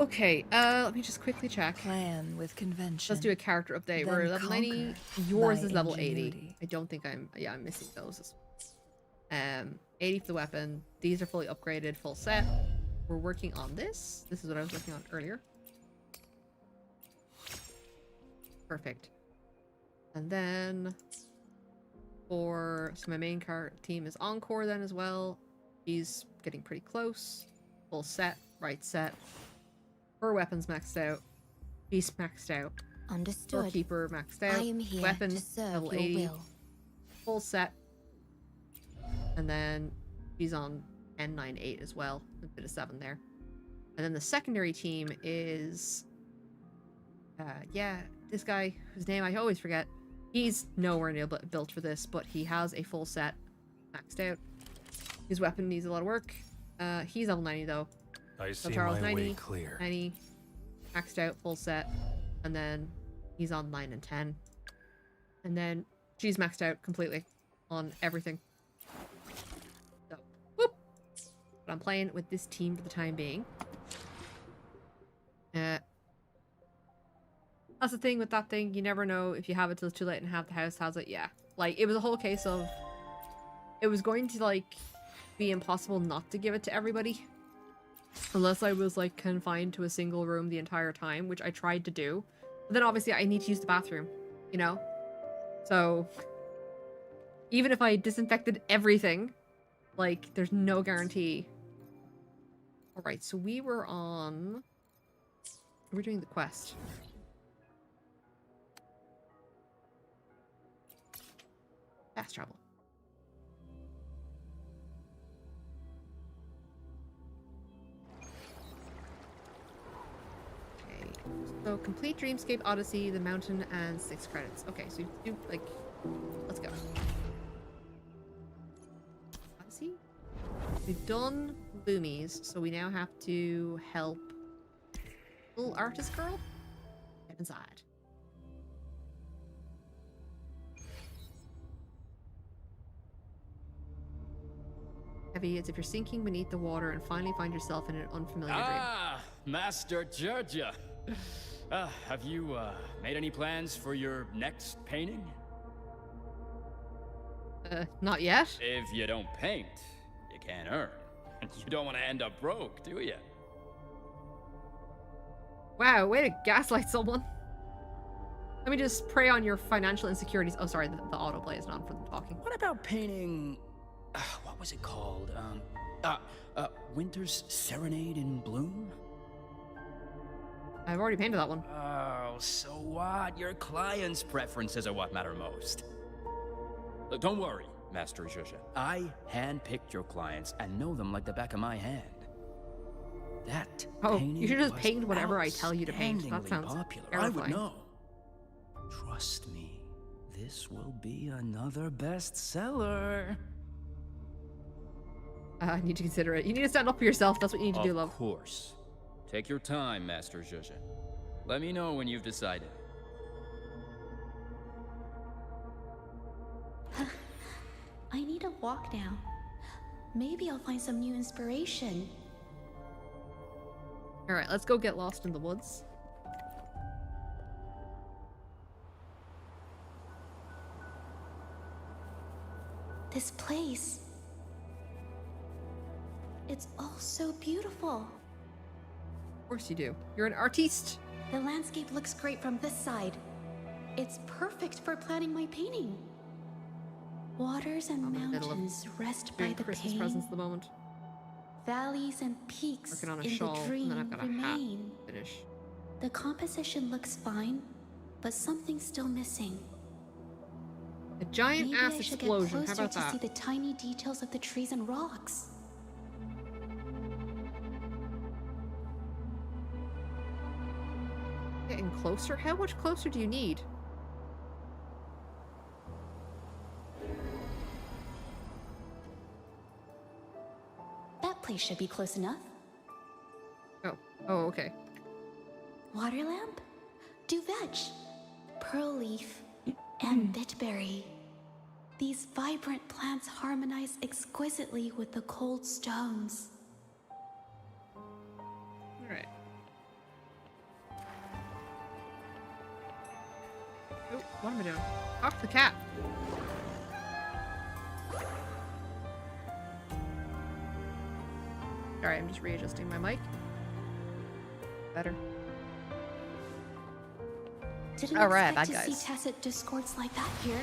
Okay, let me just quickly check. Plan with convention. Let's do a character update. Then We're level 90. conquer Yours by is level 80. ingenuity. I don't think I'm... Yeah, I'm missing those. 80 for the weapon. These are fully upgraded, full set. We're working on this. This is what I was working on earlier. Perfect. And then... So my main team is Encore then as well. He's getting pretty close. Full set. Right set. Her weapon's maxed out. Beast maxed out. Understood. Doorkeeper maxed out. I am here Weapon to serve level your 80. will. Full set. And then he's on N98 as well. A bit of 7 there. And then the secondary team is... yeah, this guy whose name I always forget. He's nowhere near built for this, but he has a full set maxed out. His weapon needs a lot of work. He's level 90 though. I So see Charles my 90, way clear. 90, maxed out, full set. And then he's on 9 and 10. And then she's maxed out completely on everything. So, whoop! But I'm playing with this team for the time being. That's the thing with that thing. You never know if you have it till it's too late and have the house has it. Yeah. Like, it was a whole case of... It was going to, like, be impossible not to give it to everybody. Unless I was, like, confined to a single room the entire time, which I tried to do. But then, obviously, I need to use the bathroom. You know? So... Even if I disinfected everything, like, there's no guarantee. Alright, so we were on... We're doing the quest. Fast travel. Okay, so complete Dreamscape Odyssey, the mountain, and 6 credits. Okay, so you do, like, let's go. Odyssey? We've done Loomies, so we now have to help little artist girl get inside. Heavy as if you're sinking beneath the water and finally find yourself in an unfamiliar Ah, Master Georgia. Have you made any plans for your next painting? dream. Not yet. If you don't paint, you can't earn. You don't want to end up broke, do you? Wow, way to gaslight someone. Let me just prey on your financial insecurities. Oh, sorry, the autoplay is not for them talking. What about painting... what was it called? Winter's Serenade in Bloom? I've already painted that one. Oh, so what? Your clients' preferences are what matter most. Look, don't worry, Master Zhuzha. I handpicked your clients and know them like the back of my hand. That painting you should just was paint whatever I tell you to paint. That sounds popular. terrifying. I would know. Trust me, this will be another bestseller. I need to consider it. You need to stand up for yourself. That's what you need to do, love. Of course. Take your time, Master Zhuzha. Let me know when you've decided. I need a walk now. Maybe I'll find some new inspiration. Alright, let's go get lost in the woods. This place. It's all so beautiful. Of course you do. You're an artiste. The landscape looks great from this side. It's perfect for planning my painting. Waters and I'm in the middle of mountains rest by doing the Christmas pain. presents at the moment. Valleys and peaks Working on a in shawl, the and dream then I've got a hat remain. to finish. The composition looks fine, but something's still missing. A giant Maybe ass I should explosion. get How closer about to that? see the tiny details of the trees and rocks. Getting closer? How much closer do you need? That place should be close enough. Oh, okay. Water lamp, duvetch, pearl leaf, and bitberry. These vibrant plants harmonize exquisitely with the cold stones. Alright. What am I doing? Talk to the cat. Alright, I'm just readjusting my mic. Better. Didn't Alright, expect bad to guys. see Tacit discords like that here.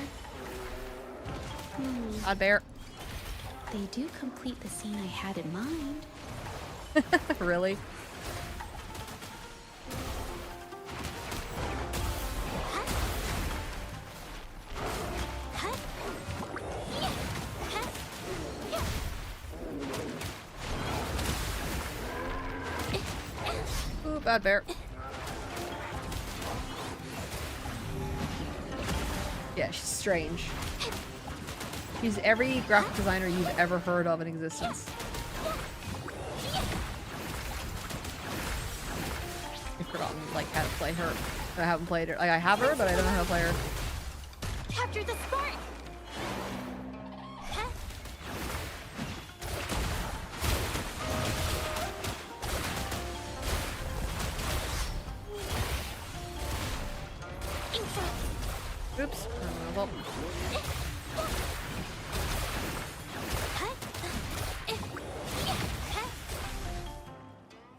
Odd bear. They do complete the scene I had in mind. Really? Ooh, bad bear. Yeah, she's strange. She's every graphic designer you've ever heard of in existence. I've forgotten, like, how to play her. I haven't played her. Like, I have her, but I don't know how to play her. Capture the spark! Oops. Well.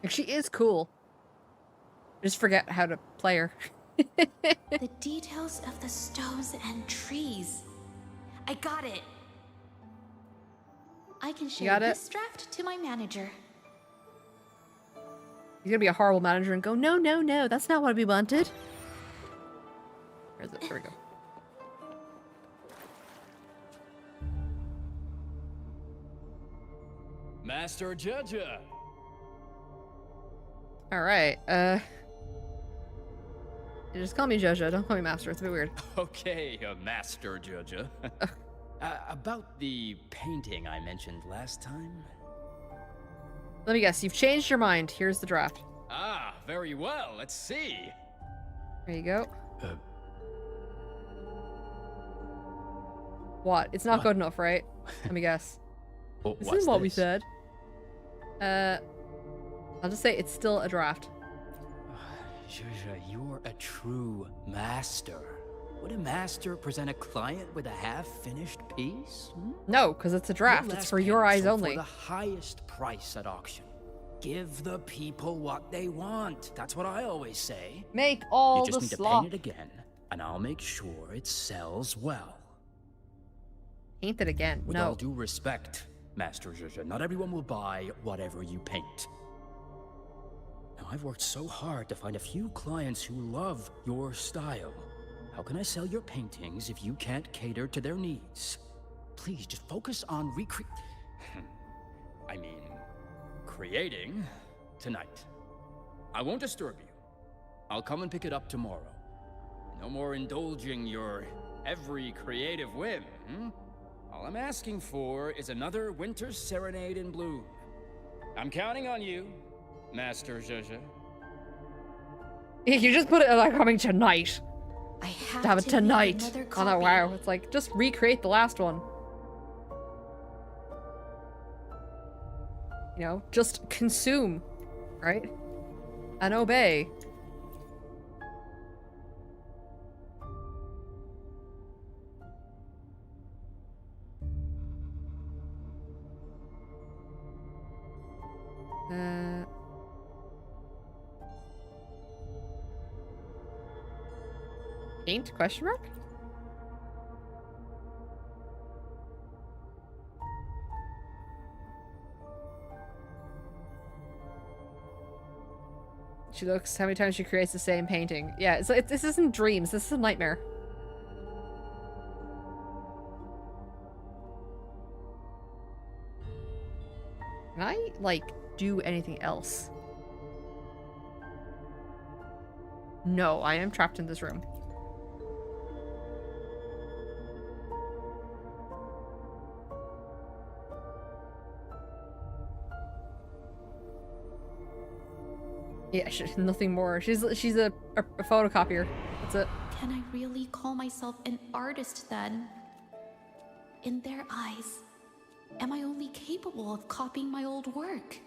Like, she is cool. I just forget how to play her. The details of the stones and trees. I got it. I can got share it? this draft to my manager. He's gonna be a horrible manager and go, no, no, no, that's not what we wanted. Where is it? There we go. Master Judger. Alright, just call me Jojo, don't call me Master, it's a bit weird. Okay, Master Judger. About the painting I mentioned last time. Let me guess, you've changed your mind. Here's the draft. Ah, very well. Let's see. There you go. What? It's not What? good enough, right? Let me guess. Oh, This what's isn't what we this? said. I'll just say it's still a draft. Zhuzhe, you're a true master. Would a master present a client with a half-finished piece? No, because it's a draft. Your It's last for your payment eyes sold only. For the highest price at auction. Give the people what they want. That's what I always say. Make all You just the need slop. to paint it again, and I'll make sure it sells well. Paint it again. With No. all due respect, Master Zhuzhe, not everyone will buy whatever you paint. Now, I've worked so hard to find a few clients who love your style. How can I sell your paintings if you can't cater to their needs? Please, just focus on creating tonight. I won't disturb you. I'll come and pick it up tomorrow. No more indulging your every creative whim, All I'm asking for is another winter serenade in bloom. I'm counting on you, Master Zhuzhe. You just put it like coming tonight. I have To have it to tonight. make another Oh no, copy. wow. It's like, just recreate the last one. You know, just consume, right? And obey. Paint? Question mark? She looks how many times she creates the same painting. Yeah, this isn't dreams, this is a nightmare. Can I, like, do anything else? No, I am trapped in this room. Yeah, nothing more. She's a photocopier. That's it. Can I really call myself an artist then? In their eyes, am I only capable of copying my old work?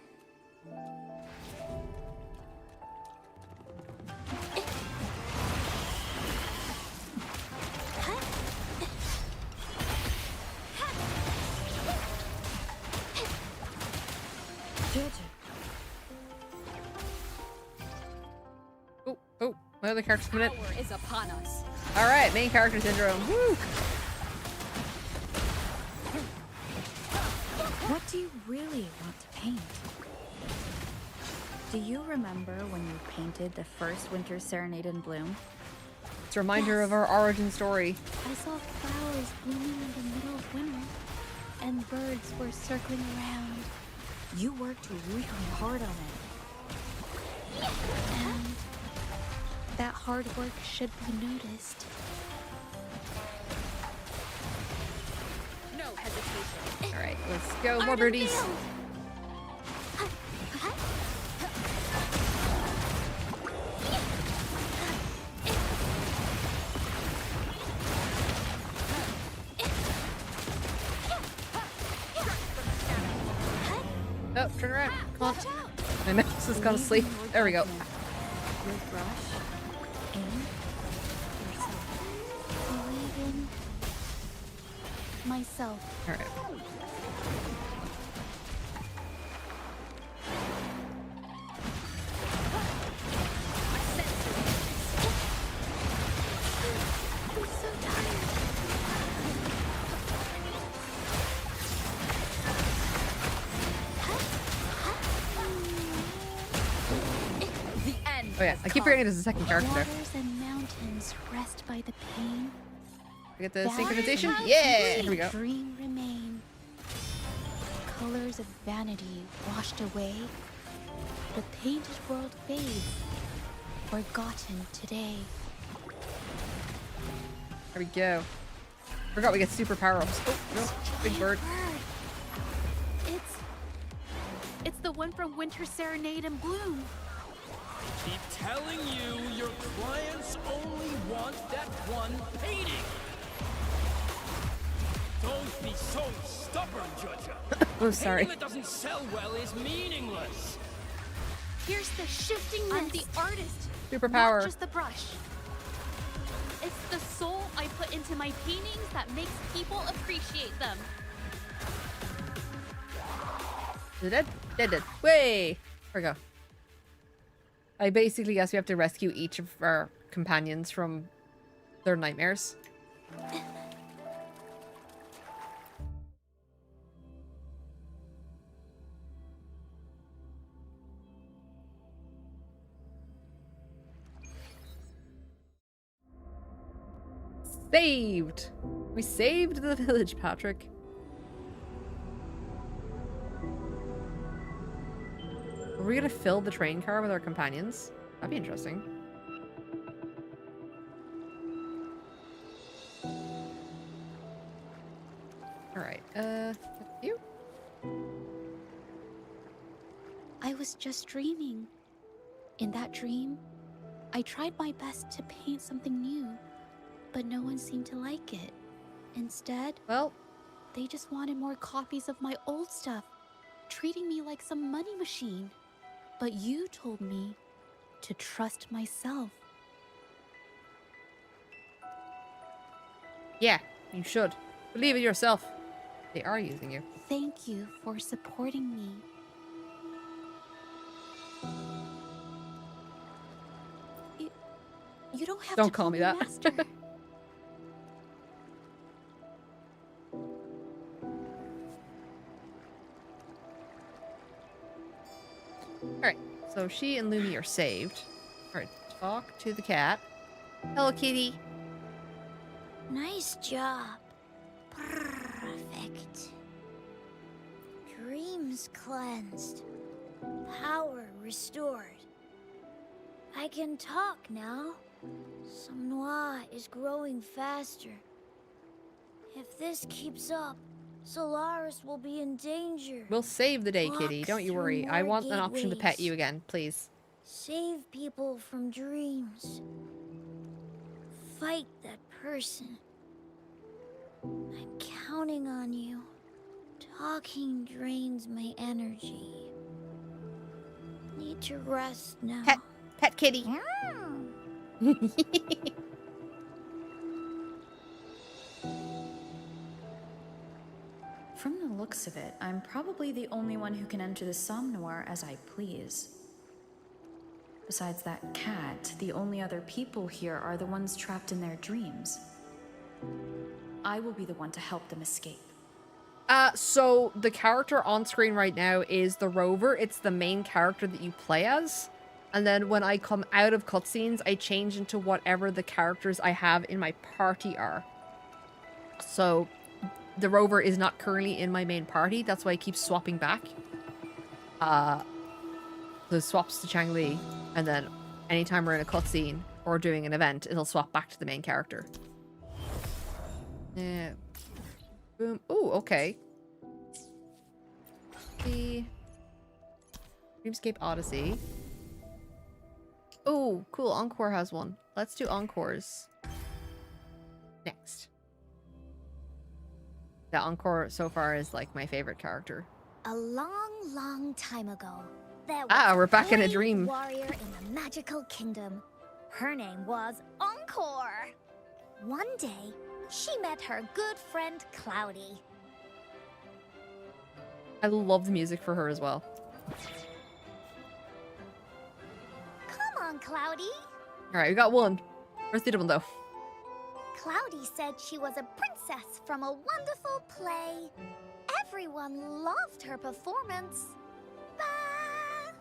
My other character's coming in. Power is upon us. Alright, main character syndrome. Woo! What do you really want to paint? Do you remember when you painted the first Winter Serenade in Bloom? It's a reminder of our origin story. I saw flowers blooming in the middle of winter, and birds were circling around. You worked really hard on it. And that hard work should be noticed. No hesitation. Alright, let's go. More birdies. Oh, turn around. Come on. My mouse has gone to sleep. There we go. With brush, aim, yourself. Believe in myself. Alright. I'm so tired. The end. Oh yeah, has I keep come. forgetting there's a second character there. Waters and mountains rest by the pain. We get the That synchronization? is Yeah! how Here we go. Dream remain. Colors of vanity washed away. The painted world fades. Forgotten today. There we go. Forgot we get super power-ups. Oh, no. Big bird. It's the one from Winter Serenade in Bloom. Keep telling you, your clients only want that one painting. Don't be so stubborn, Judge. Oh, sorry. Painting that doesn't sell well is meaningless. Here's the shiftingness. I'm the artist. Superpower. Not just the brush. It's the soul I put into my paintings that makes people appreciate them. Is it dead? Dead. Way! There we go. I basically guess we have to rescue each of our companions from their nightmares. Saved! We saved the village, Patrick. Are we gonna fill the train car with our companions? That'd be interesting. Alright, you? I was just dreaming. In that dream, I tried my best to paint something new, but no one seemed to like it. Instead, well, they just wanted more copies of my old stuff, treating me like some money machine. But you told me to trust myself. Yeah, you should. Believe in yourself. They are using you. Thank you for supporting me. You don't have Don't to call me that. master. Alright, so she and Lumi are saved. Alright, talk to the cat. Hello, kitty. Nice job. Perfect. Dreams cleansed. Power restored. I can talk now. Samnoa is growing faster. If this keeps up, Solaris will be in danger. We'll save the day, Walk kitty. Don't you through worry. I more want an option to pet gateways. you again, please. Save people from dreams. Fight that person. I'm counting on you. Talking drains my energy. Need to rest now. Pet kitty. From the looks of it, I'm probably the only one who can enter the Somnoir as I please. Besides that cat, the only other people here are the ones trapped in their dreams. I will be the one to help them escape. So the character on screen right now is the Rover. It's the main character that you play as. And then when I come out of cutscenes, I change into whatever the characters I have in my party are. So the Rover is not currently in my main party. That's why I keep swapping back. So it swaps to Chang-Li, and then anytime we're in a cutscene or doing an event, it'll swap back to the main character. Yeah. Boom. Ooh, okay. The Dreamscape Odyssey. Oh, cool. Encore has one. Let's do Encores next. The Encore so far is like my favorite character. A long, long time ago, there was we're back in a brave dream. warrior in the magical kingdom. Her name was Encore. One day, she met her good friend Cloudy. I love the music for her as well. Come on, Cloudy. Alright, we got one. Where's the other one though? Cloudy said she was a princess from a wonderful play. Everyone loved her performance. Bah!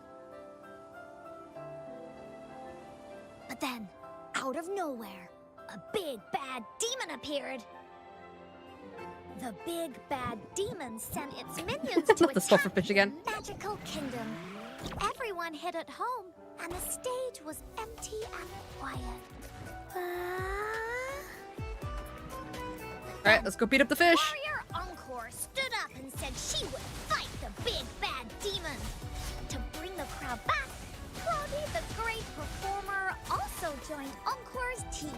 But then, out of nowhere, a big bad demon appeared. The big bad demon sent its minions to Not the attack stufferfish again. the magical kingdom. Everyone hid at home, and the stage was empty and quiet. Alright, let's go beat up the fish. Warrior Encore stood up and said she would fight the big bad demon. To bring the crowd back, Cloudy, the great performer, also joined Encore's team.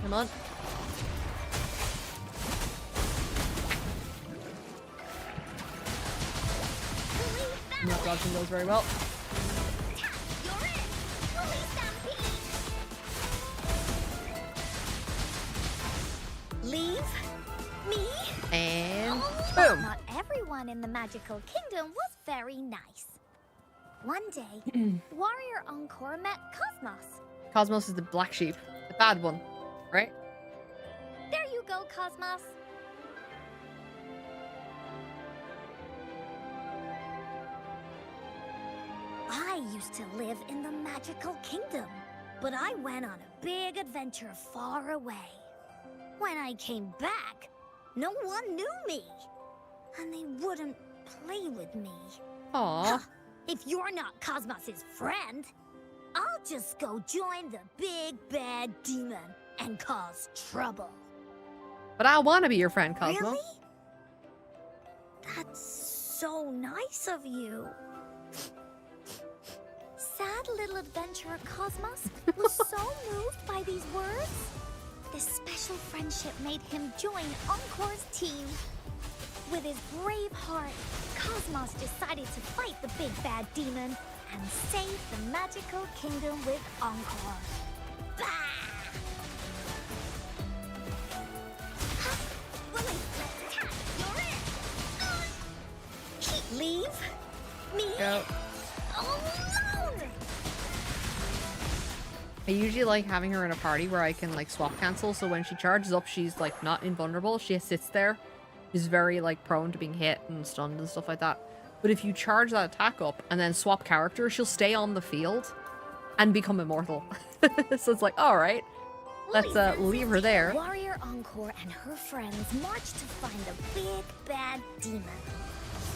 Come on. I'm not dodging those very well. You're in! Woolly Stampede! Leave me And alone. boom. Not everyone in the magical kingdom was very nice. One day, Warrior Encore met Cosmos. Cosmos is the black sheep. The bad one, right? There you go, Cosmos. I used to live in the magical kingdom, but I went on a big adventure far away. When I came back, no one knew me, and they wouldn't play with me. Aww. If you're not Cosmos's friend, I'll just go join the big bad demon and cause trouble. But I want to be your friend, Cosmo. Really? That's so nice of you. Sad little adventurer Cosmos was so moved by these words. This special friendship made him join Encore's team. With his brave heart, Cosmos decided to fight the big bad demon and save the magical kingdom with Encore. Bah! Willie, let's attack! You're in! Leave me Go. alone! I usually like having her in a party where I can like swap cancel, so when she charges up, she's like not invulnerable. She sits there. She's very like prone to being hit and stunned and stuff like that. But if you charge that attack up and then swap character, she'll stay on the field and become immortal. So it's like, all right, let's leave her there. Warrior Encore and her friends marched to find the big bad demon.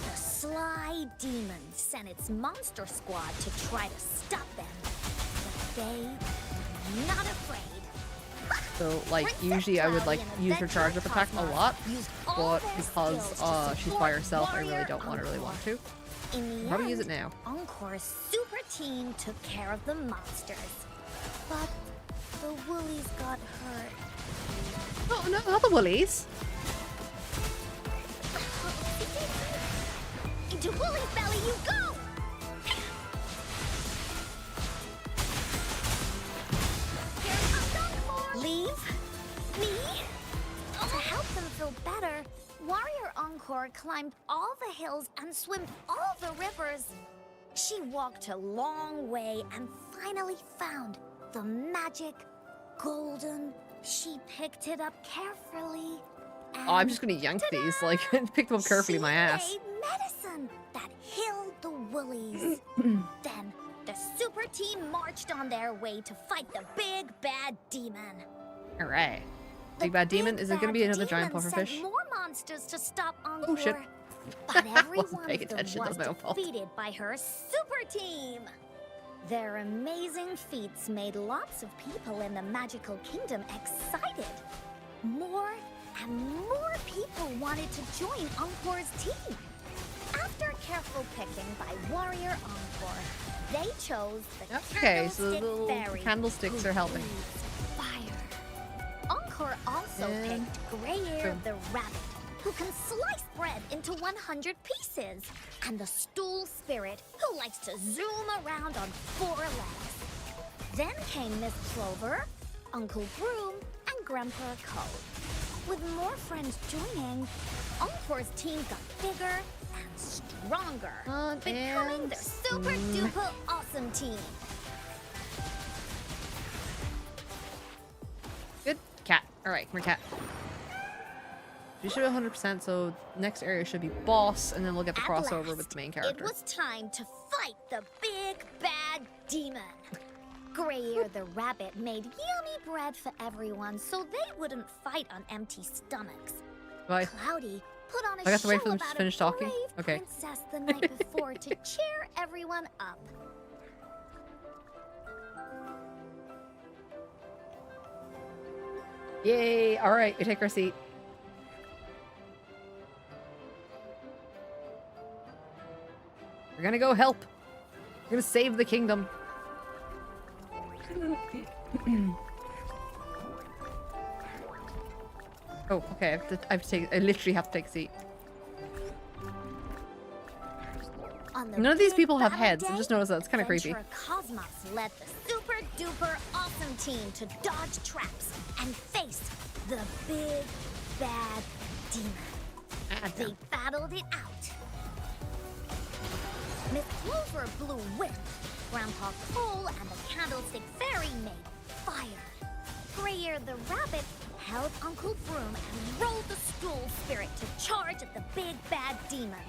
The sly demon sent its monster squad to try to stop them. But they were not afraid. So like usually I would like use her charge up attack a lot, but because she's by herself, I really don't really want to. In the Probably end, use it now. Encore's super team took care of the monsters. But the Woolies got hurt. Oh no, not the Woolies. Into Woolie's belly you go! Here comes Encore! Leave me! To help them feel better, Warrior Encore Encore climbed all the hills and swam all the rivers. She walked a long way and finally found the magic golden. She picked it up carefully. Oh, I'm just gonna yank these, like, pick them up carefully in my ass. She made medicine that healed the woolies. Then the super team marched on their way to fight the big bad demon. Alright. Big bad demon? Is it gonna be another giant Demon pufferfish? sent more monsters to stop Encore. Oh shit. But every Wasn't one paying of them attention, was that's my own fault. defeated by her super team. Their amazing feats made lots of people in the magical kingdom excited. More and more people wanted to join Encore's team. After careful picking by Warrior Encore, they chose the Okay, so the Candlestick little Fairy, candlesticks who are helping. breathes fire. Encore also And picked Grayer boom. the rabbit, who can slice bread into 100 pieces, and the Stool Spirit, who likes to zoom around on 4 legs. Then came Miss Clover, Uncle Broom, and Grandpa Cole. With more friends joining, Encore's team got bigger and stronger, becoming their super duper awesome team. Good cat. Alright, come here, cat. You should be 100%, so next area should be boss, and then we'll get the At crossover last, with the main It character. was time to fight the big bad demon. Grayer the rabbit made yummy bread for everyone so they wouldn't fight on empty stomachs. Bye. Cloudy put on a I got to wait show for them to about finish a talking? brave Okay. princess the night before to cheer everyone up. Yay! Alright, we take our seat. We're gonna go help. We're gonna save the kingdom. Oh, okay. I literally have to take a seat. On the None of these big people have battle heads. I day, just noticed that. It's kind of creepy. Ventura Cosmos led the super duper awesome team to dodge traps and face the big bad demon. They battled it out. Miss Clover blew wind. Grandpa Cole and the Candlestick Fairy made fire. Grayer the rabbit held Uncle Broom and rolled the Stool Spirit to charge at the big bad demon.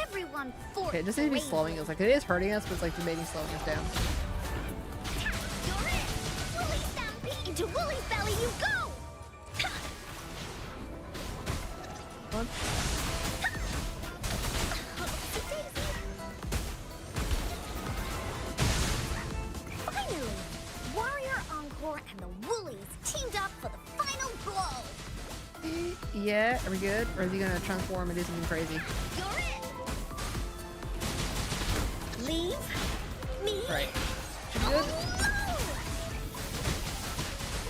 Everyone fought. Okay, it just needs to be slowing us. Like, it is hurting us, but it's like debating slowing us down. You're in! Woolly Stampede into Woolly's belly you go! What? Finally, Warrior Encore and the Woolies teamed up for the final blow. Yeah, are we good? Or is he gonna transform and do something crazy? You're in! Leave me Right. alone!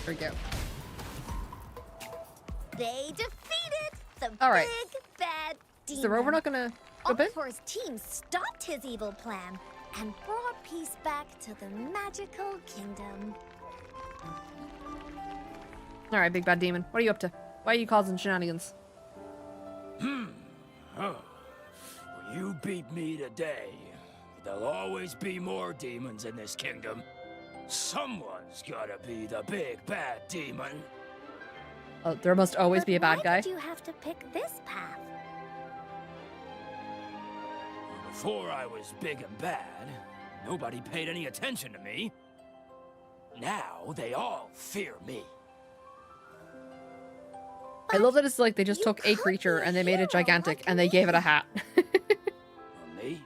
There we go. They defeated the All right. big bad demon. Is the rover not gonna jump in? Encore's team stopped his evil plan and brought peace back to the magical kingdom. Alright, big bad demon. What are you up to? Why are you causing shenanigans? Oh. You beat me today. There'll always be more demons in this kingdom. Someone's gotta be the big bad demon. Oh, there must always be a bad guy. Why did you have to pick this path? Before I was big and bad, nobody paid any attention to me. Now they all fear me. I love that it's like they just took a creature and they made it gigantic and they gave it a hat. Me?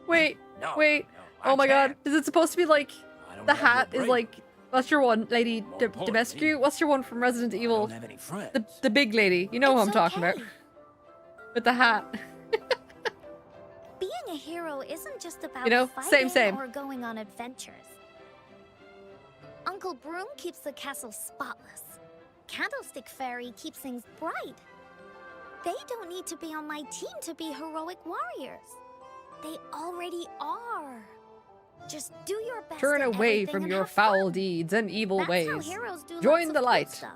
Wait, No, wait. no, I Oh my god. can't. Is it supposed to be like I don't the have no hat is brain. like, what's your one, Lady More De importantly, Demestru? What's your one from Resident I Evil? don't have any friends. The big lady. You know who I'm It's talking okay. about. With the hat. Being a hero isn't just about You know, fighting same. or going on adventures. Uncle Broom keeps the castle spotless. Candlestick Fairy keeps things bright. They don't need to be on my team to be heroic warriors. They already are. Just do your best. Turn at away everything from and your have foul fun. deeds and evil That's ways. how heroes do Join lots the of light cool stuff.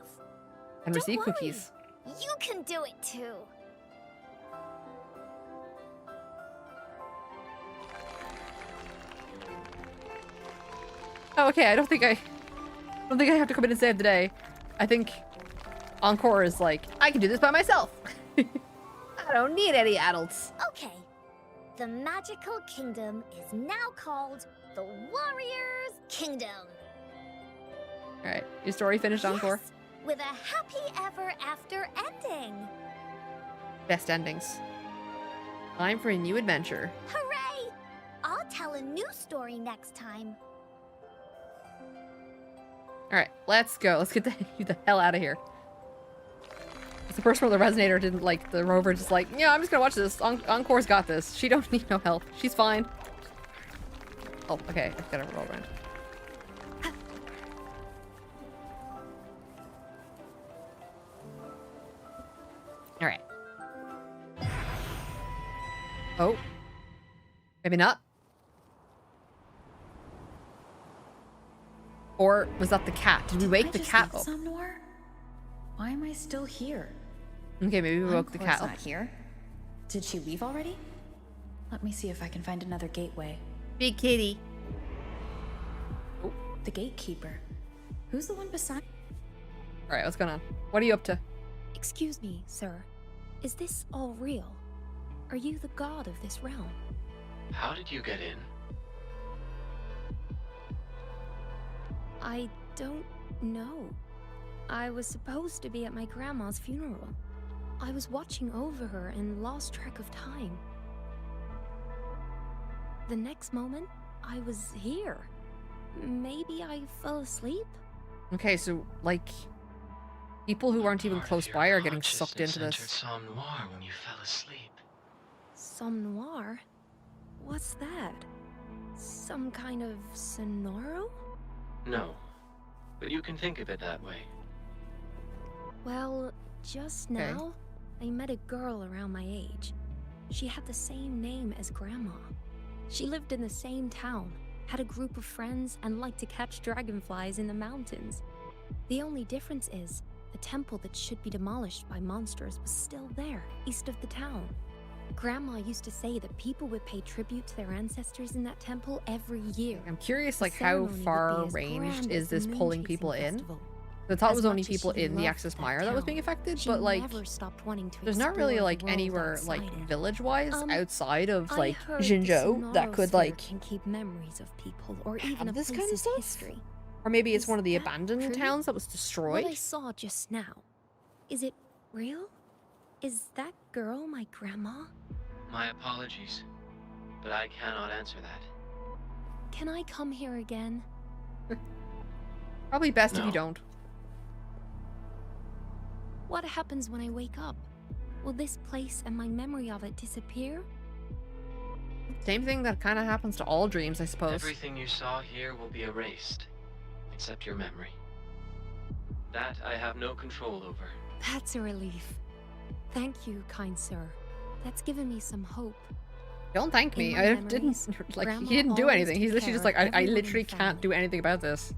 and Don't receive worry. cookies. You can do it too. Oh, okay, I don't think I have to come in and save the day. I think Encore is like, I can do this by myself. I don't need any adults. Okay. The magical kingdom is now called the Warrior's Kingdom. Alright, your story finished, Encore? Yes, with a happy ever after ending. Best endings. Time for a new adventure. Hooray! I'll tell a new story next time. Alright, let's go. Let's get the hell out of here. It's the first one the resonator didn't like. The rover just like, yeah, I'm just gonna watch this. Encore's got this. She don't need no help. She's fine. Oh, okay. I've gotta roll around. Alright. Oh. Maybe not. Or was that the cat? Did we wake the cat up? Somewhere? Why am I still here? Okay, maybe we woke the cat up. Not here. Did she leave already? Let me see if I can find another gateway. Big kitty. Oh, the gatekeeper. Who's the one beside? All right, what's going on? What are you up to? Excuse me, sir. Is this all real? Are you the god of this realm? How did you get in? I don't know. I was supposed to be at my grandma's funeral. I was watching over her and lost track of time. The next moment, I was here. Maybe I fell asleep? Okay, so, like, people who aren't even close by are getting sucked into this. Somme Noir when you fell asleep. Somme Noir? What's that? Some kind of sonoro? No, but you can think of it that way. Well, just now, I met a girl around my age. She had the same name as Grandma. She lived in the same town, had a group of friends, and liked to catch dragonflies in the mountains. The only difference is, the temple that should be demolished by monsters was still there, east of the town. Grandma used to say that people would pay tribute to their ancestors in that temple every year. I'm curious, like, how far ranged is this pulling people in? I thought it was only people in the Access Mire that was being affected, but, like, there's not really, like, anywhere, like, village-wise outside of, like, Jinzhou that could, like, can keep memories of people or even have a this kind of place's stuff? history. Or maybe it's Is one of the that abandoned true? towns that was destroyed? What I saw just now, is it real? Is that girl my grandma? My apologies, but I cannot answer that. Can I come here again? Probably best if you No. don't. What happens when I wake up? Will this place and my memory of it disappear? Same thing that kind of happens to all dreams, I suppose. Everything you saw here will be erased, except your memory. That I have no control over. That's a relief. Thank you, kind sir. That's given me some hope. Don't thank me. In my I memories, didn't, like, Grandma he didn't do always anything. He's took literally just care like, of I everyone in the literally can't family. do anything about this.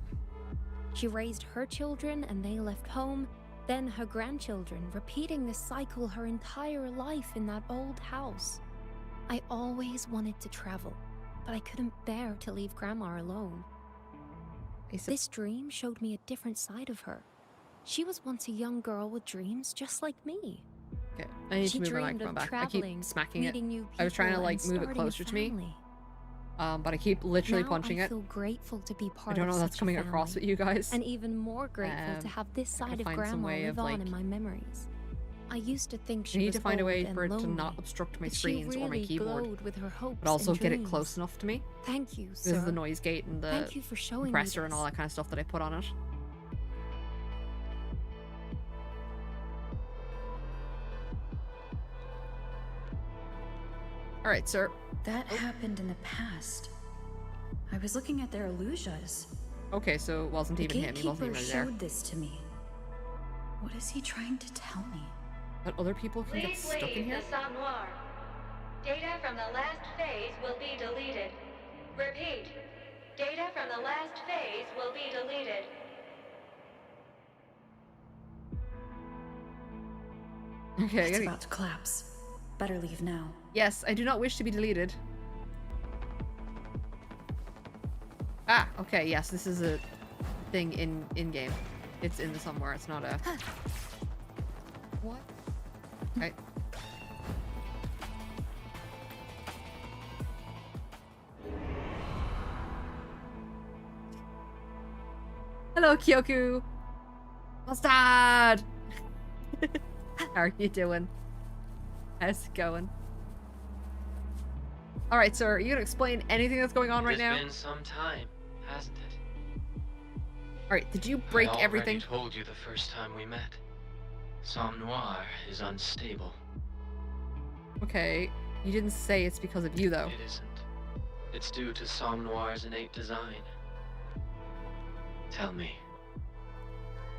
She raised her children and they left home, then her grandchildren, repeating this cycle her entire life in that old house. I always wanted to travel, but I couldn't bear to leave Grandma alone. This dream showed me a different side of her. She was once a young girl with dreams just like me. Okay, I need She to move my dreamed microphone of back. I traveling, keep smacking it. meeting new I was trying to, people, like, and move it starting a closer to me. family. But I keep literally Now punching I it. feel grateful to be part I don't know of if that's such a coming across family, with you guys. and even more grateful to have this I gotta side of find some Grandma way live of, on like- in my memories. I used to think I she need was to find a way old and for it to lonely, not obstruct my but she screens or my really keyboard, glowed with her hopes but also and get it dreams. close enough to me. Thank you, This sir. is the noise gate and the Thank you for showing me compressor and all this. that kind of stuff that I put on it. Alright, sir. That happened in the past. I was looking at their illusions. Okay, so it wasn't The even him. He wasn't gatekeeper even there. showed this to me. What is he trying to tell me? But other people can get Please stuck in leave here? the Somme Noir. Data from the last phase will be deleted. Repeat. Data from the last phase will be deleted. Okay, I It's gotta... about to collapse. Better leave now. Yes, I do not wish to be deleted. Ah, okay, yes, this is a thing in-game. It's in somewhere, it's not a... What? Okay. Hello, Kyoku! Mustard! How are you doing? How's it going? Alright, sir, are you gonna explain anything that's going on right now? It's been some time, hasn't it? Alright, did you break everything? I told you the first time we met. Somme Noir is unstable. Okay, you didn't say it's because of you, though. It isn't. It's due to Somme Noir's innate design. Tell me,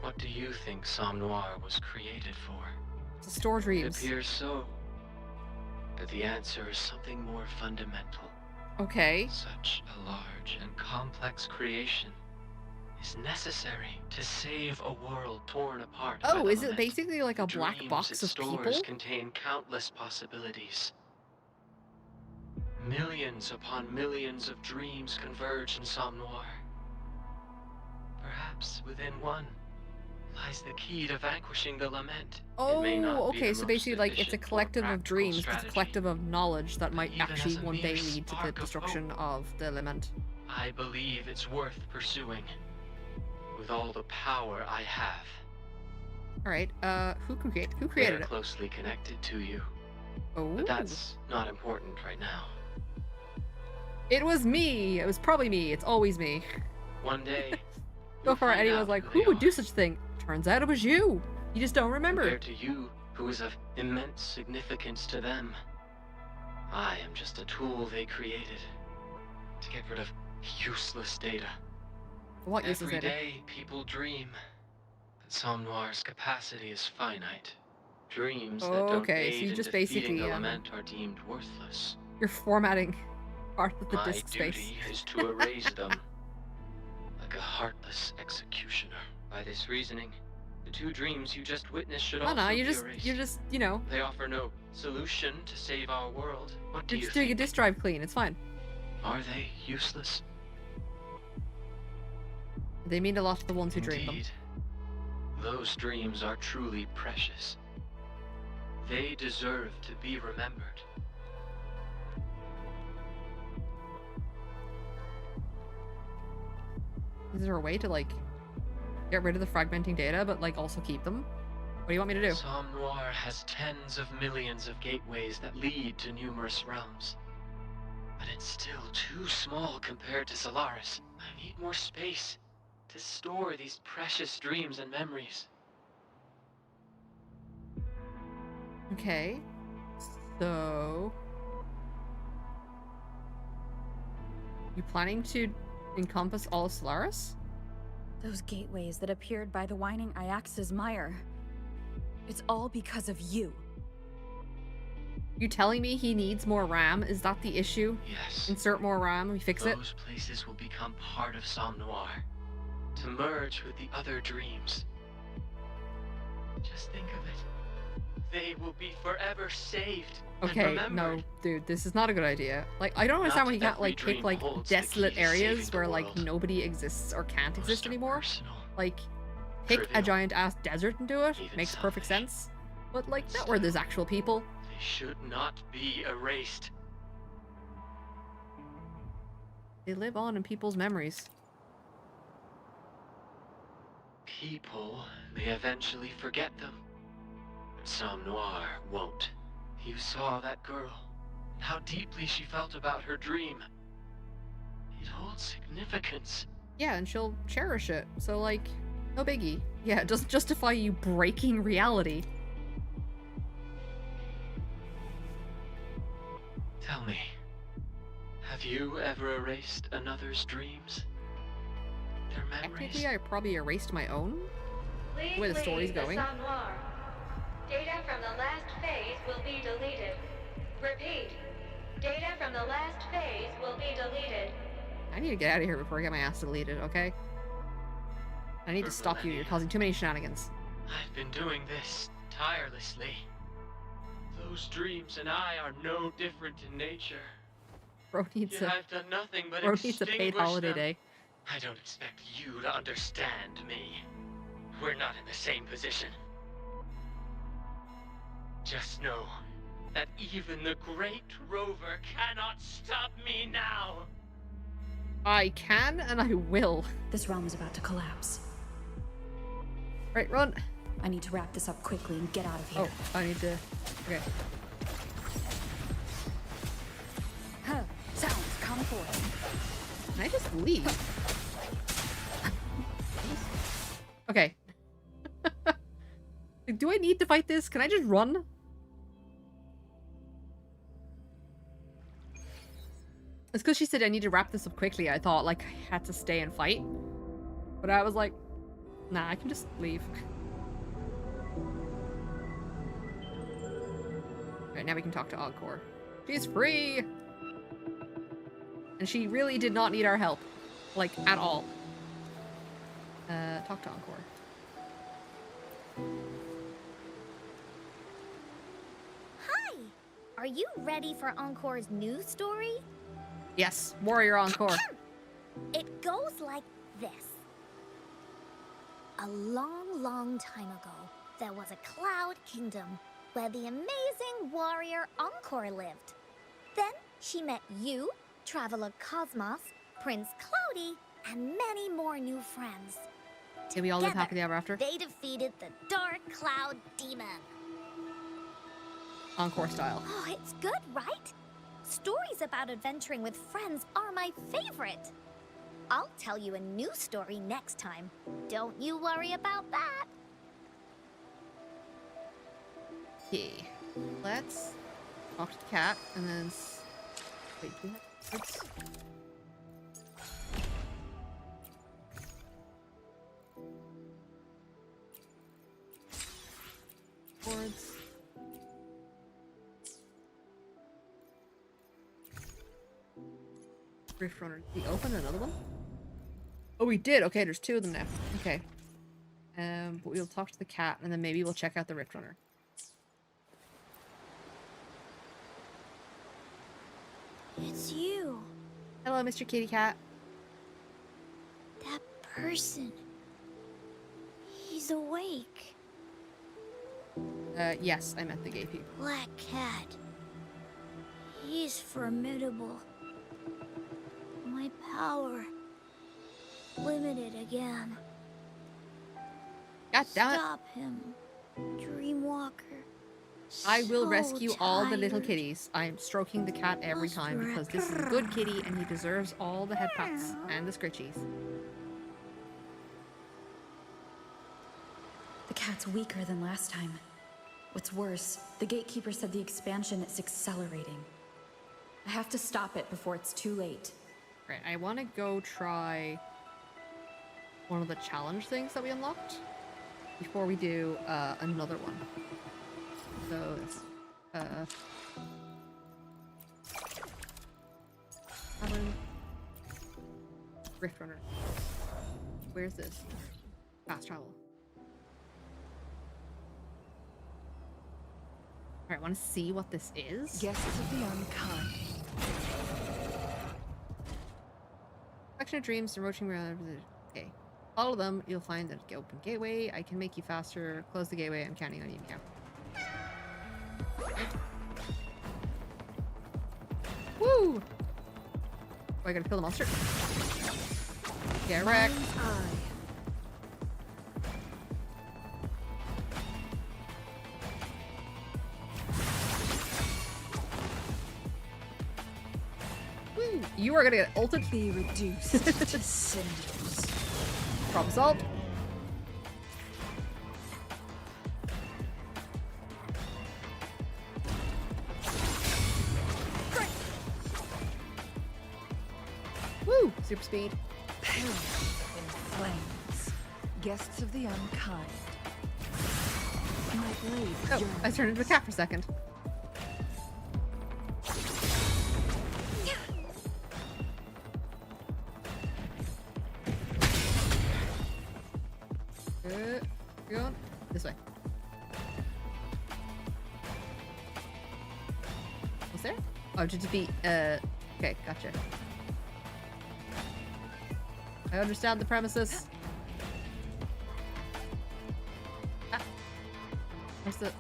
what do you think Somme Noir was created for? To store dreams. It appears so. But the answer is something more fundamental. Okay. Such a large and complex creation is necessary to save a world torn apart. Oh, is it basically like a black box of people? Dreams contain countless possibilities. Millions upon millions of dreams converge in Somme Noir. Perhaps within one lies the key to vanquishing the lament. Oh, okay, so basically like it's a collective of dreams, it's a collective of knowledge that might actually one day lead to the destruction of the lament. I believe it's worth pursuing. With all the power I have. Alright, who created They're it? Closely connected to you. Oh. But that's not important right now. It was me! It was probably me. It's always me. One day... So far, anyone's like, who would do such a thing? Turns out it was you! You just don't remember. Compared to you, who is of immense significance to them, I am just a tool they created to get rid of useless data. What useless data? Every day, people dream. But Somme Noir's capacity is finite. Dreams that don't aid so you just in defeating basically the lament are deemed worthless. You're formatting part of the My disk space. duty is to erase them. Like a heartless executioner. By this reasoning, the two dreams you just witnessed should also be erased. you're just, you know. They offer no solution to save our world. What do You're you just doing a think? disk drive clean, it's fine. Are they useless? They mean a lot to the ones who dream them. Indeed. Those dreams are truly precious. They deserve to be remembered. Is there a way to, like, get rid of the fragmenting data, but, like, also keep them? What do you want me to do? Somme Noir has tens of millions of gateways that lead to numerous realms. But it's still too small compared to Solaris. I need more space to store these precious dreams and memories. Okay. So... You planning to encompass all of Solaris? Those gateways that appeared by the whining Iax's mire. It's all because of you. You telling me he needs more RAM? Is that the issue? Yes. Insert more RAM, we fix it? Those places will become part of Somme Noir, to merge with the other dreams. Just think of it. They will be forever saved. Okay, no, dude, this is not a good idea. Like, I don't understand why you can't, like, pick, like, desolate areas where, like, nobody exists or can't exist anymore. Like, pick a giant-ass desert and do it. Makes perfect sense. But, like, not where there's actual people. They should not be erased. They live on in people's memories. People may eventually forget them. But Somme Noir won't. You saw that girl, and how deeply she felt about her dream. It holds significance. Yeah, and she'll cherish it. So, like, no biggie. Yeah, it doesn't justify you breaking reality. Tell me, have you ever erased another's dreams? Their memories? Technically, I probably erased my own. Please The way the story's leave the going. Somme Noir. Data from the last phase will be deleted. Repeat. Data from the last phase will be deleted. I need to get out of here before I get my ass deleted, okay? I need to stop you. You're causing too many shenanigans. I've been doing this tirelessly. Those dreams and I are no different in nature. Bro needs Yet a I've done nothing but Bro needs a paid extinguish holiday them. day. I don't expect you to understand me. We're not in the same position. Just know that even the great rover cannot stop me now. I can and I will. This realm is about to collapse. Right, run. I need to wrap this up quickly and get out of here. Oh, I need to... Okay. Sounds come forth. Can I just leave? Okay. Do I need to fight this? Can I just run? It's because she said I need to wrap this up quickly. I thought, like, I had to stay and fight. But I was like, nah, I can just leave. Alright, now we can talk to Encore. She's free! And she really did not need our help. Like, at all. Talk to Encore. Hi! Are you ready for Encore's new story? Yes, Warrior Encore. It goes like this. A long, long time ago, there was a cloud kingdom where the amazing warrior Encore lived. Then she met you, Traveler Cosmos, Prince Cloudy, and many more new friends. Did we all live happily ever after? They defeated the Dark Cloud Demon. Encore style. Oh, it's good, right? Stories about adventuring with friends are my favorite. I'll tell you a new story next time. Don't you worry about that. Okay. Let's talk to the cat and then... Wait, do we have... Oops. Boards. Rift Runner. Did we open another one? Oh, we did. Okay, there's two of them now. Okay. But we'll talk to the cat and then maybe we'll check out the Rift Runner. It's you. Hello, Mr. Kitty Cat. That person. He's awake. Yes, I met the gay people. Black Cat. He's formidable. My power. Limited again. God damn it. Stop him, Dreamwalker. I will So rescue all the little tired. kitties. I am stroking the cat every Must time because this is a good kitty and he deserves all the head pats and the scritchies. The cat's weaker than last time. What's worse, the gatekeeper said the expansion is accelerating. I have to stop it before it's too late. Right, I want to go try one of the challenge things that we unlocked before we do another one. So, Rift Runner. Where's this? Fast travel. Alright, I want to see what this is. Guests of the unkind. Collection of dreams, approaching around. Okay. All of them, you'll find that open gateway. I can make you faster. Close the gateway. I'm counting on you now. Woo! Oh, I gotta kill the monster. Get wrecked. Woo! You are gonna get ulted. Be reduced to cinders. Problem solved. Woo! Super speed. Perish in flames. Guests of the unkind. My blade Oh, yearns. I turned into a cat for a second. You're going this way. Was there? Oh, to defeat. Okay, gotcha. I understand the premises. Ah. Where's the...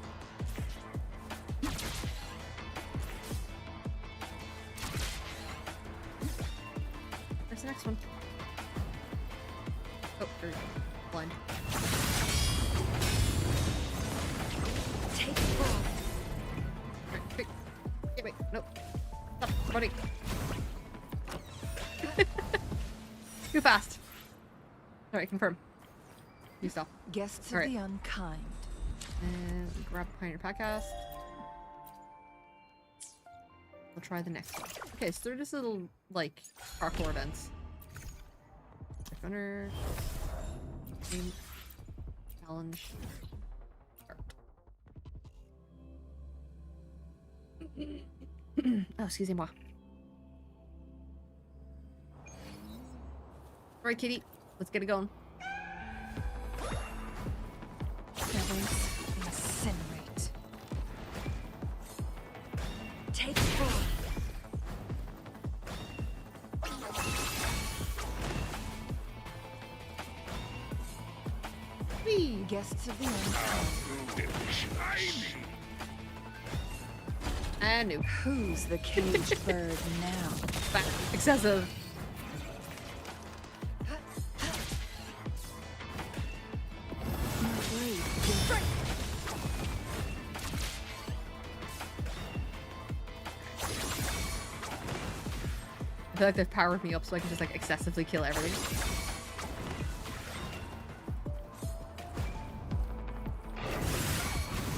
Where's the next one? Oh, there we go. Blind. Take it off. Wait, wait, nope. Stop, running. Too fast. Alright, confirm. You stop. Guests of All right. the unkind. And grab Pioneer Podcast. We'll try the next one. Okay, so they're just little, like, parkour events. Runner. Game. Challenge. Oh, excusez-moi. Alright, kitty. Let's get it going. Feathers incinerate. Take form. Whee! Guests of the unkind. And new. Who's the caged bird now? Back. Excessive. I feel like they've powered me up so I can just like excessively kill everything.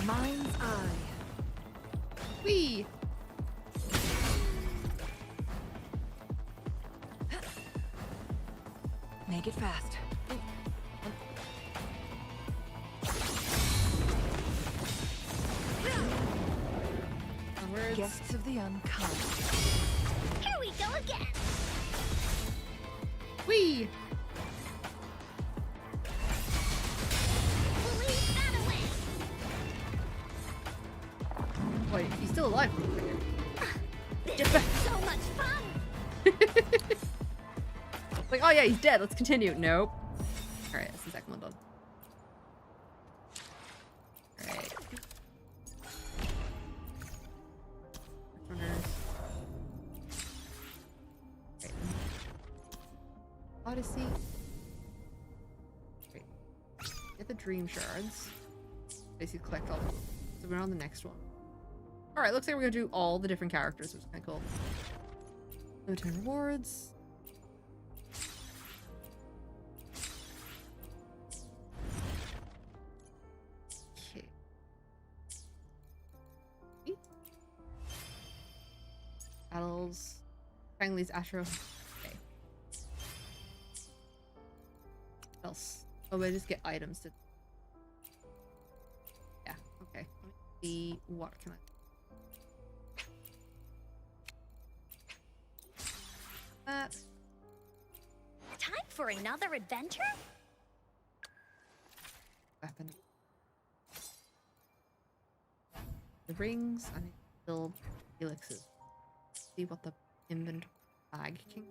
Mind's eye. Whee! Make it fast. Onwards. Guests of the unkind. Here we go again. Whee! We'll leave that away. Wait, he's still alive. This is so much fun. Like, oh yeah, he's dead. Let's continue. Nope. Alright, that's the second one done. Alright. Runner. Okay. Odyssey. Wait. Get the dream shards. Basically collect all of them. So we're on the next one. Alright, looks like we're gonna do all the different characters, which is kinda cool. Limited rewards. Okay. Battles. Fangly's Astro. Okay. What else? Oh, I just get items to. Yeah, okay. Let me see what can I. Time for another adventure? Weapon. The rings. I need to build helixes. See what the inventory bag can.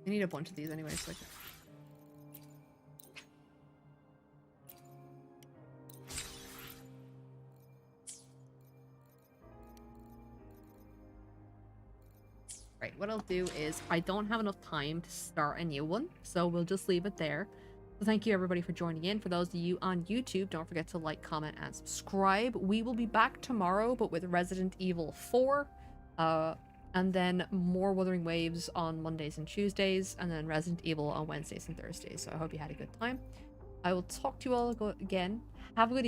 I need a bunch of these anyway, so I can. Right, what I'll do is I don't have enough time to start a new one, so we'll just leave it there. So thank you everybody for joining in. For those of you on YouTube, don't forget to like, comment, and subscribe. We will be back tomorrow, but with Resident Evil 4, and then more Wuthering Waves on Mondays and Tuesdays, and then Resident Evil on Wednesdays and Thursdays. So I hope you had a good time. I will talk to you all again. Have a good evening.